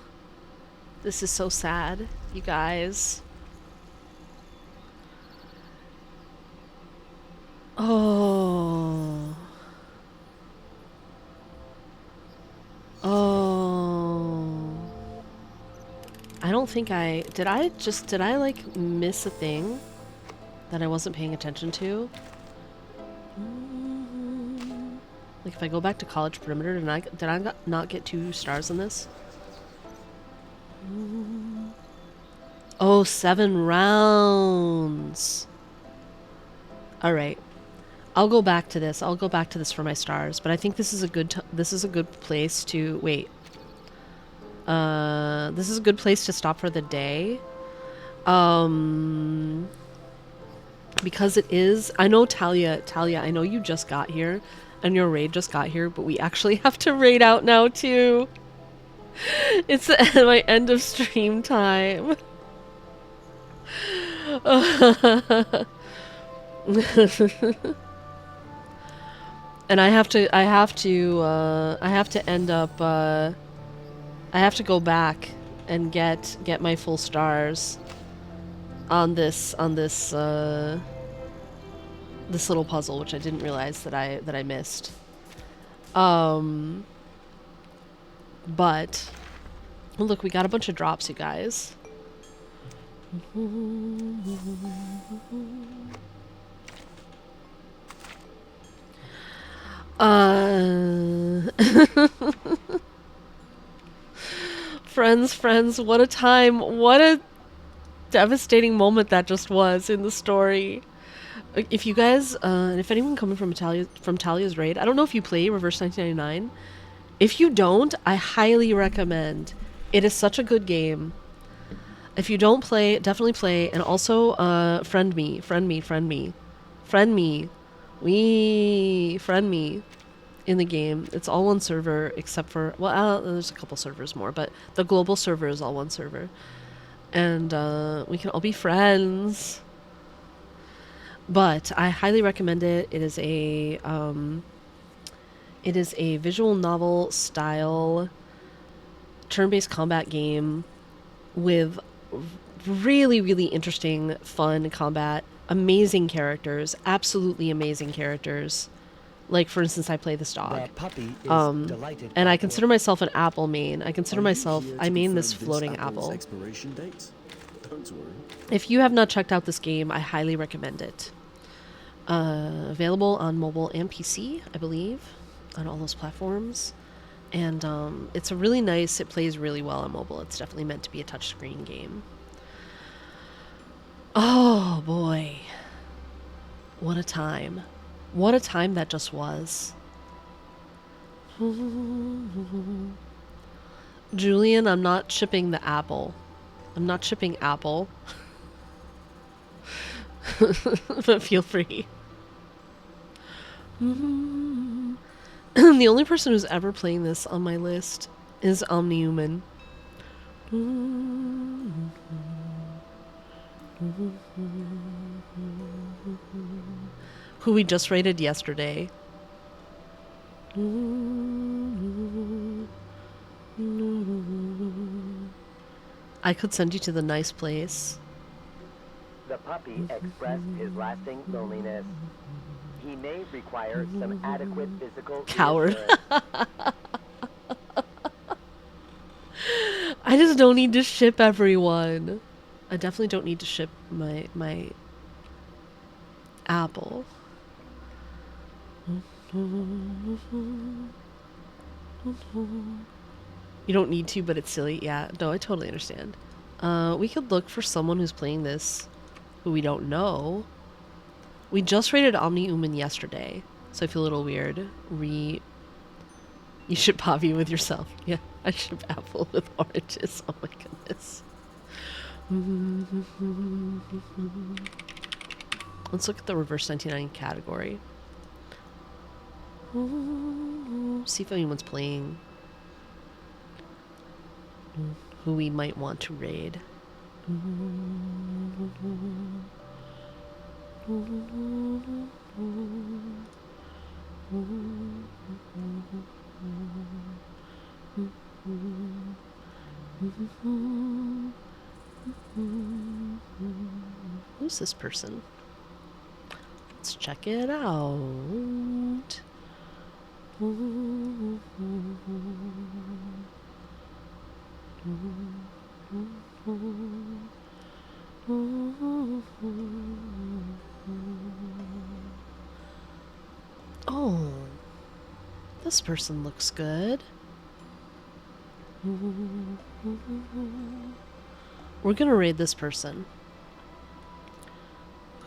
This is so sad, you guys. Oh. Oh. I don't think did I like miss a thing that I wasn't paying attention to? Like if I go back to College Perimeter, did I not get 2 stars in this? Oh, 7 rounds. All right. I'll go back to this. I'll go back to this for my stars, but I think this is a good place to wait. This is a good place to stop for the day. Because it is, I know Talia, I know you just got here and your raid just got here, but we actually have to raid out now too. It's my end of stream time. And I have to end up I have to go back and get my full stars on this this little puzzle, which I didn't realize that I missed. But oh, look, we got a bunch of drops, you guys. Friends, what a time. What a devastating moment that just was in the story. If you guys, if anyone coming from Talia's raid, I don't know if you play Reverse 1999. If you don't, I highly recommend. It is such a good game. If you don't play, definitely play. And also, friend me. In the game. It's all one server, except for, well, there's a couple servers more, but the global server is all one server. And we can all be friends. But I highly recommend it. It is a visual novel style turn-based combat game with really, really interesting, fun combat, amazing characters, absolutely amazing characters. Like, for instance, I play this dog. And I consider myself an apple main. I main this floating apple. If you have not checked out this game, I highly recommend it. Available on mobile and PC, I believe, on all those platforms. And it's a really nice, it plays really well on mobile. It's definitely meant to be a touchscreen game. Oh boy. What a time. What a time that just was. Julian, I'm not shipping the apple. I'm not shipping apple. But feel free. The only person who's ever playing this on my list is Omnihuman. Who we just rated yesterday. I could send you to the nice place. The puppy expressed his lasting loneliness. He may require some adequate physical Coward. reassurance. I just don't need to ship everyone. I definitely don't need to ship my apple. You don't need to, but it's silly. Yeah, no, I totally understand. We could look for someone who's playing this who we don't know. We just rated Omnihuman yesterday, so I feel a little weird. You ship Pavi with yourself. Yeah, I ship apple with oranges. Oh my goodness. Let's look at the reverse 99 category. See if anyone's playing who we might want to raid. Who's this person? Let's check it out. Oh, this person looks good. We're gonna raid this person,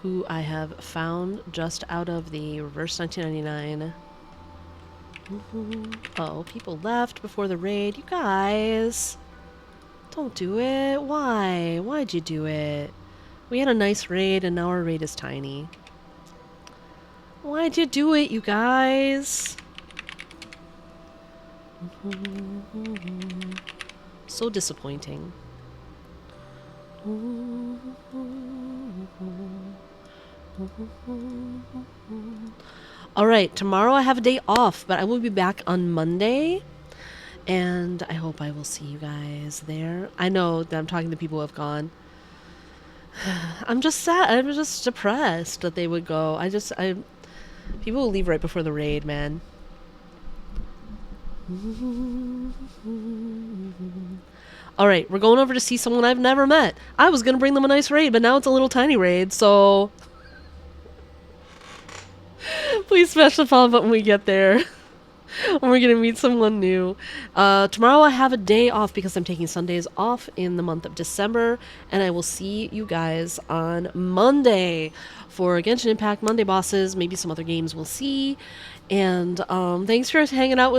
who I have found just out of the reverse 1999. Oh, people left before the raid. You guys, don't do it. Why? Why'd you do it? We had a nice raid and now our raid is tiny. Why'd you do it, you guys? So disappointing. Alright, tomorrow I have a day off, but I will be back on Monday. And I hope I will see you guys there. I know that I'm talking to people who have gone. I'm just sad. I'm just depressed that they would go. People will leave right before the raid, man. Alright, we're going over to see someone I've never met. I was gonna bring them a nice raid, but now it's a little tiny raid, so... Please smash the follow button when we get there. We're gonna meet someone new. Tomorrow I have a day off because I'm taking Sundays off in the month of December, and I will see you guys on Monday for Genshin Impact Monday bosses, maybe some other games we'll see. And thanks for hanging out with me.